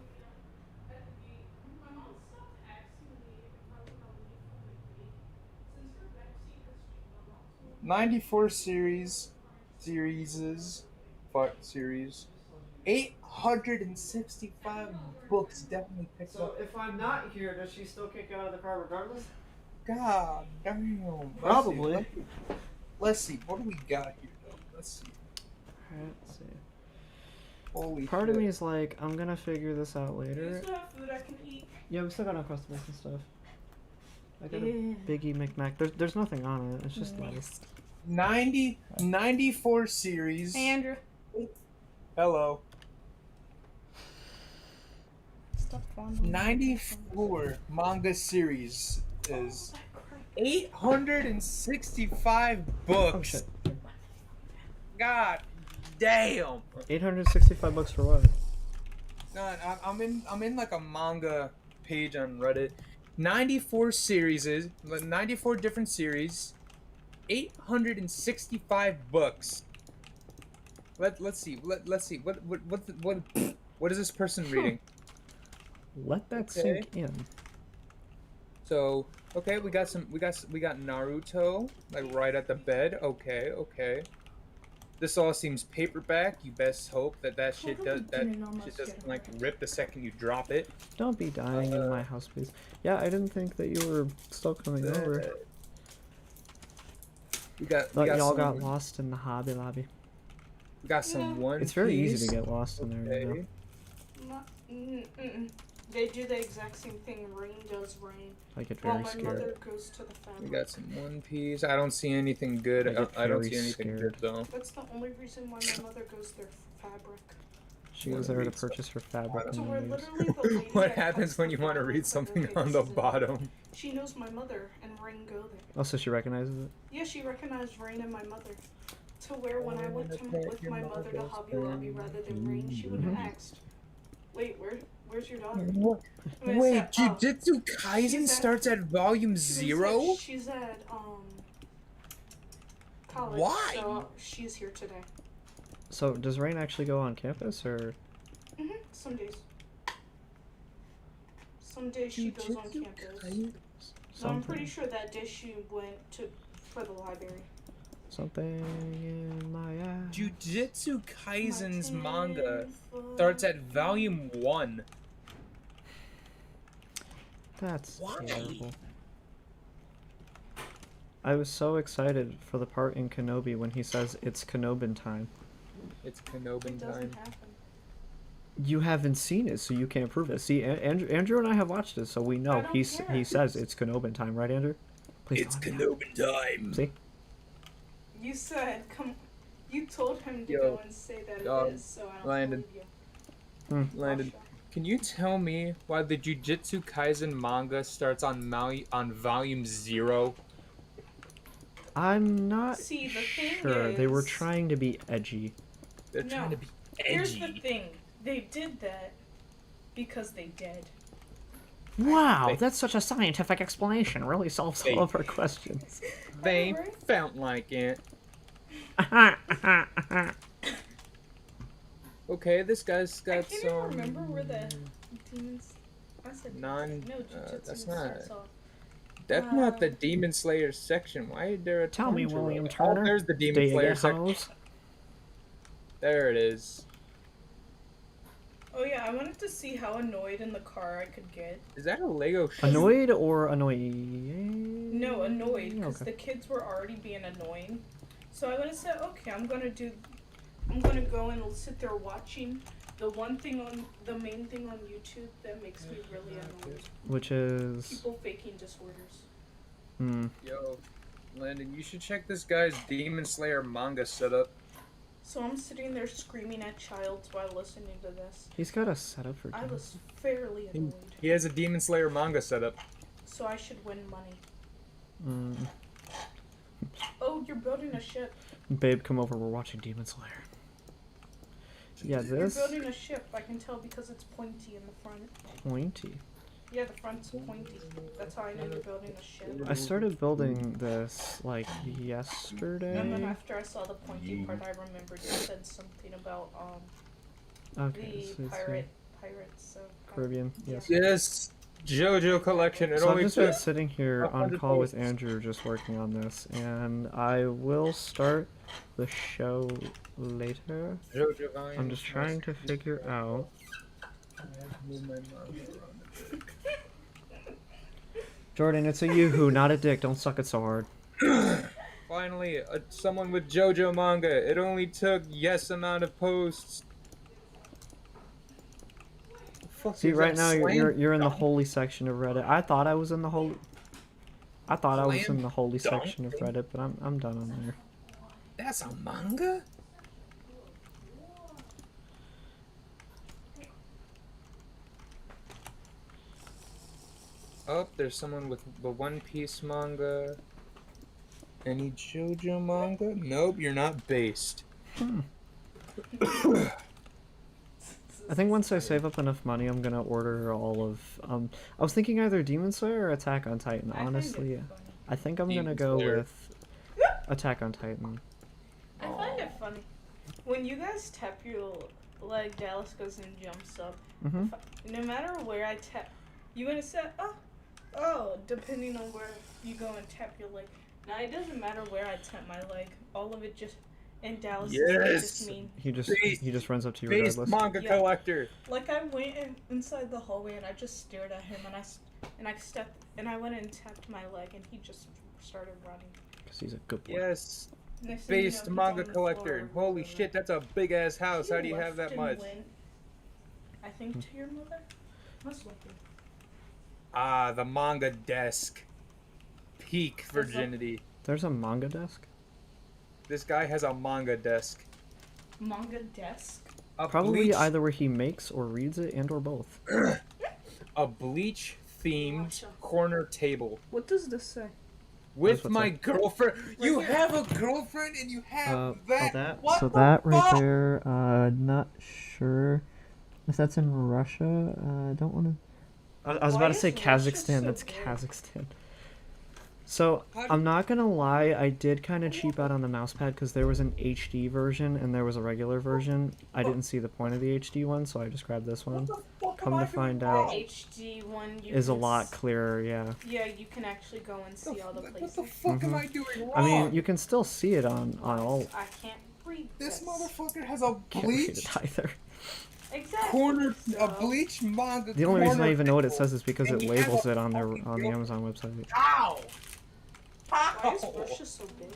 '94 series, 865 books definitely picked So up. if I'm not here, does she still kick out of the car regardless? God damn. Probably. Let's see. What do we got here, though? Let's see. Let's see. Holy Part shit. of me is like, I'm gonna figure this out Do you later. still have food I can eat? Yeah, we still got Uncrustables and stuff. I got a Biggie McMac. There's nothing on it. It's just lettuce. 94 series. Hey, Andrew. Hello. Stop fondling 94 manga series is 865 books. Oh shit. God damn. 865 bucks for what? No, I'm in like a manga page on Reddit. 94 series, 94 different series, 865 books. Let's see. Let's see. What is this person reading? Let that Okay. sink in. So, okay, we got Naruto like right at the bed. Okay. This all seems paperback. You best hope that shit doesn't like rip the second you drop it. Don't be dying in my house, please. Yeah, I didn't think that you were still coming over. But y'all got lost in the Hobby Lobby. We got some One It's very easy Piece. to get lost in there, you know. They do the exact same thing. Rain does rain. I get While very my scared. mother goes to the fabric. We got some One Piece. I don't see anything good. I get I don't very see anything scared. good though. That's the only reason why my mother goes there for fabric. She goes there to purchase her fabric So and we're leaves. literally the lady What that happens cuts when the you want to fabric read for something her on the cases. bottom? She knows my mother and Rain go there. Oh, so she recognizes it? Yeah, she recognized Rain and my mother. To where when I went with my mother to Hobby Lobby rather than Rain, she would have asked, "Wait, where's your daughter?" Wait, said, Jujutsu Kaisen she's at- starts at volume she 0? said she's at college. Why? So she's here today. So does Rain actually go on campus or? Some days. Some days she goes on campus. So I'm pretty sure that day she went for the library. Something in my eye. Jujutsu Kaisen's manga starts at volume 1. That's Why? terrible. I was so excited for the part in Kenobi when he says it's Kenobin time. It's Kenobin It time. doesn't happen. You haven't seen it, so you can't prove it. See, Andrew and I have watched it, so we know I don't he care. says it's Kenobin time, right, Andrew? Please It's tell me. Kenobin time. See? You said, you told him to Yo, go and say that dog, it is, so I don't Landon. believe you. Landon, can you tell me why the Jujutsu Kaisen manga starts on volume 0? I'm not See, the thing sure. They were is- trying to be edgy. They're trying to be Here's edgy. the thing. They did that because they did. Wow, that's such a scientific explanation. Really solves Hey. all of our questions. They felt like it. Okay, this guy's got I can't even remember where the demons. I said Non- no, Jujutsu that's starts not- off. That's not the Demon Slayer section. Why is there a Tell me, Tanjiro? William Oh, Turner. there's the Do Demon you Slayer get section. hose? There it is. Oh yeah, I wanted to see how annoyed in the car I could get. Is that a Lego ship? Annoyed or annoying? No, annoyed, because Okay. the kids were already being annoying. So I gonna say, okay, I'm gonna go and sit there watching the main thing on YouTube that makes me really annoyed. Which is... People faking disorders. Hmm. Yo, Landon, you should check this guy's Demon Slayer manga setup. So I'm sitting there screaming at Childs while listening to this. He's got a setup for I games. was fairly annoyed. He has a Demon Slayer manga setup. So I should win money. Mm. Oh, you're building a ship. Babe, come over. We're watching Demon Slayer. Yeah, this You're building a ship. I can tell because it's pointy in the front. pointy. Yeah, the front's pointy. That's how I know you're building a ship. I started building this like And then yesterday. after I saw the pointy part, I remembered you said something about Okay, the so it's pirates. So Caribbean. Yes. Yes, JoJo collection. It So I've only just been took sitting here on 100 call with posts. Andrew, just working on this, and I will start the show later. JoJo volume. I'm just trying to figure out. Jordan, it's a yoo-hoo, not a dick. Don't suck it so hard. Finally, someone with JoJo manga. It only took yes amount of posts. Fuck See, is right that, now slam you're in the dunk? holy section of Reddit. I thought I was in the holy. I thought I was in Slam the holy dunk? section of Reddit, but I'm done on there. That's a manga? Oh, there's someone with the One Piece manga. Any JoJo manga? Nope, you're not based. I think once I save up enough money, I'm gonna order all of. I was thinking either Demon Slayer or Attack on Titan. Honestly, I think I'm gonna Demon go Slayer. with Attack on Titan. I find it funny when you guys tap your leg. Dallas goes and jumps up. Mm-hmm. No matter where I tap, you gonna say oh, depending on where you go and tap your leg. Now it doesn't matter where I tap my leg. All of it just in Dallas Yes! just mean. He just runs up to you Based regardless. manga Yeah. collector. Like I went inside the hallway and I just stared at him and I stepped and I went and tapped my leg and he just started running. Because he's a good boy. Yes. Next thing you know, Based he's manga on the collector. floor. Holy shit, that's a big ass house. How do you have that left and much? went, I think to your mother. Must have been. Ah, the manga desk. Peak virginity. There's a manga desk. This guy has a manga desk. Manga desk. A Probably bleach, either where he makes or reads it, and or both. a bleach themed corner table. What does this say? With what's my up. girlfriend. You have a girlfriend and you have that. What so the that right fuck? there. Not sure if that's in Russia. I don't want to. I was Why about to is say Russia Kazakhstan. so That's big? Kazakhstan. So How do- I'm not gonna lie, I did kind of cheap out on the mouse pad because there was an HD version and there was a regular version. I didn't see the point of the HD one, so I just grabbed this one. Come to find out, HD one you is a can lot s- clearer. Yeah. Yeah, you can actually go and see all the What places. the fuck am Mhm. I doing wrong? I mean, you can still see it on all. I can't read This this. motherfucker has a Can't read bleach it either. Exactly. corner, so. a bleach manga. The only reason I corner even know what it table. says is because And it you have labels a it on their fucking on the girl- Amazon website. Ow! Why is Ow! Russia so big?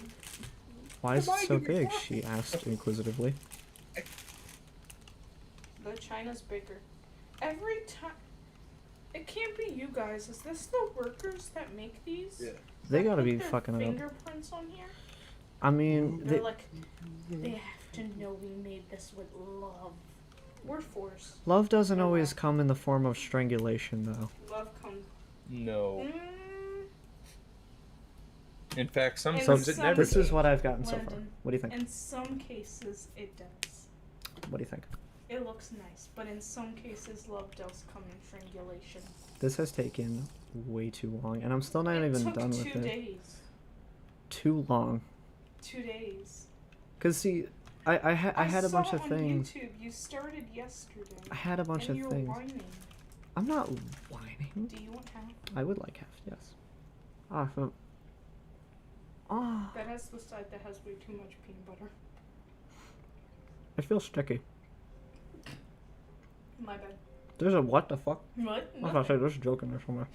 Why is Am it I so doing big? wrong? She asked inquisitively. The China's bigger. Every time. It can't be you guys. Is this the workers that make these? Yeah. They That gotta put be their fucking it up. fingerprints on here? I mean, They're like, they have to know we made this with love. Or force. love doesn't always come in the form of strangulation, though. Love comes. No. In fact, In sometimes it some never This does. is what I've gotten so far. Landon, What do you think? In some cases, it does. What do you think? It looks nice, but in some cases, love does come in strangulation. This has taken way too long, and I'm still not It even took done 2 with it. days. Too long. 2 days. Cause see, I had a saw bunch of on things. YouTube. You started yesterday. I had a bunch and of you're things. whining. I'm not whining. Do you want half? I would like half, yes. Awesome. Ah, That has the side that has way too much peanut butter. it feels sticky. My bad. There's a what the fuck? What? I was about to say there's a joke in there somewhere.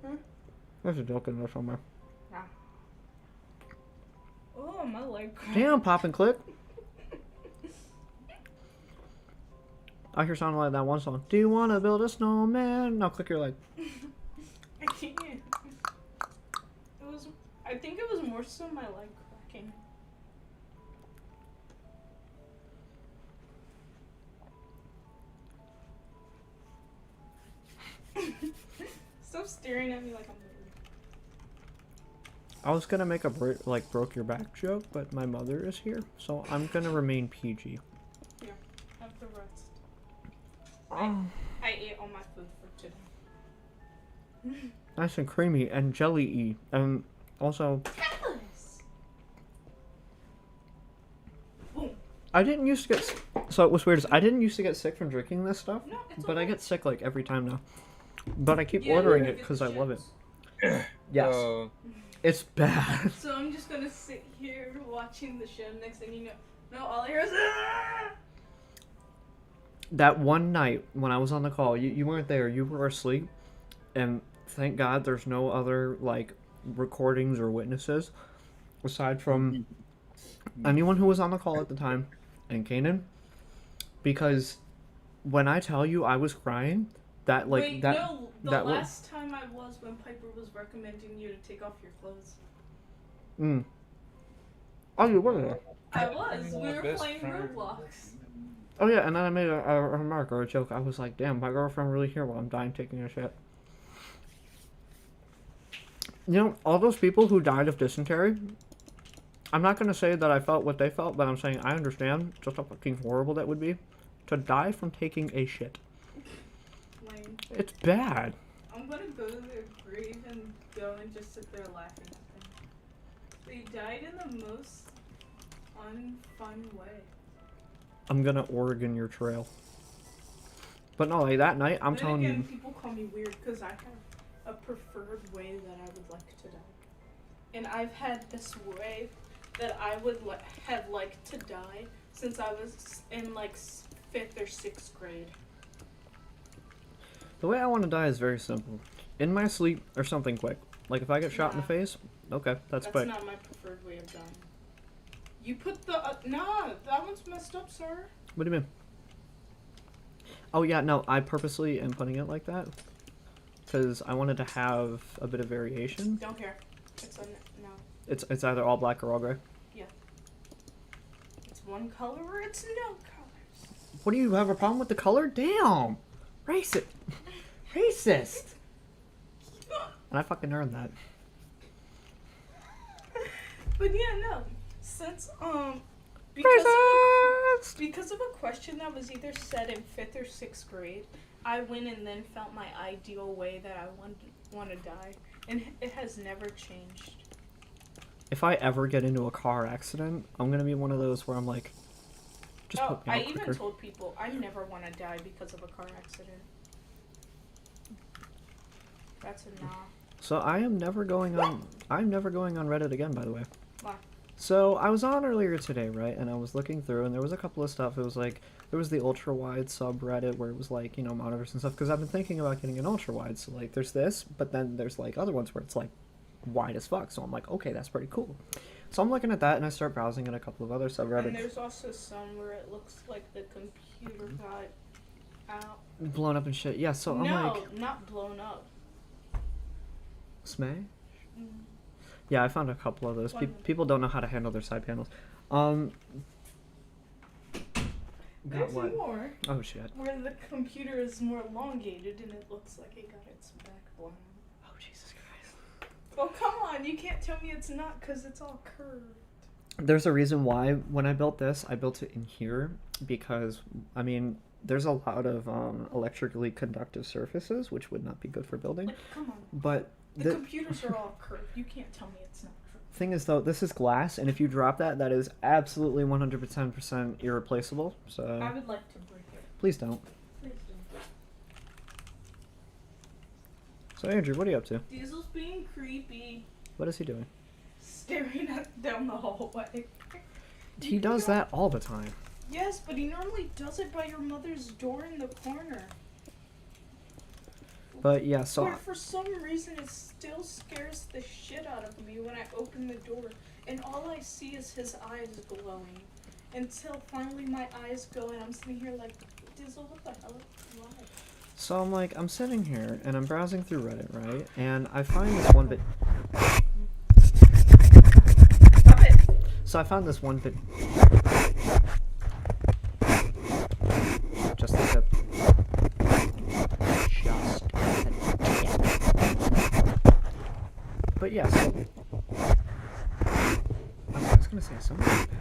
Huh? There's a joke in there somewhere. Nah. Oh, my leg. Damn, pop and click. I hear sounding like that one song. Do you want to build a snowman? Now click your leg. I can't. I think it was more so my leg cracking. Stop staring at me like I'm weird. I was gonna make a broke your back joke, but my mother is here, so I'm gonna remain PG. Here, have the rest. Oh. I ate all my food for today. Nice and creamy and jelly-y, and also. Boom. I didn't used to get. So it was weird. I didn't used to get sick from drinking this stuff, No, it's but I okay. get sick like every time now. But I keep Yeah, ordering you it get because the I love it. chips. Yes, it's bad. So I'm just gonna sit here watching the show. Next thing you know, no, all I hear is. "Ah!" That one night when I was on the call, you weren't there. You were asleep, and thank God there's no other like recordings or witnesses aside from anyone who was on the call at the time and Kanan, because when I tell you I was crying, that like Wait, that no, the that last time I was when Piper was recommending you to take off your clothes. Oh, you were there. I was. We were playing Roblox. Oh yeah, and then I made a remark or a joke. I was like, "Damn, my girlfriend really here while I'm dying taking a shit." You know, all those people who died of dysentery. I'm not gonna say that I felt what they felt, but I'm saying I understand just how fucking horrible that would be to die from taking a shit. Lame. It's bad. I'm gonna go to their grave and go and just sit there laughing at them. They died in the most unfun way. I'm gonna Oregon your trail. But no, like that night, I'm then telling again, you. people call me weird because I have a preferred way that I would like to die. And I've had this way that I would have liked to die since I was in like 5th or 6th grade. The way I want to die is very simple. In my sleep or something quick. Like if I get shot in the Nah. face, okay, that's quick. Not my preferred way of dying. You put the nah, that one's messed up, sir. What do you mean? Oh yeah, no, I purposely am putting it like that because I wanted to have a bit of variation. Don't care. It's a no. It's either all black or all gray. Yeah. It's one color or it's no colors. What do you have a problem with the color? Damn, racist, racist. And I fucking earned that. But yeah, no. Since because of a question that was either said in 5th or 6th grade, I went and then felt my ideal way that I want to die, and it has never changed. If I ever get into a car accident, I'm gonna be one of those where I'm like, just put me out I even quicker. told people I never want to die because of a car accident. That's a nah. So I'm never going on Reddit again, by the way. Why? So I was on earlier today, right? And I was looking through, and there was a couple of stuff. It was like there was the ultra wide subreddit where it was like, you know, monitors and stuff. Because I've been thinking about getting an ultra wide. So like, there's this, but then there's like other ones where it's like wide as fuck. So I'm like, okay, that's pretty cool. So I'm looking at that, and I start browsing in a couple of other subreddits. And there's also some where it looks like the computer got out. Blown up and shit. Yeah. So I'm No, like, not blown up. smash. Mm. Yeah, I found a couple of those. People don't know how to handle their side panels. Got There's what? more. Oh shit. Where the computer is more elongated and it looks like it got its back blown. Oh Jesus Christ. Well, come on, you can't tell me it's not because it's all curved. There's a reason why when I built this, I built it in here because I mean, there's a lot of electrically conductive surfaces, which would not be good for building. Like, come on. But The computers are all curved. You can't tell me it's not curved. thing is though, this is glass, and if you drop that, that is absolutely 100% irreplaceable. So I would like to break it. please don't. Please don't. So Andrew, what are you up to? Diesel's being creepy. What is he doing? Staring down the hallway. He does that all the time. Yes, but he normally does it by your mother's door in the corner. But yeah, so But for some reason, it still scares the shit out of me when I open the door, and all I see is his eyes glowing. Until finally my eyes go, and I'm sitting here like, Dizzle, what the hell? Why? So I'm like, I'm sitting here and I'm browsing through Reddit, right? And I find this one bit. So I found this one vid. Just the tip. Just but yeah, so I was gonna say something like that.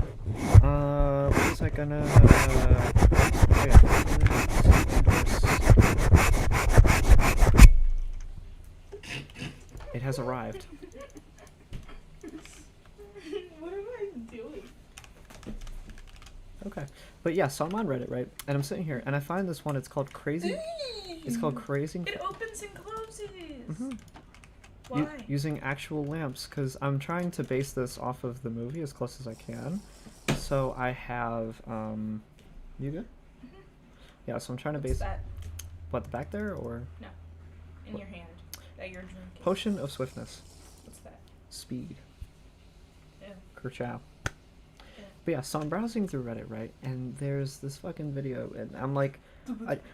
What was I gonna oh yeah. It has arrived. What am I doing? Okay, but yeah, so I'm on Reddit, right? And I'm sitting here, and I find this one. It's called Crazy. It's called Crazy. It opens and closes. Mm-hmm. Why? Using actual lamps, because I'm trying to base this off of the movie as close as I can. So I have, you good? Mm-hmm. Yeah, so I'm trying to What's base. that? What, back there or? No, in your hand that you're drinking. Potion of Swiftness. What's that? Speed. Yeah. Kerchow. But yeah, so I'm browsing through Reddit, right? And there's this fucking video, and I'm like,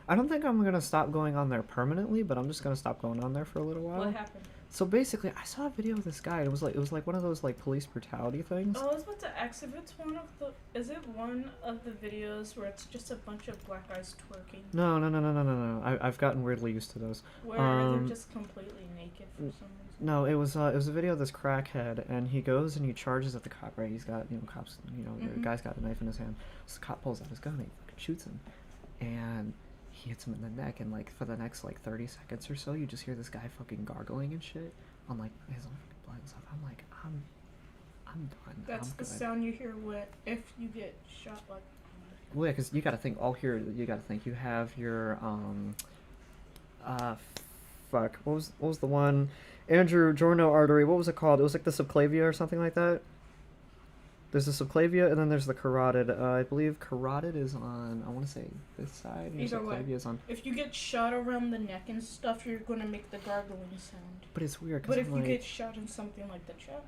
I don't think I'm gonna stop going on there permanently, but I'm just gonna stop going on there for a little while. What happened? So basically, I saw a video of this guy. And it was like one of those like police brutality things. Oh, I was about to ask if it's one of the. Is it one of the videos where it's just a bunch of black guys twerking? No. I've gotten weirdly used to those. Where they're just completely naked for some reason. No, it was a video of this crackhead, and he goes and he charges at the cop. Right, he's got cops. The guy's got a knife in his hand. So the cop pulls out his gun and he fucking shoots him, and he hits him in the neck. And like for the next like 30 seconds or so, you just hear this guy fucking gargling and shit on like his own fucking blood and stuff. I'm like, I'm done. That's I'm the good. sound you hear if you get shot like. Well, yeah, because you gotta think. You gotta think. You have your fuck. What was the one? Andrew Jorno artery. What was it called? It was like the subclavia or something like that. There's the subclavia, and then there's the carotid. I believe carotid is on. I want to say this side. And Either way, subclavia is on. if you get shot around the neck and stuff, you're gonna make the gargling sound. But it's weird. But if you get shot in something like the chest,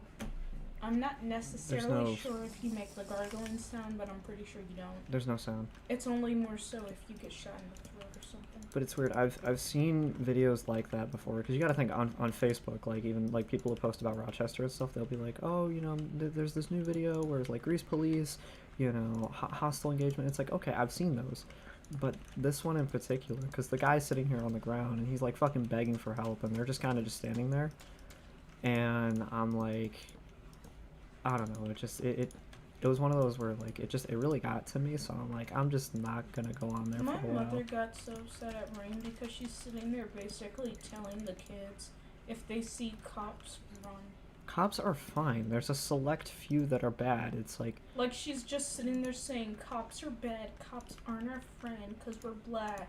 I'm not necessarily sure if you make the gargling sound, but I'm pretty sure you don't. There's no sound. It's only more so if you get shot in the throat or something. But it's weird. I've seen videos like that before, because you got to think on Facebook, like even like people who post about Rochester and stuff, they'll be like, oh, there's this new video where it's like Grease Police, hostile engagement. It's like, okay, I've seen those, but this one in particular, because the guy's sitting here on the ground and he's like fucking begging for help, and they're just kind of just standing there, and I'm like, I don't know, it was one of those where like it really got to me, so I'm like, I'm just not gonna go on there for a while. My mother got so upset at Rain because she's sitting there basically telling the kids if they see cops, run. Cops are fine. There's a select few that are bad. It's like she's just sitting there saying cops are bad, cops aren't our friend because we're black.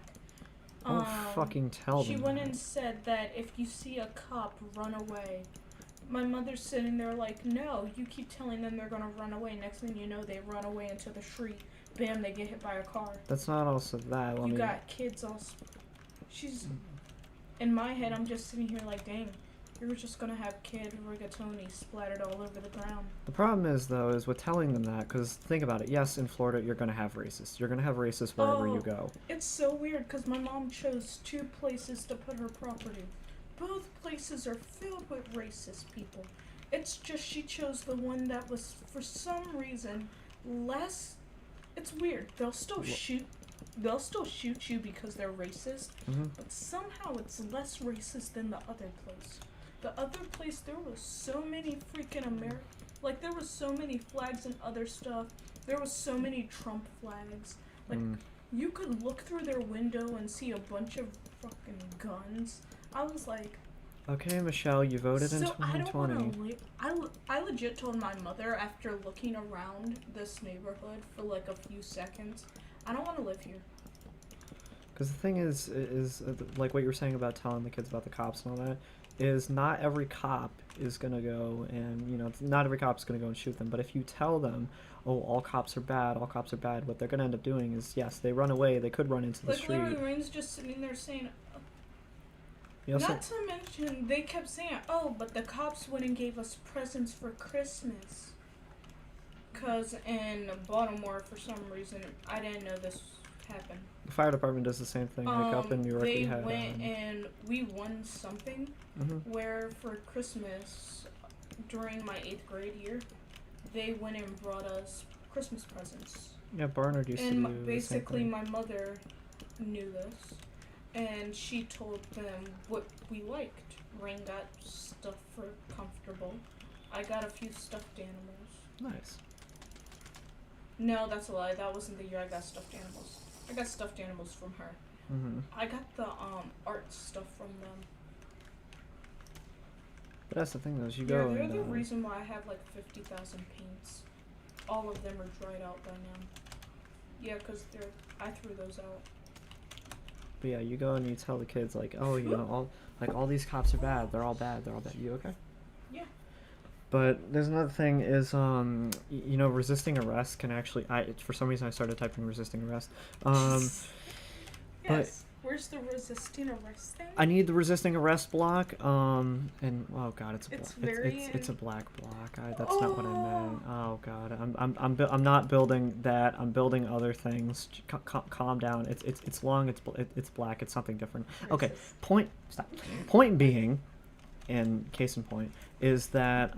Don't fucking tell them. She went and said that if you see a cop, run away. My mother's sitting there like, no, you keep telling them they're gonna run away. Next thing you know, they run away into the street. Bam, they get hit by a car. That's not also that. You got kids all. She's. In my head, I'm just sitting here like, dang, you're just gonna have kid rigatoni splattered all over the ground. The problem is, though, is with telling them that, because think about it. Yes, in Florida, you're gonna have racists. You're gonna have racists wherever you go. It's so weird because my mom chose 2 places to put her property. Both places are filled with racist people. It's just she chose the one that was, for some reason, less. It's weird. They'll still shoot you because they're racist, but somehow it's less racist than the other place. The other place, there was so many freaking there was so many flags and other stuff. There was so many Trump flags. You could look through their window and see a bunch of fucking guns. I was like, okay, Michelle, you voted in 2020. I don't want to I legit told my mother after looking around this neighborhood for like a few seconds, I don't want to live here. Because the thing is like what you were saying about telling the kids about the cops and all that, is not every cop is gonna go and not every cop is gonna go and shoot them. But if you tell them, oh, all cops are bad, what they're gonna end up doing is, yes, they run away, they could run into the street. Literally, Rain's just sitting there saying. Not to mention, they kept saying, oh, but the cops went and gave us presents for Christmas. Because in Baltimore, for some reason, I didn't know this happened. The fire department does the same thing. Like up in New York, they we had, went and we won something where for Christmas, during my 8th grade year, they went and brought us Christmas presents. Yeah, Barnard used to do And the basically, same my mother knew this, and she told them what we liked. Rain got stuff for comfortable. I got a few stuffed animals. Nice. No, that's a lie. That wasn't the year I got stuffed animals. I got stuffed animals from her. Mm-hmm. I got the art stuff from them. But that's the thing, though, is you Yeah, go they're and the reason why I have like 50,000 paints. All of them are dried out by now. Yeah, because I threw those out. but yeah, you go and you tell the kids like, oh, you know, all these cops are bad. They're all bad. They're all bad. You okay? Yeah. But there's another thing is, you know, resisting arrest can actually. For some reason I started typing resisting arrest. Yes. But Where's the resisting arrest thing? I need the resisting arrest block. And oh god, it's a black block. That's not what I meant. Oh god, I'm not building that. I'm building other things. Calm down. It's long. It's black. It's something different. Okay. Point being, and case in point, is that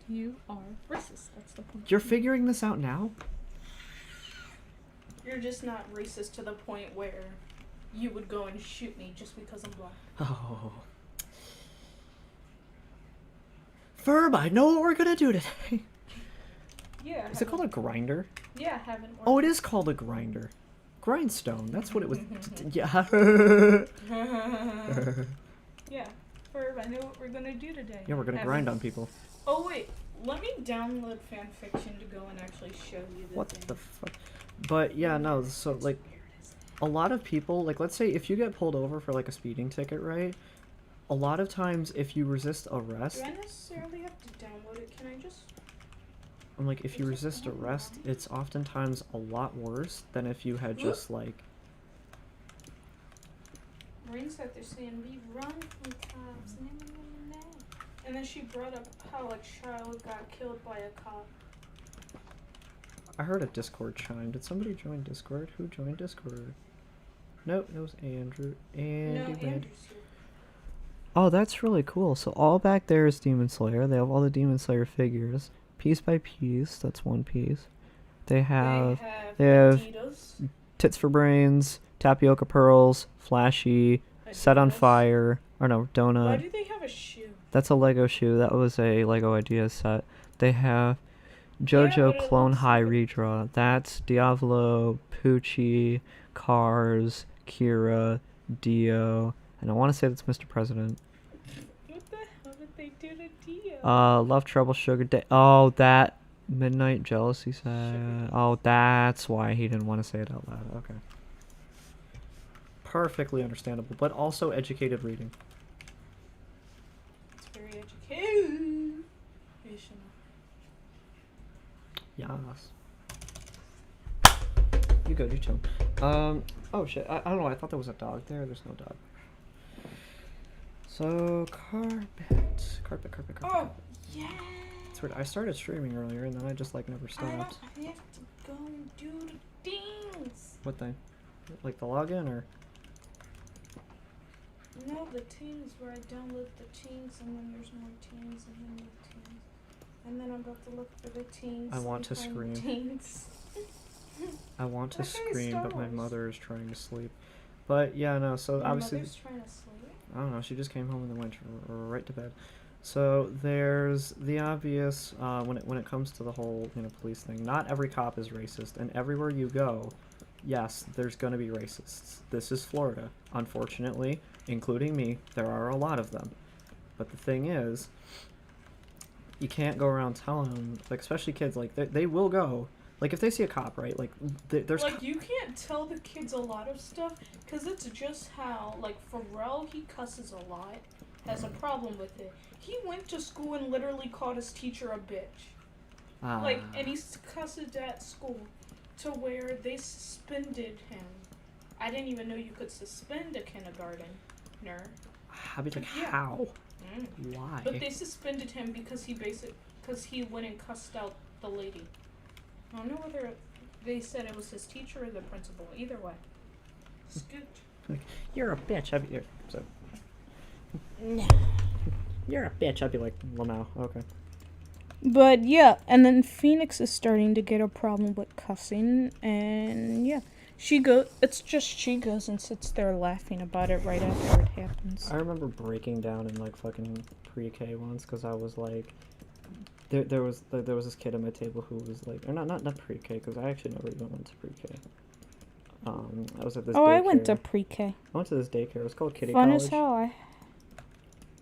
you are racist. That's the point. You're figuring this out now? You're just not racist to the point where you would go and shoot me just because I'm black. Oh. Ferb, I know what we're gonna do today. Yeah. Is it called a grinder? Yeah, I haven't. Oh, it is called a grinder. Grindstone. That's what it was. Yeah. Yeah. Ferb, I know what we're gonna do today. Yeah, we're gonna grind on people. Oh wait, let me download Fanfiction to go and actually show you the What thing. the fuck? But yeah, no, so like a lot of people, like let's say if you get pulled over for like a speeding ticket, right? A lot of times if you resist arrest, Do I necessarily have to download it? Can I just... I'm like if you resist arrest, it's oftentimes a lot worse than if you had just like Rain said they're saying we run from cops. And then she brought up how a child got killed by a cop. I heard a Discord chime. Did somebody join Discord? Who joined Discord? Nope, it was Andrew. Andy. Oh, that's really cool. So all back there is Demon Slayer. They have all the Demon Slayer figures, piece by piece. That's one piece. They have Adidas. Tits for Brains, Tapioca Pearls, Flashy, Set on Fire. Or no, Donut. Why do they have a shoe? That's a Lego shoe. That was a Lego Ideas set. They have JoJo Clone High redraw. That's Diavolo, Poochie, Cars, Kira, Dio, and I want to say that's Mr. President. What the hell did they do to Dio? Love Trouble Sugar Day. Oh, that Midnight Jealousy set. Oh, that's why he didn't want to say it out loud. Okay. Perfectly understandable, but also educated reading. It's very educational. Yes. You go, you chill. Oh shit, I don't know, I thought there was a dog there. There's no dog. So, carpet. Oh, yeah. It's weird, I started streaming earlier and then I just like never stopped. I have to go and do the things. What thing? Like the login or? No, the teams where I download the teams and then there's more teams and then more teams. And then I'm about to look for the teens. I want to scream. I want to scream, but my mother is trying to sleep. But yeah, no. So Your obviously, mother's trying to sleep? I don't know. She just came home and then went right to bed. So there's the obvious when it comes to the whole police thing. Not every cop is racist, and everywhere you go, yes, there's gonna be racists. This is Florida, unfortunately, including me. There are a lot of them. But the thing is, you can't go around telling them, like, especially kids, like, they will go, like, if they see a cop, right, like, there's... Like, you can't tell the kids a lot of stuff, because it's just how, like, Pharrell, he cusses a lot, has a problem with it. He went to school and literally called his teacher a bitch. Like, and he cussed at school to where they suspended him. I didn't even know you could suspend a kindergartner. I'd be like, how? Why? But they suspended him because he went and cussed out the lady. I don't know whether they said it was his teacher or the principal. Either way. Scoot. Like, you're a bitch. I'd be You're a bitch. I'd be like, well, no, okay. But yeah, and then Phoenix is starting to get a problem with cussing, and yeah. She goes and sits there laughing about it right after it happens. I remember breaking down in like fucking pre-K once because I was like, there was this kid at my table who was like, or not pre-K because I actually never even went to pre-K. I was at this. Oh, daycare. I went to pre-K. I went to this daycare. It was called Kitty Fun College. as hell.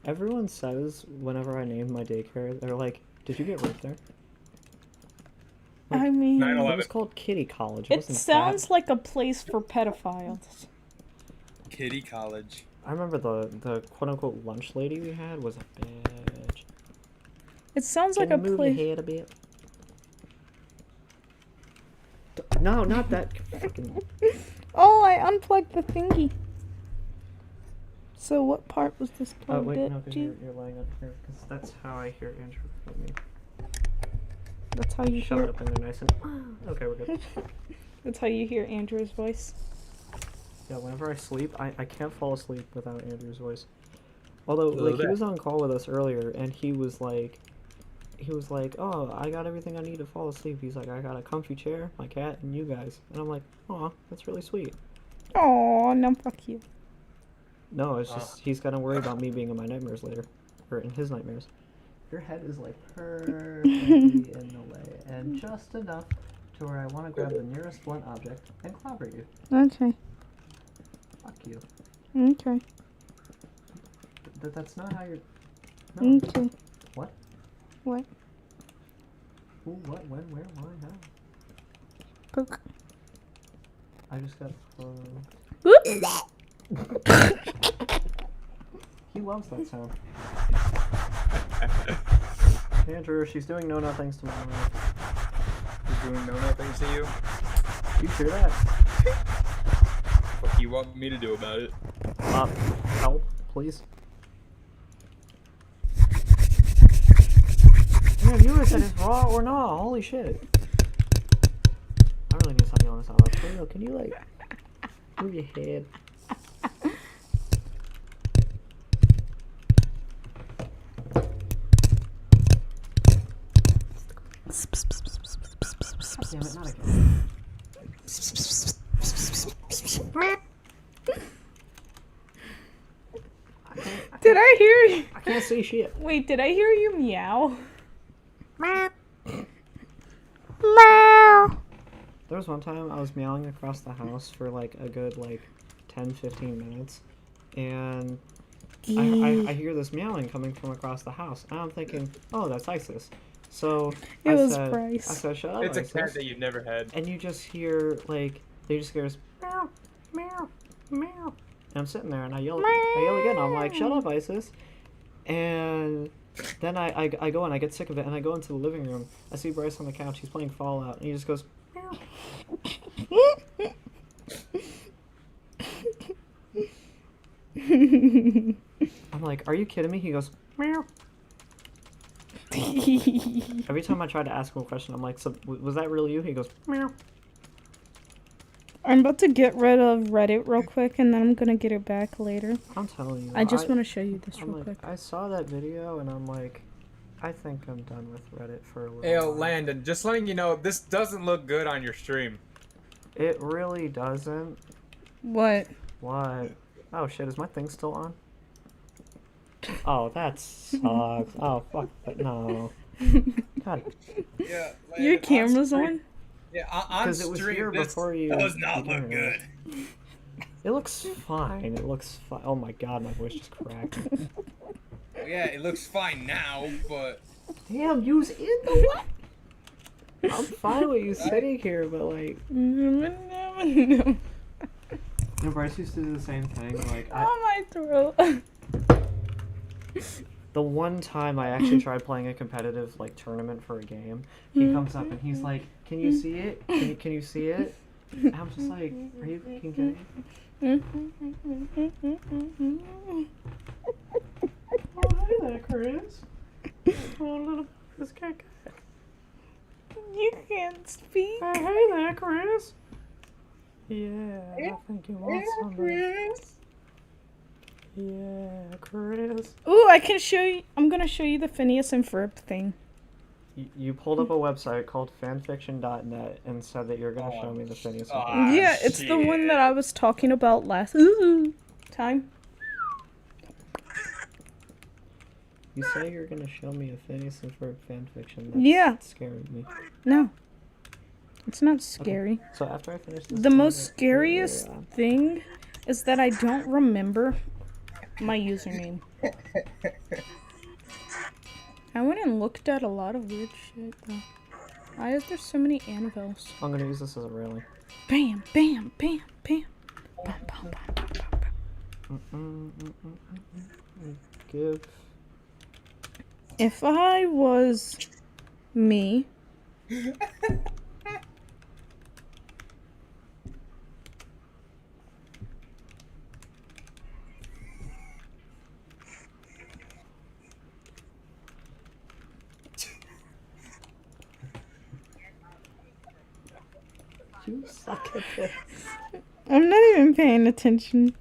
Everyone says whenever I named my daycare, they're like, "Did you get raped there?" Like, I mean, it was called Kitty College. It sounds like a place for pedophiles. Kitty College. I remember the quote unquote lunch lady we had was a bitch. It sounds Can like a you move place. your head a bit? No, not that. Fucking... Oh, I unplugged the thingy. So what part was this plugged Oh wait, in? no, because you're lying up here. Because that's how I hear Andrew from me. That's how you Shut hear. up and they're nice and. Okay, we're good. That's how you hear Andrew's voice. Yeah, whenever I sleep, I can't fall asleep without Andrew's voice. Although, Hello like, he there. was on call with us earlier, and he was like, oh, I got everything I need to fall asleep. He's like, I got a comfy chair, my cat, and you guys. And I'm like, aw, that's really sweet. Oh, no, fuck you. No, it's just, he's gonna worry about me being in my nightmares later. Or in his nightmares. Your head is, like, perfectly in the way, and just enough to where I want to grab the nearest blunt object and clobber you. Okay. Fuck you. Okay. That's not how you're... No. Okay. What? What? Who, what, when, where, why, how? Poke. I just got... He loves that sound. Andrew, she's doing no-nothings to my life. She's doing no-nothings to you? You hear that? What do you want me to do about it? Help, please. Man, you said it's raw or not. Holy shit. I really need to stop yelling this out loud. Leo, can you, like, move your head? God damn it, not again. Did I hear you? I can't see shit. Wait, did I hear you meow? Meow. There was one time I was meowing across the house for like a good like 10-15 minutes, and I hear this meowing coming from across the house, and I'm thinking, oh, that's Isis. So I said, shut up, It's a Isis. cat that you've never had. And you just hear like they just hear meow, meow, meow. And I'm sitting there and I yell again. I'm like, shut up, Isis. And then I go and I get sick of it and I go into the living room. I see Bryce on the couch. He's playing Fallout and he just goes meow. I'm like, are you kidding me? He goes meow. Every time I try to ask him a question, I'm like, so, was that really you? He goes meow. I'm about to get rid of Reddit real quick, and then I'm gonna get it back later. I'm telling you. I just want to show you this real like, quick. I saw that video, and I'm like, I think I'm done with Reddit for a little Hey, while. Landon, just letting you know, this doesn't look good on your stream. It really doesn't. What? What? Oh shit, is my thing still on? Oh, that sucks. Oh, fuck that. No. God. Yeah, Landon, Your camera's on? Yeah, on stream, it was here this before you does not began look it. good. It looks fine. It looks fine. Oh my god, my voice just cracked. Yeah, it looks fine now, but... Damn, you's in the what? I'm fine with you sitting here, but like... No. No, Bryce used to do the same thing. Like, Oh, my throat. the one time I actually tried playing a competitive like tournament for a game, he comes up and he's like, "Can you see it? Can you see it?" And I'm just like, "Are you fucking kidding?" Oh, hi there, Chris. Oh, little this cat. You can't speak. Hey there, Chris. Yeah, I think you want some. Chris. Yeah, Chris. Ooh, I can show you. I'm gonna show you the Phineas and Ferb thing. You pulled up a website called fanfiction.net and said that you're gonna show me the Phineas and Ferb. Yeah, it's the one that I was talking about last time. You say you're gonna show me a Phineas and Ferb fanfiction. That's Yeah. scaring me. No. It's not scary. Okay. So after I finish this, The most scariest thing is that I don't remember my username. I went and looked at a lot of weird shit though. Why is there so many anvils? I'm gonna use this as a railing. Bam, bam, bam, bam. Bam, bam, bam, bam, bam. Give. If I was me, You suck at this. I'm not even paying attention.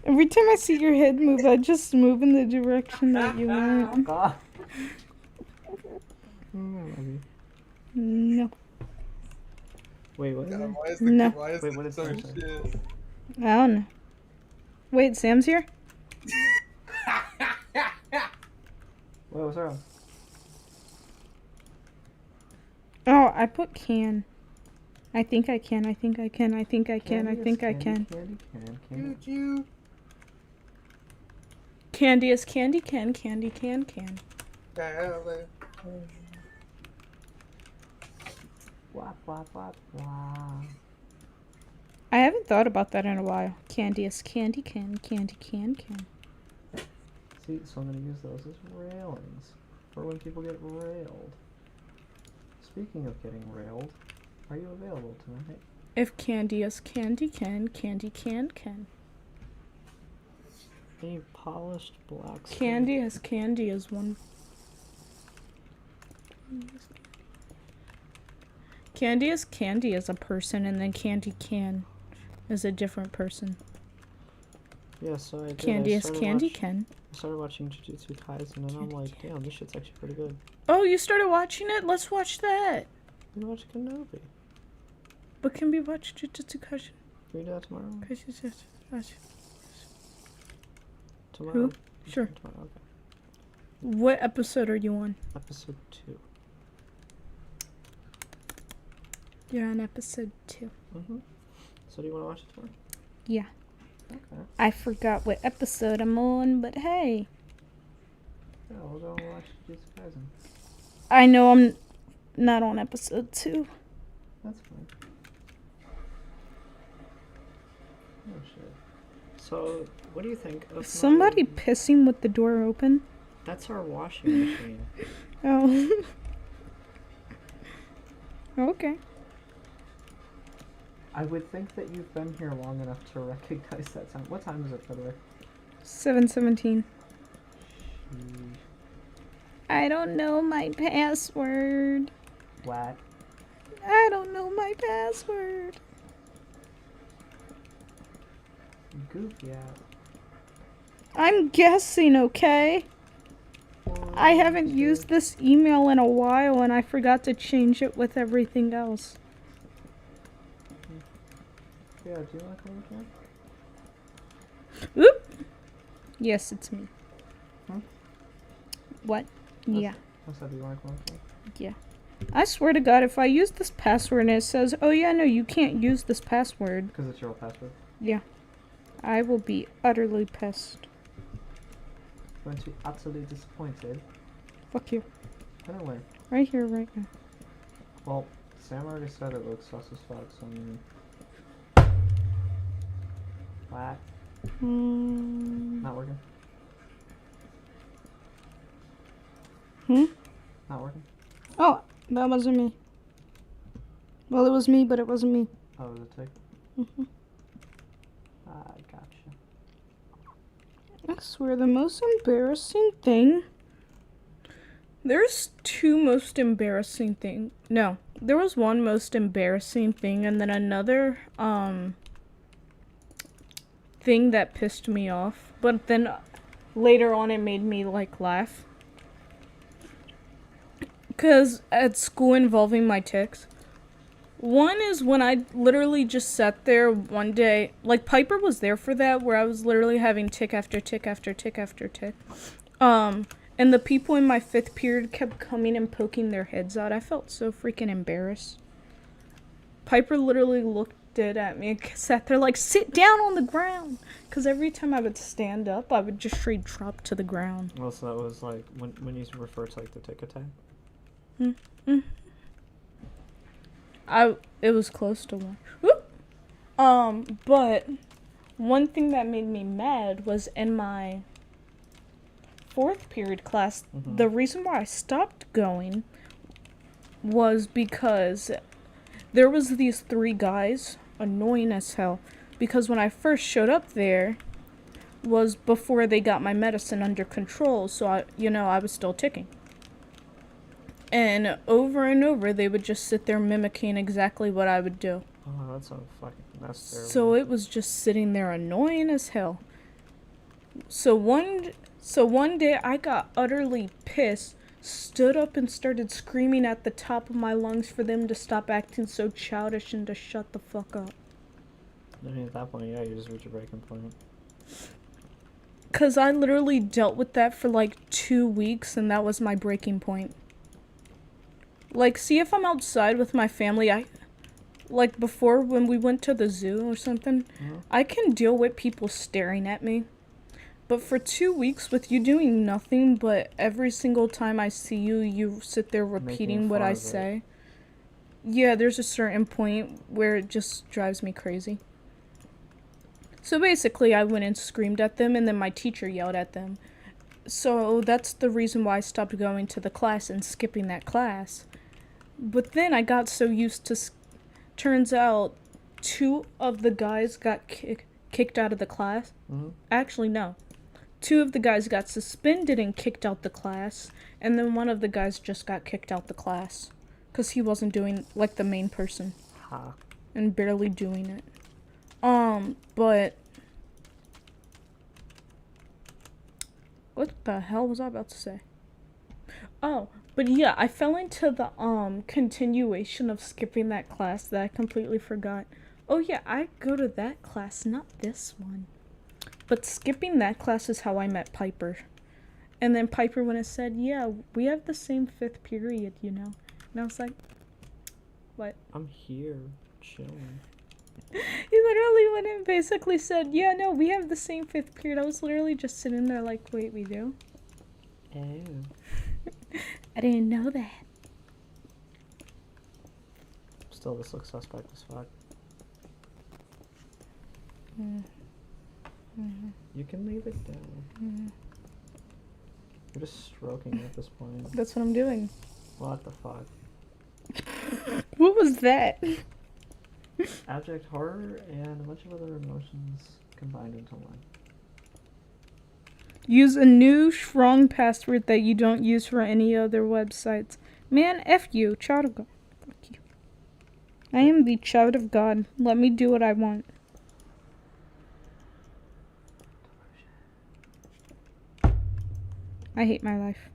Every time I see your head move, I just move in the direction that you want. God. No. Wait, what? God, why is No. Why is Wait, what is so that? shit? I don't know. Wait, Sam's here? Wait, what's wrong? Oh, I put can. I think I can, I think I can, I think I can, I think I can. Candy is candy can, candy can. Wop, wop, wop, wop. I haven't thought about that in a while. Candy is candy can, candy can. See, so I'm gonna use those as railings for when people get railed. Speaking of getting railed, are you available tonight? If candy is candy can, candy can. Any polished black Candy is candy is one. Candy is candy is a person, and then candy can is a different person. Yeah, so I did. Candy I is started candy watch- can. I started watching Jujutsu Kaisen and I'm like, damn, this shit's actually pretty good. Oh, you started watching it? Let's watch that. We watch Kenobi. But can we watch Jujutsu Kaisen? Can we do that tomorrow? Tomorrow? Who? Sure. Tomorrow, okay. What episode are you on? Episode 2. You're on episode 2. Mm-hmm. So do you want to watch it tomorrow? Yeah. Okay. I forgot what episode I'm on, but hey. Yeah, we'll go and watch Jujutsu Kaisen. I know I'm not on episode 2. That's fine. Oh shit. So, what do you think of Somebody pissing with the door open? That's our washing machine. Oh. Okay. I would think that you've been here long enough to recognize that time. What time is it, by the way? 7:17. I don't know my password. What? I don't know my password. Goofy out. I'm guessing, okay? I haven't used this email in a while and I forgot to change it with everything else. Yeah, do you want to come over here? Oop! Yes, it's me. Huh? What? Yeah. I said, do you want to come over here? Yeah. I swear to God, if I use this password and it says, oh yeah, no, you can't use this password. Because it's your old password. Yeah. I will be utterly pissed. I'm going to be utterly disappointed. Fuck you. Anyway. Right here, right now. Well, Sam already said it looks sus as fuck, so I mean... What? Not working? Not working? Oh, that wasn't me. Well, it was me, but it wasn't me. Oh, was it tick? I gotcha. I swear, the most embarrassing thing... There's two most embarrassing thing. No, there was one most embarrassing thing, and then another, thing that pissed me off. But then later on it made me, like, laugh. Because at school involving my ticks. One is when I literally just sat there one day, like Piper was there for that, where I was literally having tick after tick after tick after tick. And the people in my 5th period kept coming and poking their heads out. I felt so freaking embarrassed. Piper literally looked dead at me and sat there like, sit down on the ground. Because every time I would stand up, I would just straight drop to the ground. Well, so that was like, when you refer to like the tick attack? It was close to one. Whoop! But one thing that made me mad was in my 4th period class, the reason why I stopped going was because there was these 3 guys, annoying as hell, because when I first showed up there was before they got my medicine under control, so I was still ticking. And over they would just sit there mimicking exactly what I would do. Oh, that's terrible. So it was just sitting there annoying as hell. So one day I got utterly pissed, stood up and started screaming at the top of my lungs for them to stop acting so childish and to shut the fuck up. I mean, at that point, yeah, you just reach a breaking point. Cause I literally dealt with that for like 2 weeks and that was my breaking point. Like, see, if I'm outside with my family, like before when we went to the zoo or something, I can deal with people staring at me. But for 2 weeks with you doing nothing but every single time I see you, you sit there repeating what I say. Yeah, there's a certain point where it just drives me crazy. So basically, I went and screamed at them, and then my teacher yelled at them. So that's the reason why I stopped going to the class and skipping that class. But then I got so used to... Turns out 2 of the guys got kicked out of the class. Actually, no. 2 of the guys got suspended and kicked out the class. And then 1 of the guys just got kicked out the class. Because he wasn't doing, like, the main person. And barely doing it. But... What the hell was I about to say? Oh, but yeah, I fell into the, continuation of skipping that class that I completely forgot. Oh yeah, I go to that class, not this one. But skipping that class is how I met Piper. And then Piper went and said, yeah, we have the same 5th period, you know. And I was like, what? I'm here, chilling. He literally went and basically said, yeah, no, we have the same 5th period. I was literally just sitting there like, wait, we do? Oh. I didn't know that. Still, this looks suspect as fuck. You can leave it down. You're just stroking it at this point. That's what I'm doing. What the fuck? What was that? Abject horror and a bunch of other emotions combined into one. Use a new strong password that you don't use for any other websites. Man, F you, child of God. Fuck you. I am the child of God. Let me do what I want. I hate my life.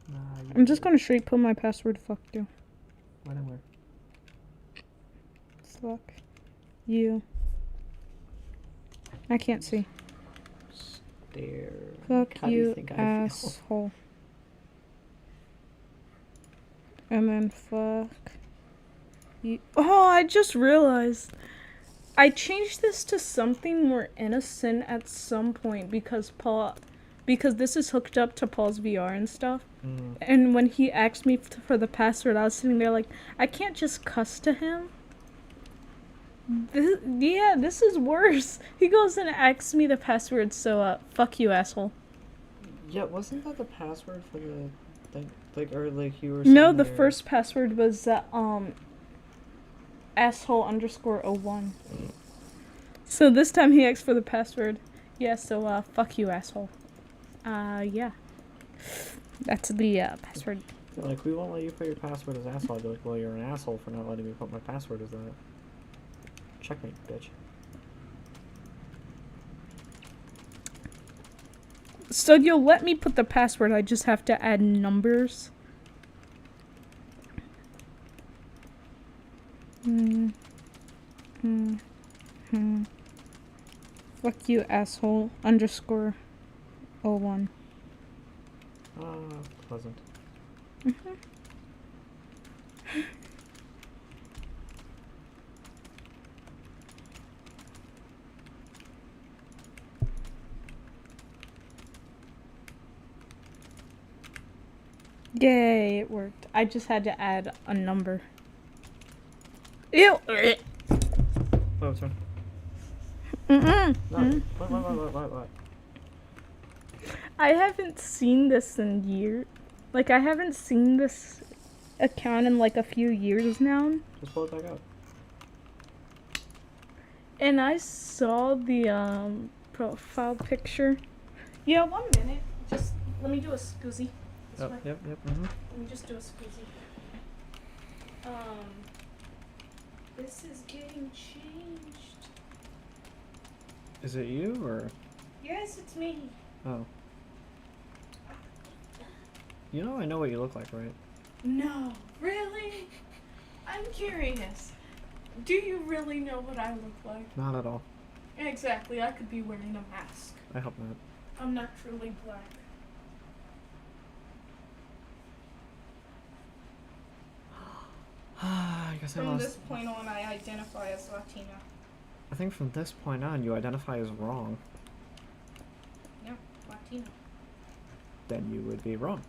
Nah, I'm just gonna straight put my password fuck you. When and where? Fuck you. I can't see. Stare. Fuck How do you you, think I feel? asshole. And then fuck you. Oh, I just realized. I changed this to something more innocent at some point because this is hooked up to Paul's VR and stuff. And when he asked me for the password, I was sitting there like, I can't just cuss to him. This is worse. He goes and asks me the password, so fuck you, asshole. Yeah, wasn't that the password for the thing? Like, or like you were No, the there... first password was asshole_01. So this time he asked for the password. Yeah, so fuck you, asshole. Yeah. That's the password. Like, we won't let you put your password as asshole. I'd be like, well, you're an asshole for not letting me put my password as that. Checkmate, bitch. So you'll let me put the password, I just have to add numbers? Fuck you, asshole. _01. Pleasant. Yay, it worked. I just had to add a number. Ew! Oh, sorry. Mm-mm. No. What? I haven't seen this in years. Like, I haven't seen this account in like a few years now. Just pull it back out. And I saw the profile picture. Yeah, 1 minute. Just let me do a scoozy. This way. Yep. Let me just do a squeezy. This is getting changed. Is it you or? Yes, it's me. Oh. You know I know what you look like, right? No, really? I'm curious. Do you really know what I look like? Not at all. Exactly, I could be wearing a mask. I hope not. I'm not truly black. I guess I From lost. this point on, I identify as Latina. I think from this point on, you identify as wrong. Yeah, Latina. Then you would be wrong.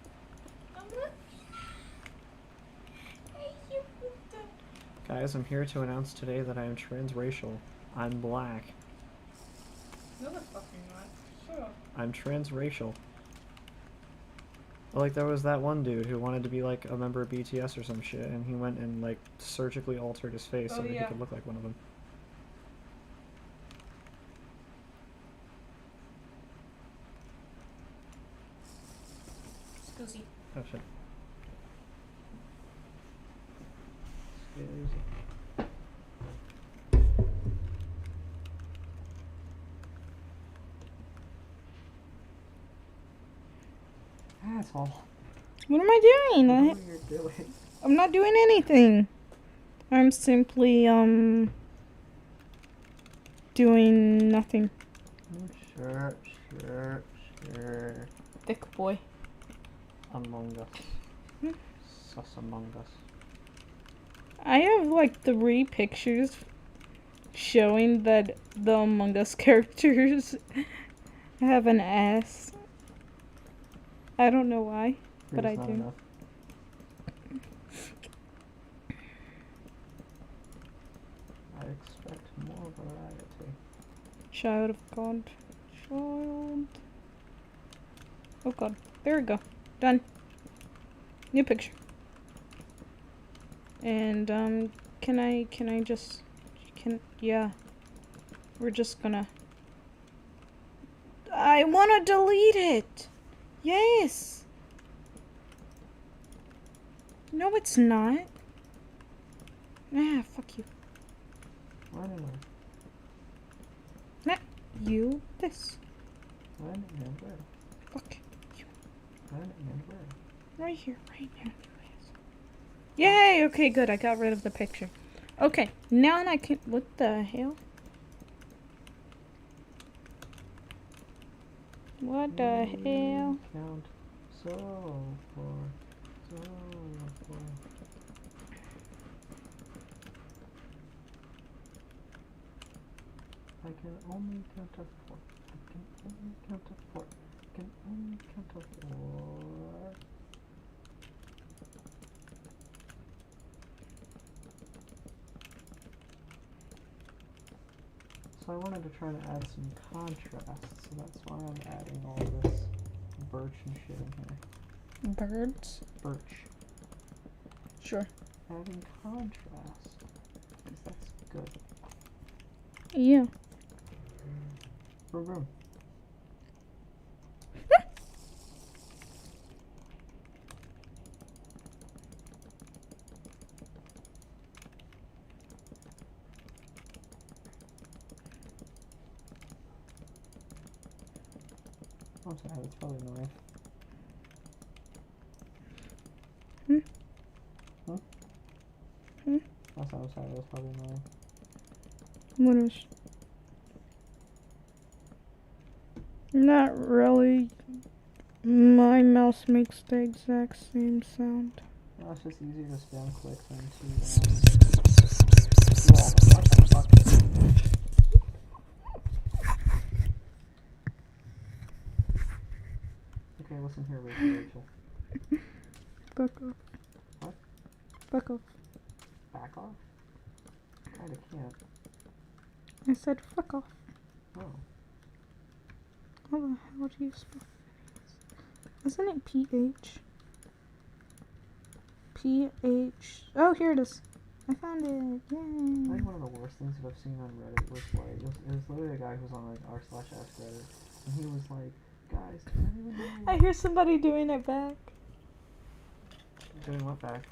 Guys, I'm here to announce today that I am transracial. I'm black. No, the fuck you're not. Shut up. I'm transracial. Like, there was that one dude who wanted to be, like, a member of BTS or some shit, and he went and, like, surgically altered his face so that he could look like one of them. Scoozy. Oh, shit. Asshole. What am I doing? What are you doing? I'm not doing anything. I'm simply, doing nothing. Sure. Thick boy. Among Us. Sus Among Us. I have like 3 pictures showing that the Among Us characters have an ass. I don't know why, but I do. Enough. I expect more variety. Child of God. Child. Oh God. There we go. Done. New picture. And can I just yeah. We're just gonna I wanna delete it. Yes. No, it's not. Ah, fuck you. When Not you. This. and where? Fuck you. When and where? Right here, right now. Yay! Okay, good. I got rid of the picture. Okay, now I can. What the hell? What the hell? Count so far. I can only count to 4. I can only count to 4. I can only count to 4. So I wanted to try to add some contrast, so that's why I'm adding all this birch and shit in here. Birds? Birch. Sure. Adding contrast, because that's good. Yeah. Vroom vroom. I'm sorry, that's probably annoying. Last time I was sorry, that was probably annoying. What is? Not really. My mouse makes the exact same sound. No, it's just easier to spam click than to. Okay, listen here, Rachel. Fuck off. What? Fuck off. Back off? God, I can't. I said fuck off. Oh. How the hell do you spell? Isn't it PH? PH. Oh, here it is. I found it. Yay. I think one of the worst things that I've seen on Reddit was like, it was literally a guy who was on like r/s Reddit, and he was like, guys, does anyone know? I hear somebody doing it back. Doing what back?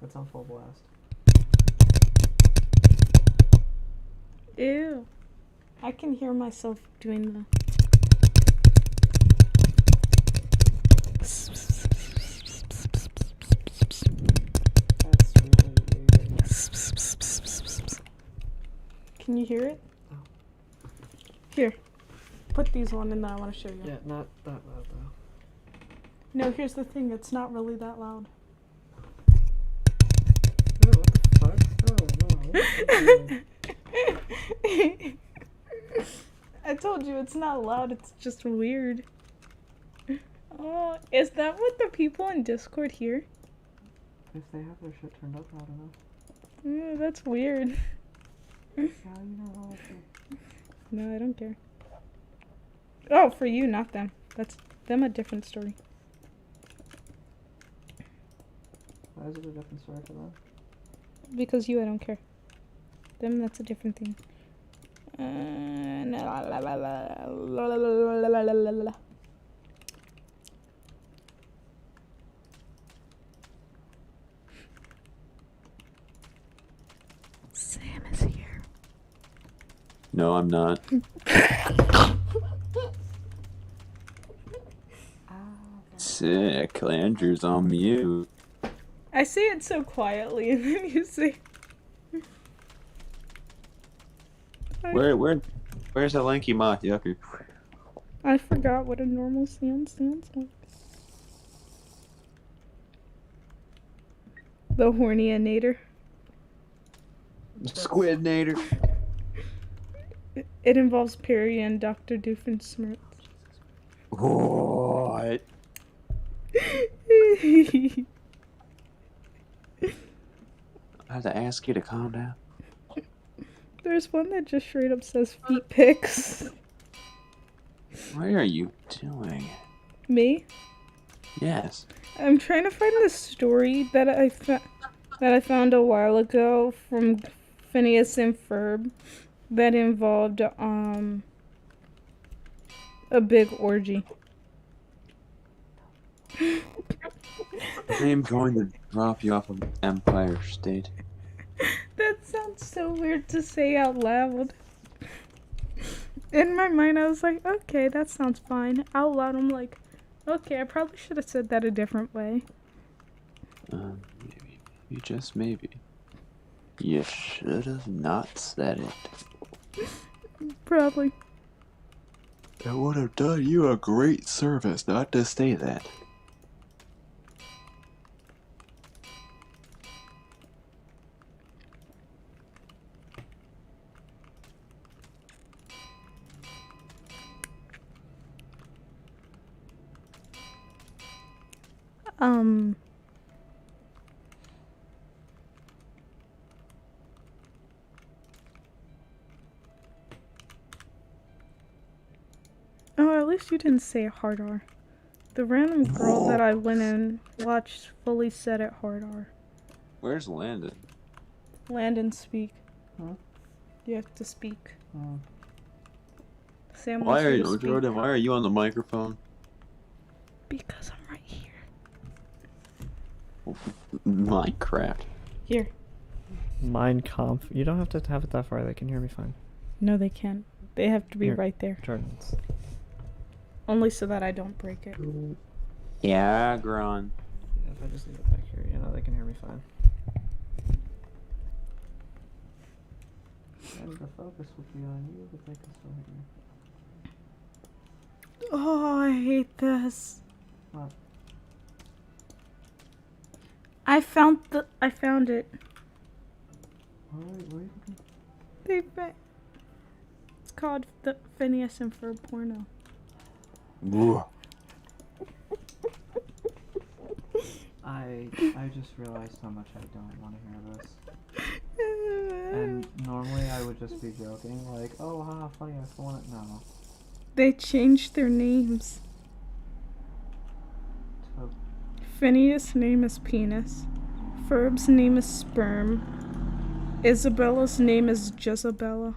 That's on full blast. Ew. I can hear myself doing the. That's really weird. Can you hear it? No. Here. Put these on and then I want to show you. Yeah, not that loud though. No, here's the thing. It's not really that loud. Oh, what the fuck? Oh, no. I told you it's not loud, it's just weird. Oh, is that what the people in Discord hear? If they have their shit turned up loud enough. That's weird. Yeah, you know how I feel. No, I don't care. Oh, for you, not them. That's them a different story. Why is it a different story for them? Because you, I don't care. Them, that's a different thing. Sam is here. No, I'm not. Sick. Andrew's on mute. I say it so quietly, and then you say. Where's the lanky moth yucker? I forgot what a normal sound sounds like. The hornyanator. Squidnator. It involves Perry and Dr. Doofenshmirtz. What? I have to ask you to calm down. There's one that just straight up says feet pics. What are you doing? Me? Yes. I'm trying to find the story that I found a while ago from Phineas and Ferb that involved a big orgy. I'm going to drop you off of Empire State. That sounds so weird to say out loud. In my mind, I was like, okay, that sounds fine. Out loud, I'm like, okay, I probably should have said that a different way. Maybe just maybe. You should have not said it. Probably. It would have done you a great service not to say that. Oh, at least you didn't say hard R. The random girl that I went and watched fully said it hard R. Where's Landon? Landon, speak. Huh? You have to speak. Oh. Sam Why wants are you you, to speak. Jordan? Why are you on the microphone? Because I'm right here. Minecraft. Here. Minecraft. You don't have to have it that far. They can hear me fine. No, they can't. They have to be Here, right there. Jordan's. Only so that I don't break it. Yeah, Gron. Yeah, if I just leave it back here, you know, they can hear me fine. And the focus will be on you, but they can still hit you. Oh, I hate this. What? I found it. Alright, where are you looking? It's called the Phineas and Ferb porno. I just realized how much I don't want to hear this. And normally I would just be joking, like, oh, haha, funny, I still want it. No. They changed their names. To Phineas' name is Penis. Ferb's name is Sperm. Isabella's name is Jezabella.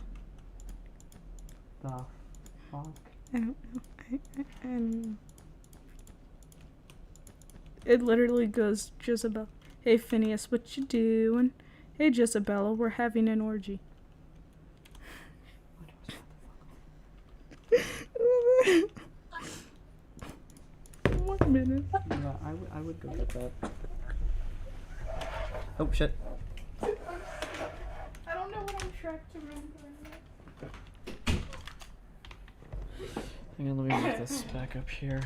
the fuck? I don't know. I don't know. It literally goes, Jezebel. Hey Phineas, what you doing? Hey Jezabella, we're having an orgy. 1 minute. Yeah, I would go get that. Oh shit. I don't know what I'm trying to remember. Hang on, let me move this back up here.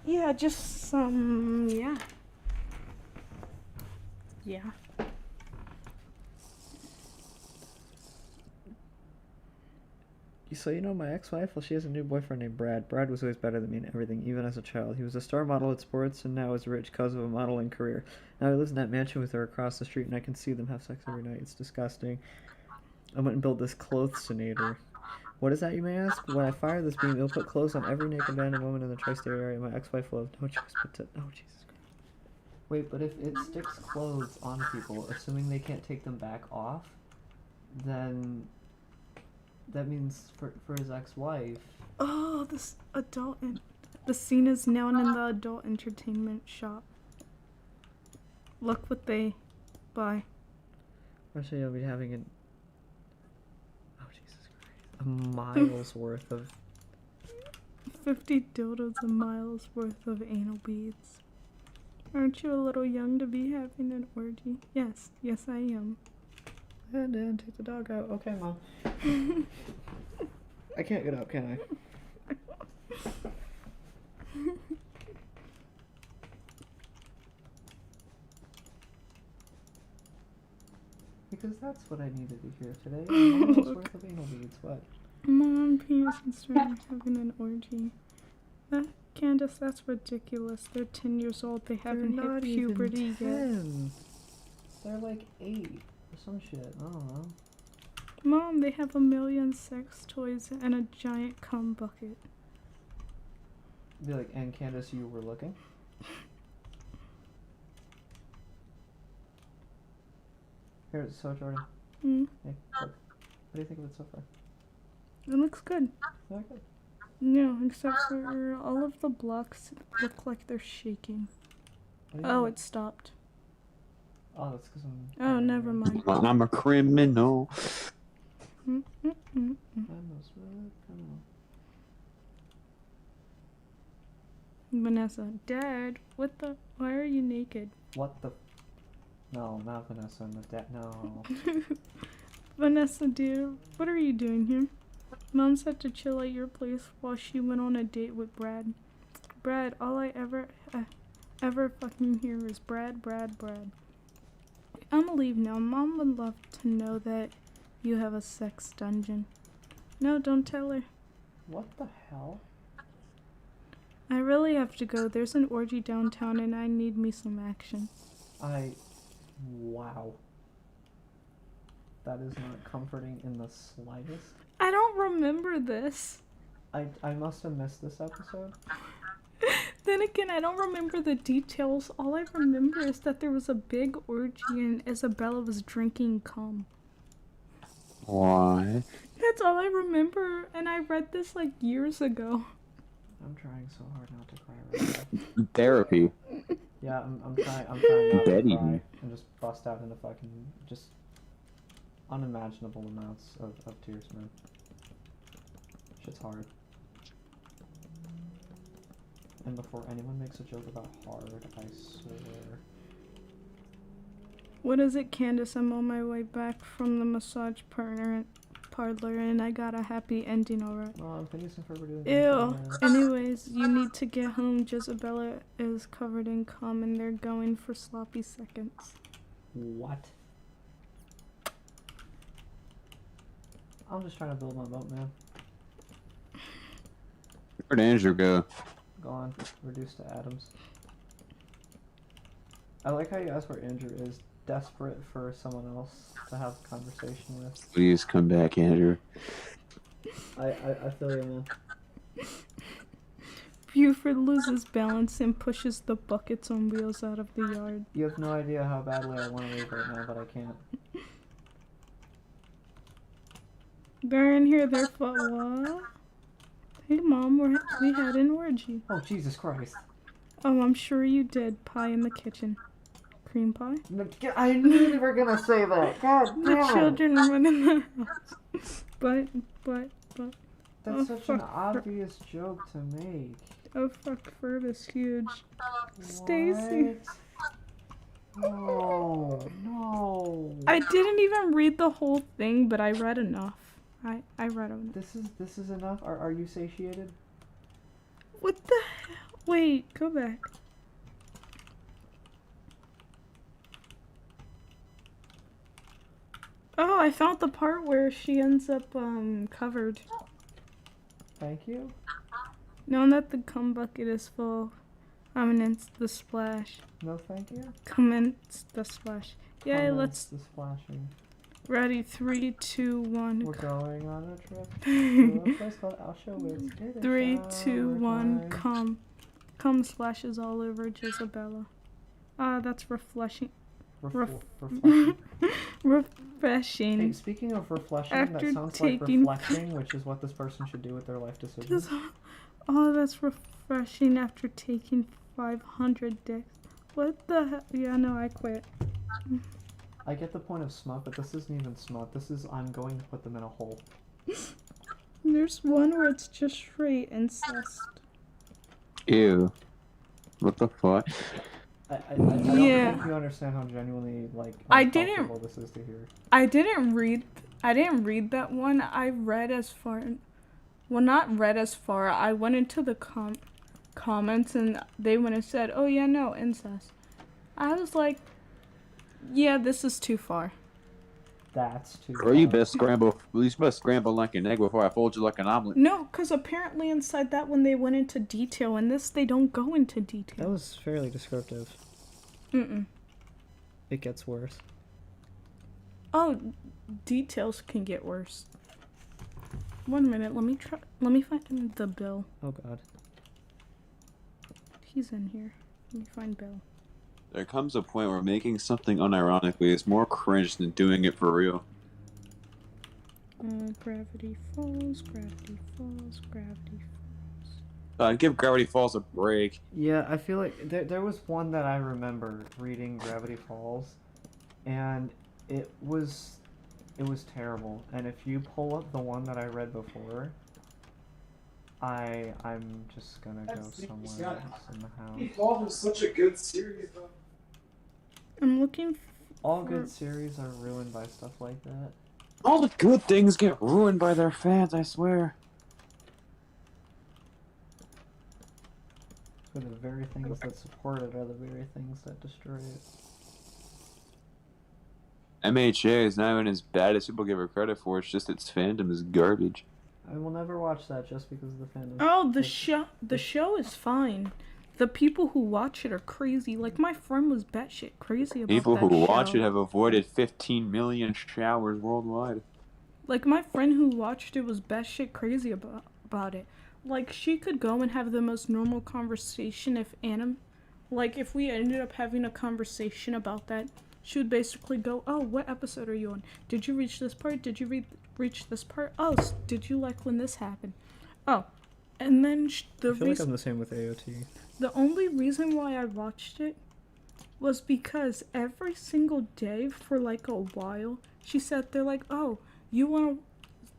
Yeah, just some, yeah. Yeah. So you know my ex-wife? Well, she has a new boyfriend named Brad. Brad was always better than me in everything, even as a child. He was a star model at sports and now is rich because of a modeling career. Now he lives in that mansion with her across the street and I can see them have sex every night. It's disgusting. I went and built this clothesinator. What is that, you may ask? When I fire this beam, it'll put clothes on every naked man and woman in the tri-state area. My ex-wife will have no choice but to... Oh, Jesus Christ. Wait, but if it sticks clothes on people, assuming they can't take them back off, then... That means for his ex-wife... Oh, this adult... The scene is now in the adult entertainment shop. Look what they buy. Actually, you'll be having an... Oh, Jesus Christ. A mile's worth of... 50 dildos a mile's worth of anal beads. Aren't you a little young to be having an orgy? Yes, yes I am. And then take the dog out. Okay, Mom. I can't get up, can I? Because that's what I needed to hear today. A mile's worth of anal beads. What? Mom, Penis and Stern having an orgy. Candace, that's ridiculous. They're 10 years old. They haven't hit puberty yet. They're like 8 or some shit. I don't know. Mom, they have 1 million sex toys and a giant cum bucket. Be like, and Candace, you were looking? Here, so Jordan. Hey, look. What do you think of it so far? It looks good. Yeah, good. No, except for all of the blocks look like they're shaking. Oh, it stopped. Oh, that's because I'm... Oh, never mind. I'm a criminal. I'm a smooth criminal. Vanessa, Dad, what the... Why are you naked? What the... No, not Vanessa and the dad. No. Vanessa, dear, what are you doing here? Mom's had to chill at your place while she went on a date with Brad. Brad, all I ever fucking hear is Brad, Brad, Brad. I'ma leave now. Mom would love to know that you have a sex dungeon. No, don't tell her. What the hell? I really have to go. There's an orgy downtown and I need me some action. Wow. That is not comforting in the slightest. I don't remember this. I must have missed this episode. Then again, I don't remember the details. All I remember is that there was a big orgy and Isabella was drinking cum. Why? That's all I remember, and I read this like years ago. I'm trying so hard not to cry right now. Therapy. Yeah, I'm trying not to Betty. cry and just bust out into fucking just unimaginable amounts of tears, man. Shit's hard. And before anyone makes a joke about hard, I swear. What is it, Candace? I'm on my way back from the massage parlor and I got a happy ending alright. Oh, thank you so much for doing Ew. that. Anyways, you need to get home. Jezebella is covered in cum and they're going for sloppy seconds. What? I'm just trying to build my boat, man. Where'd Andrew go? Gone. Reduced to atoms. I like how you asked where Andrew is. Desperate for someone else to have a conversation with. Please come back, Andrew. I feel you, man. Buford loses balance and pushes the buckets on wheels out of the yard. You have no idea how badly I want to leave right now, but I can't. They're in here, they're what? Hey mom, we had an orgy. Oh, Jesus Christ. Oh, I'm sure you did. Pie in the kitchen. Cream pie? I knew you were gonna say that. God damn The it. children run in the house. But. That's such an obvious joke to make. Oh fuck, Ferb is huge. Stacy. No. I didn't even read the whole thing, but I read enough. I read enough. This is enough? Are you satiated? What the hell? Wait, go back. Oh, I found the part where she ends up covered. Thank you. Knowing that the cum bucket is full, commence the splash. No, thank you. Commence the splash. Yeah, Commence let's. the splashing. Ready, 3, 2, 1. We're going on a trip to a place called Auschwitz. 3, 2, 1. Cum. Cum splashes all over Jezebella. That's refreshing. Refreshing. Hey, speaking of refreshing, After that sounds taking like reflecting, which is what this person should do with their life decisions. Oh, that's refreshing after taking 500 dicks. What the hell? Yeah, no, I quit. I get the point of smut, but this isn't even smut. This is I'm going to put them in a hole. There's one where it's just straight incest. Ew. What the fuck? I don't think you understand how genuinely uncomfortable this is to hear. I didn't read that one. I read as far. Well, not read as far. I went into the comments and they went and said, "Oh yeah, no incest." I was like, "Yeah, this is too far." That's too. Or you best scramble. You best scramble like an egg before I fold you like an omelet. No, because apparently inside that one they went into detail. In this, they don't go into detail. That was fairly descriptive. It gets worse. Oh, details can get worse. 1 minute, let me find the bill. Oh god. He's in here. Let me find Bill. There comes a point where making something unironically is more cringe than doing it for real. Gravity falls, gravity falls, gravity falls. Give Gravity Falls a break. Yeah, I feel like there was one that I remember reading, Gravity Falls, and it was terrible. And if you pull up the one that I read before, I'm just gonna go somewhere else in the house. Gravity Falls was such a good series, though. I'm looking for... All good series are ruined by stuff like that. All the good things get ruined by their fans, I swear. For the very things that support it are the very things that destroy it. MHA is not even as bad as people give her credit for, it's just its fandom is garbage. I will never watch that just because of the fandom. Oh, the show is fine. The people who watch it are crazy. Like, my friend was batshit crazy about People that who show. watch it have avoided 15 million showers worldwide. Like, my friend who watched it was batshit crazy about it. Like, she could go and have the most normal conversation if if we ended up having a conversation about that, she would basically go, "Oh, what episode are you on? Did you reach this part? Did you reach this part? Oh, did you like when this happened? Oh." And then I feel like I'm the same with AOT. The only reason why I watched it was because every single day for like a while, she sat there like, "Oh, you want to,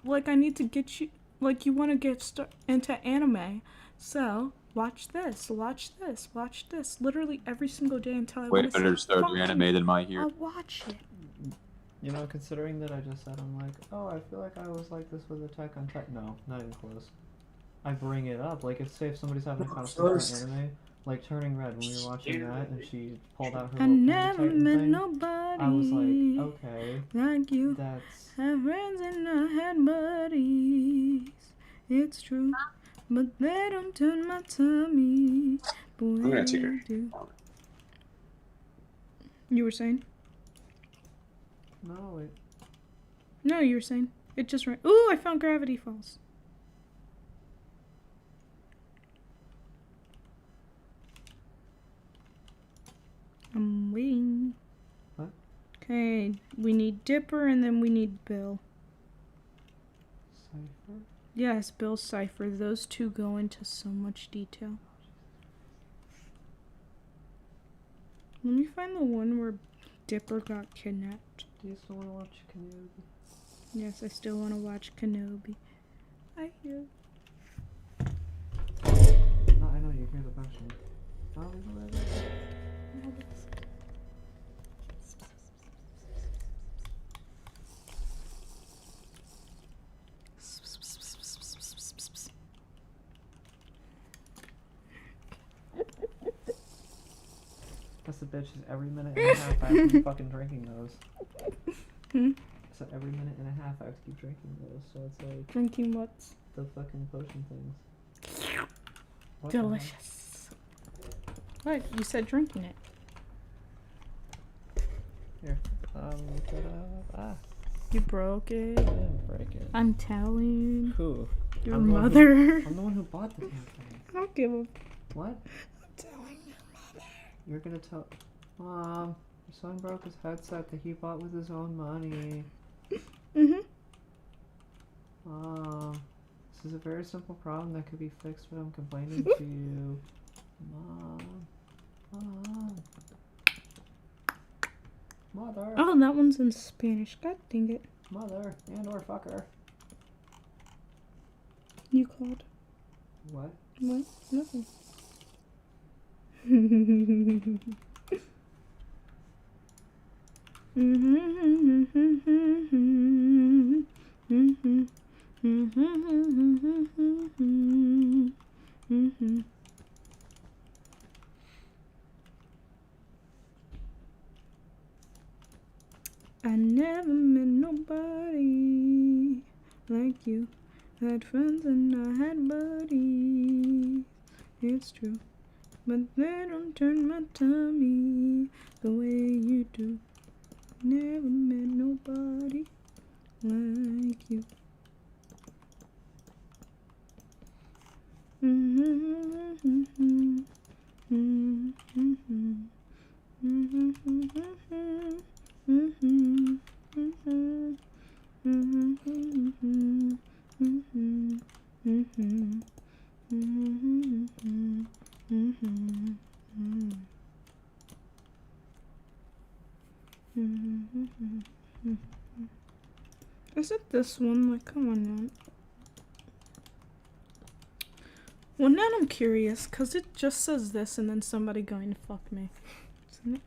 like, I need to get you, like, you want to get into anime, so Watch this, watch this, watch this. Literally every single day until I Way want to better say, start "Fine, reanimated my here. I'll watch it." You know, considering that I just said, I'm like, oh, I feel like I was like this with Attack on Titan. No, not even close. I bring it up, like if say if somebody's having a conversation on anime, like Turning Red when we were watching that, and she pulled out her I little never Titan met thing. nobody I was like, okay, like you. that's Have friends and I had buddies. It's true, but they don't turn my tummy. Boy, I'm gonna take her. do. You were saying? no, it. No, you were saying. It just ran. Ooh, I found Gravity Falls. I'm waiting. What? Okay, we need Dipper and then we need Bill. Cypher? Yes, Bill Cipher. Those two go into so much detail. Let me find the one where Dipper got kidnapped. Do you still want to watch Kenobi? Yes, I still want to watch Kenobi. I hear. No, I know you hear the question. I'll leave it right there. That's the bitch is every minute and a half I have to be fucking drinking those. So every minute and a half I have to keep drinking those, so it's like Drinking what? the fucking potion things. What the heck? Delicious. What? You said drinking it. Here. Look it up. Ah, You broke I it. didn't break it. I'm telling Who? your I'm the one mother. I'm the one who bought the damn thing. I don't give a. What? I'm telling your mother. You're gonna tell Mom, your son broke his headset that he bought with his own money. Mhm. Mom, this is a very simple problem that could be fixed, but I'm complaining to you. Mom. Mom. Mother. Oh, that one's in Spanish. God dang it. Mother. And or fucker. You called. What? What? Nothing. I never met nobody like you. Had friends and I had buddies. It's true, but they don't turn my tummy the way you do. Never met nobody like you. Is it this one? Like, come on now. Well, now I'm curious, because it just says this and then somebody going to fuck me. Isn't it?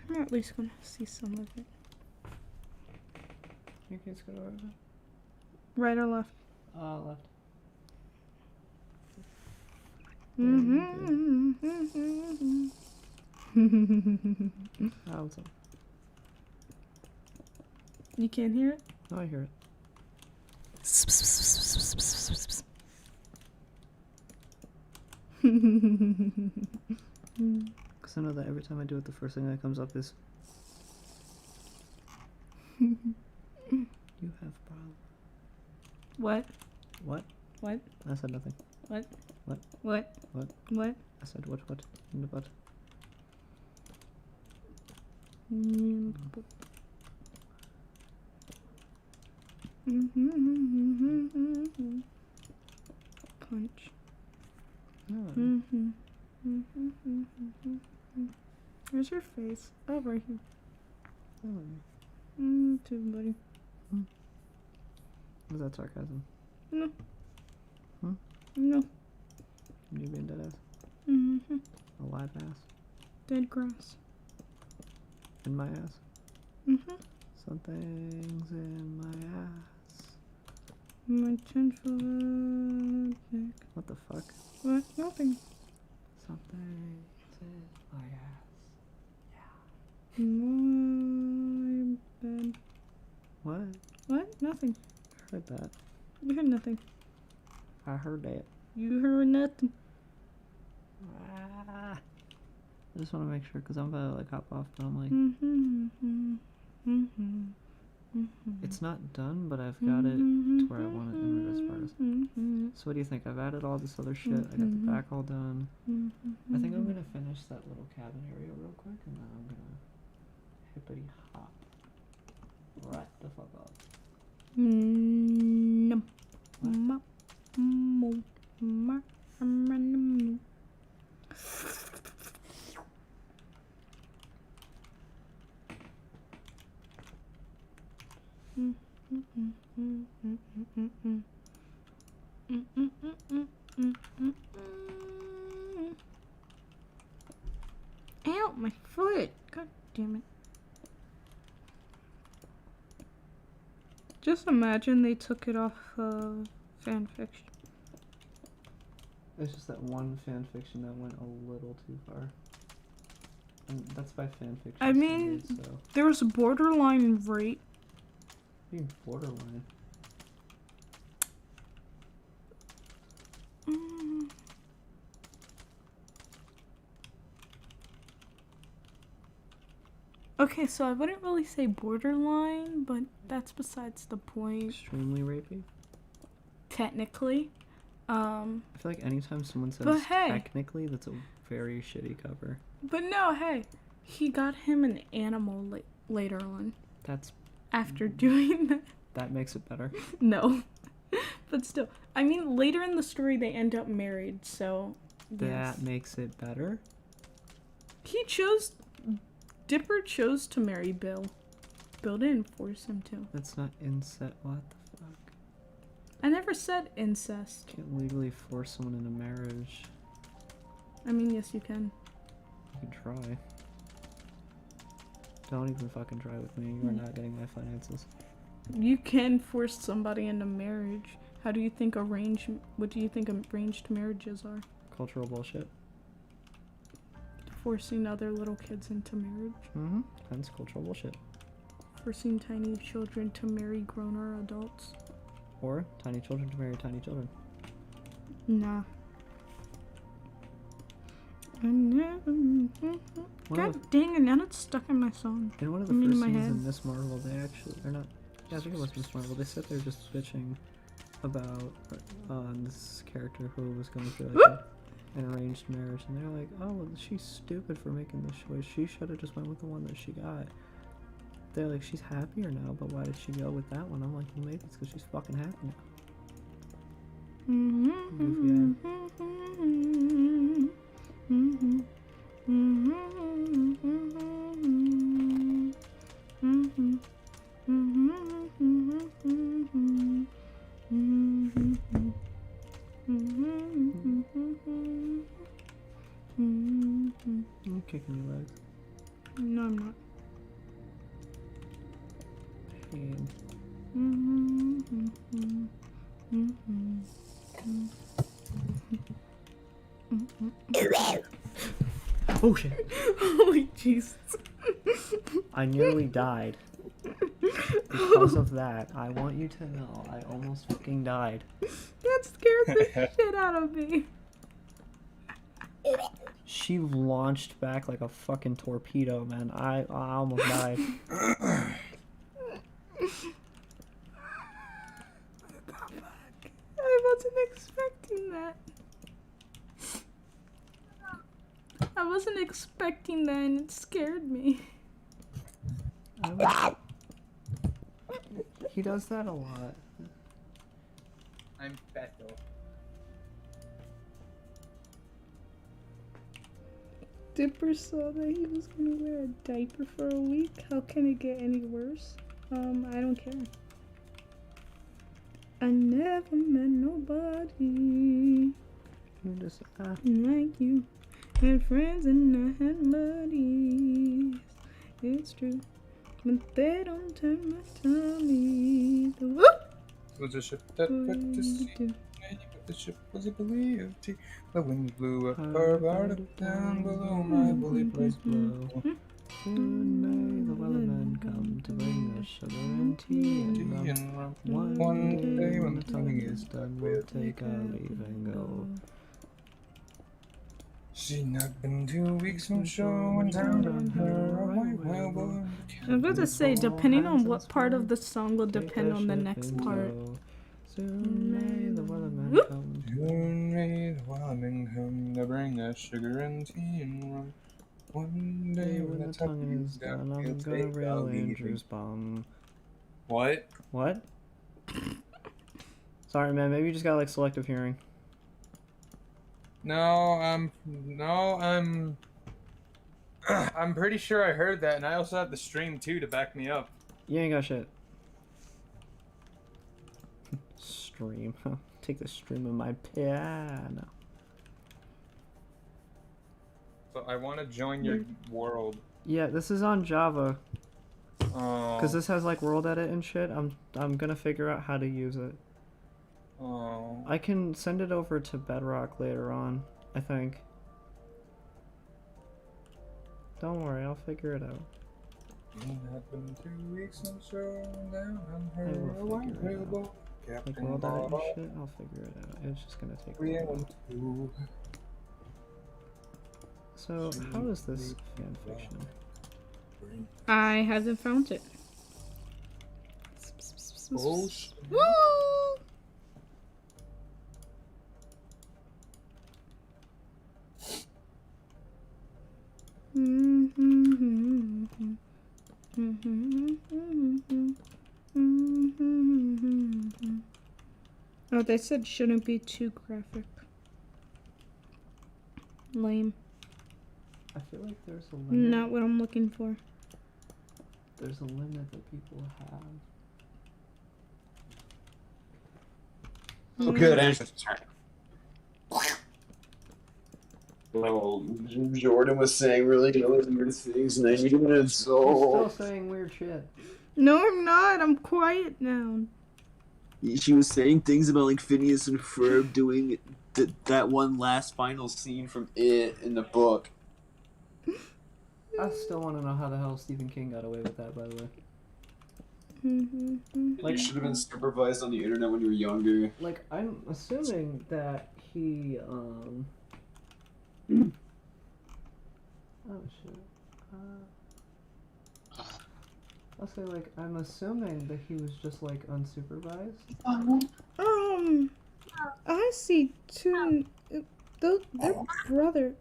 I'm at least going to see some of it. Your kids go to where? Right or left? Left. What's up? You can't hear it? No, I hear it. Because I know that every time I do it, the first thing that comes up is you have problems. What? What? What? I said nothing. What? What? What? What? What? I said what? What? In the butt. Punch. Oh. Where's your face? Oh, right here. Oh. Too, buddy. Was that sarcasm? No. Hmm? No. You being dead ass? Mm-hmm. Alive ass? Dead grass. In my ass? Mm-hmm. Something's in my ass. My chin neck. What the fuck? What? Nothing. Something's in my ass. My bed. What? What? Nothing. Heard that. You heard nothing. I heard that. You heard nothing. Ah. I just want to make sure because I'm about to like hop off, but I'm like, it's not done, but I've got it to where I want it in it as far as. So what do you think? I've added all this other shit. I got the back all done. I think I'm gonna finish that little cabin area real quick, and then I'm gonna hippity hop right the fuck off. No. Ow, my foot. God damn it. Just imagine they took it off of Fanfiction. It's just that one fanfiction that went a little too far. And that's by fanfiction. I mean, standards, so. there was a borderline rape. What do you mean borderline? Okay, so I wouldn't really say borderline, but that's besides the point. Extremely rapey? Technically. I feel like anytime someone says But hey. technically, that's a very shitty cover. But no, hey, he got him an animal later on. That's... After doing that. That makes it better. No. But still, I mean, later in the story they end up married, so... That yes. makes it better? Dipper chose to marry Bill. Bill didn't force him to. That's not incest. What the fuck? I never said incest. Can't legally force someone into marriage. I mean, yes, you can. You can try. Don't even fucking try with me. You are not getting my finances. You can force somebody into marriage. What do you think arranged marriages are? Cultural bullshit. Forcing other little kids into marriage. Mm-hmm. Hence cultural bullshit. Forcing tiny children to marry grown-or adults. Or tiny children to marry tiny children. Nah. God dang it, now it's stuck in my song. In one of the first scenes in Miss Marvel, they actually... Or not... Yeah, I think it was Miss Marvel. They sat there just bitching about this character who was going through like an arranged marriage. And they're like, oh, well, she's stupid for making this choice. She should have just went with the one that she got. They're like, she's happier now, but why did she go with that one? I'm like, well, maybe it's because she's fucking happy now. I'm kicking your legs. No, I'm not. Pain. Oh shit. Holy Jesus. I nearly died. Because of that, I want you to know I almost fucking died. That scared the shit out of me. She launched back like a fucking torpedo, man. I almost died. I wasn't expecting that. I wasn't expecting that and it scared me. He does that a lot. I'm Beto. Dipper saw that he was gonna wear a diaper for a week. How can it get any worse? I don't care. I never met nobody You just, Like you had friends and I had buddies. It's true, but they don't turn my tummy. Was a ship that put to sea, but the ship was a belly of tea. The wind blew up her bark down below my bully place below. soon may the wellerman come to bring us sugar and tea and rum. One day when the tonguing is done, we'll take our leave and go. She'd not been 2 weeks from shore when down on her a white whale. I was about to say, depending on what part of the song will depend on the next part. Soon may the wellerman come. Soon may the wellerman come to bring us sugar and tea and rum. One day when the tonguing is done, I'm gonna rail Andrew's bum. What? What? Sorry, man. Maybe you just got like selective hearing. I'm pretty sure I heard that, and I also have the stream too to back me up. You ain't got shit. Stream. Take the stream of my piano. So I want to join your world. Yeah, this is on Java. Oh. Cause this has like world edit and shit. I'm gonna figure out how to use it. Oh. I can send it over to Bedrock later on, I think. Don't worry, I'll figure it out. Not been 2 weeks and so down on I her will white figure it whale out. boat. Like Captain world edit and Bob. shit, I'll figure it out. It's just gonna take a 3 while. and 2. So, how is this fanfiction? I haven't found it. Oh, shit. Woo! Oh, they said shouldn't be too graphic. Lame. I feel like there's a limit. Not what I'm looking for. There's a limit that people have. Oh, good. Andrew's turn. Well, Jordan was saying really weird things, and I needed an You're insult. still saying weird shit. No, I'm not. I'm quiet now. She was saying things about like Phineas and Ferb doing that one last final scene from It in the book. I still want to know how the hell Stephen King got away with that, by the way. Like, should have been supervised on the internet when you were younger. Like, I'm assuming that he, Oh, shit. I'll say, like, I'm assuming that he was just, like, unsupervised. I see two. Their brother.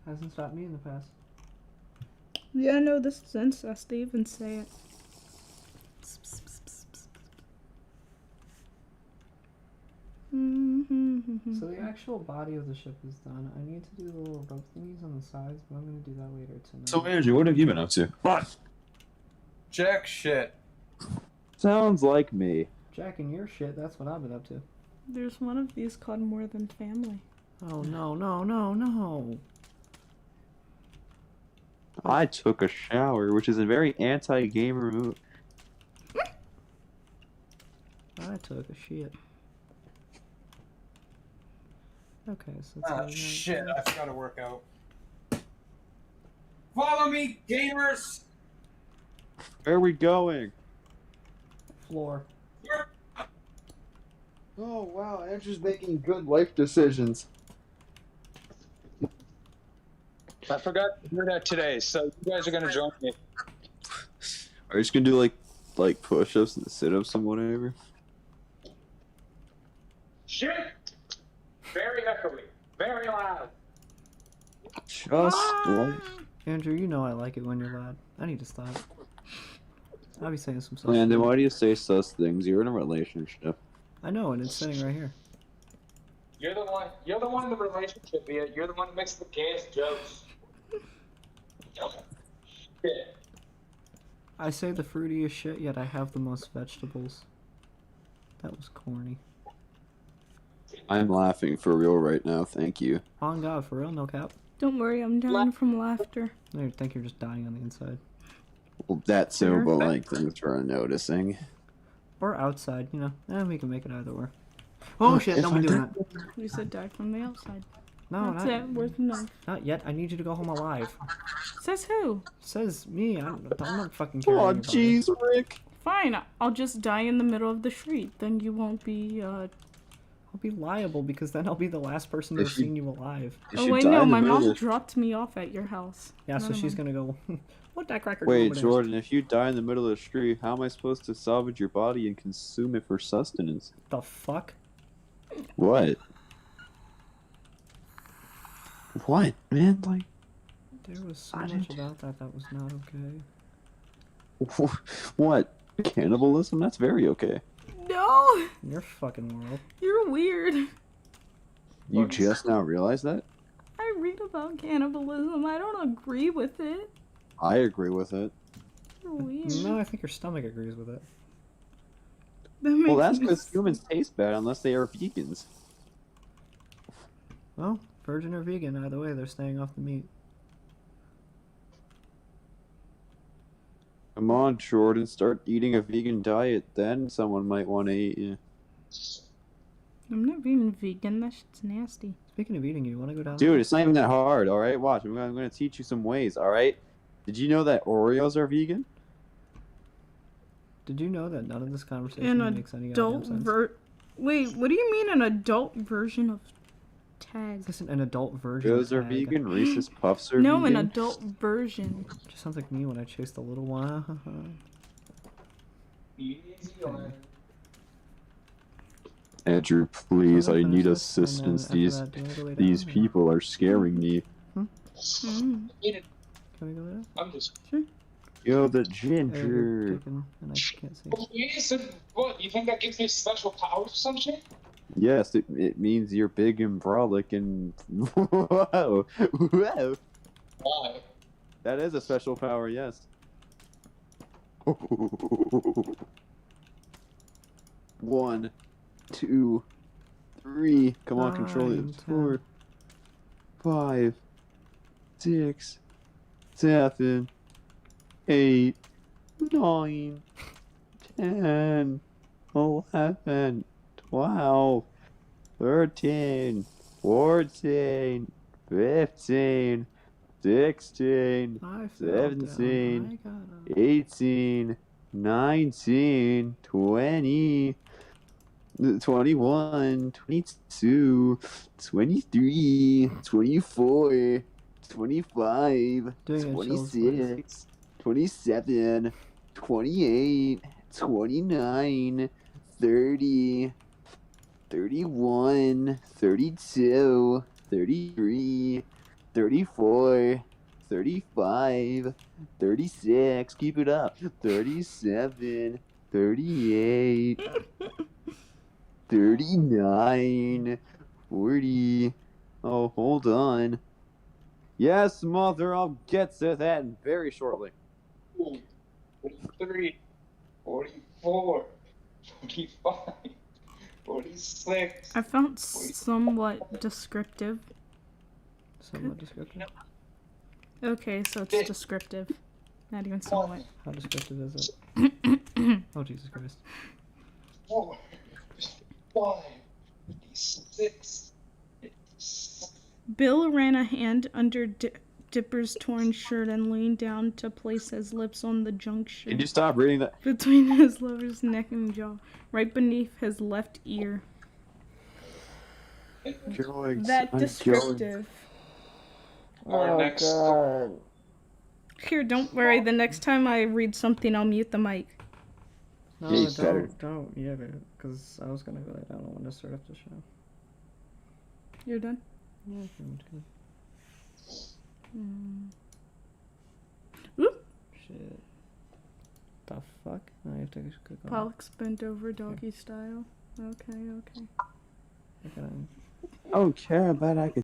Hasn't stopped me in the past. Yeah, no, this is incest. They even say it. So the actual body of the ship is done. I need to do the little rope thingies on the sides, but I'm gonna do that later tonight. So, Andrew, what have you been up to? What? Jack shit. Sounds like me. Jacking your shit, that's what I've been up to. There's one of these called More Than Family. Oh, no, no, no, no. I took a shower, which is a very anti-gamer move. I took a shit. Okay, so Oh shit, I forgot to work out. Follow me, gamers! Where are we going? Floor. Oh wow, Andrew's making good life decisions. I forgot to do that today, so you guys are gonna join me. Are you just gonna do like push-ups and sit-ups and whatever? Shit! Very echoey, very loud. Just like... Andrew, you know I like it when you're loud. I need to stop. I'll be saying some stuff. Landon, why do you say such things? You're in a relationship. I know, and it's sitting right here. You're the one in the relationship, Ian. You're the one who makes the gayest jokes. Shit. I say the fruitiest shit, yet I have the most vegetables. That was corny. I'm laughing for real right now. Thank you. On God, for real, no cap. Don't worry, I'm dying from laughter. I think you're just dying on the inside. Well, that too, but like, thanks for noticing. Or outside, you know. We can make it either way. Oh shit, don't be doing that. You said die from the outside. No, That's not, it, worth enough. not yet. I need you to go home alive. Says who? Says me. I'm not fucking carrying Oh, your body. jeez, Rick. Fine, I'll just die in the middle of the street. Then you won't be, I'll be liable because then I'll be the last person to have seen you alive. Oh wait, no, my mom dropped me off at your house. Yeah, so she's gonna go, what that cracker Wait, over there?" Jordan, if you die in the middle of the street, how am I supposed to salvage your body and consume it for sustenance? The fuck? What? What, man? Like, there was so much about that was not okay. what? Cannibalism? That's very okay. No! Your fucking world. You're weird. You just now realize that? I read about cannibalism. I don't agree with it. I agree with it. You're weird. No, I think your stomach agrees with it. Well, that's because humans taste bad unless they are vegans. Well, virgin or vegan, either way, they're staying off the meat. Come on, Jordan, start eating a vegan diet, then someone might want to eat you. I'm not being vegan, that shit's nasty. Speaking of eating, you want to go down Dude, it's not even that hard, alright? Watch, I'm gonna teach you some ways, alright? Did you know that Oreos are vegan? Did you know that none of this conversation makes any goddamn sense? Wait, what do you mean an adult version of tag? This isn't an adult version Those of are tag. vegan, Reese's Puffs are No, vegan. an adult version. Just sounds like me when I chase the little one. Easy on. Andrew, please, I need finish this, and then assistance. after that, do you wanna go lay These down, or- people are scaring me. Mm. Eat Can we go there? I'm just. Yo, the You're ginger. taken, and I can't see. Yes, and what? You think that gives me special powers or some shit? Yes, it means you're big and brolic and whoa, whoa. Why? That is a special power, yes. 1, 2, 3. Come on, control 9, it. 4, 5, 6, 7, 8, 9, 10, 11, 12, 13, 14, 15, 16, 17, 18, 19, 20, 21, 22, 23, 24, 25, 26, 27, 28, 29, 30, 31, 32, 33, 34, 35, 36, keep it up, 37, 38, 39, 40, oh, hold on. Yes, mother, I'll get to that very shortly. 43, 44, 45, 46. I found somewhat descriptive. Somewhat descriptive? Okay, so it's descriptive. Not even somewhat. How descriptive is it? Oh, Jesus Christ. 4, 5, 6. Bill ran a hand under Dipper's torn shirt and leaned down to place his lips on the junction. Can you stop reading that? Between his lover's neck and jaw, right beneath his left ear. That descriptive. Our next God. Here, don't worry. The next time I read something, I'll mute the mic. No, Yeah, better. don't. Yeah, because I was gonna go lay down. I want to start up the show. You're done? Yeah, if you want to. Oop. Shit. The fuck? No, you have to click on it. Pollux bent over doggy style. Okay. I don't care about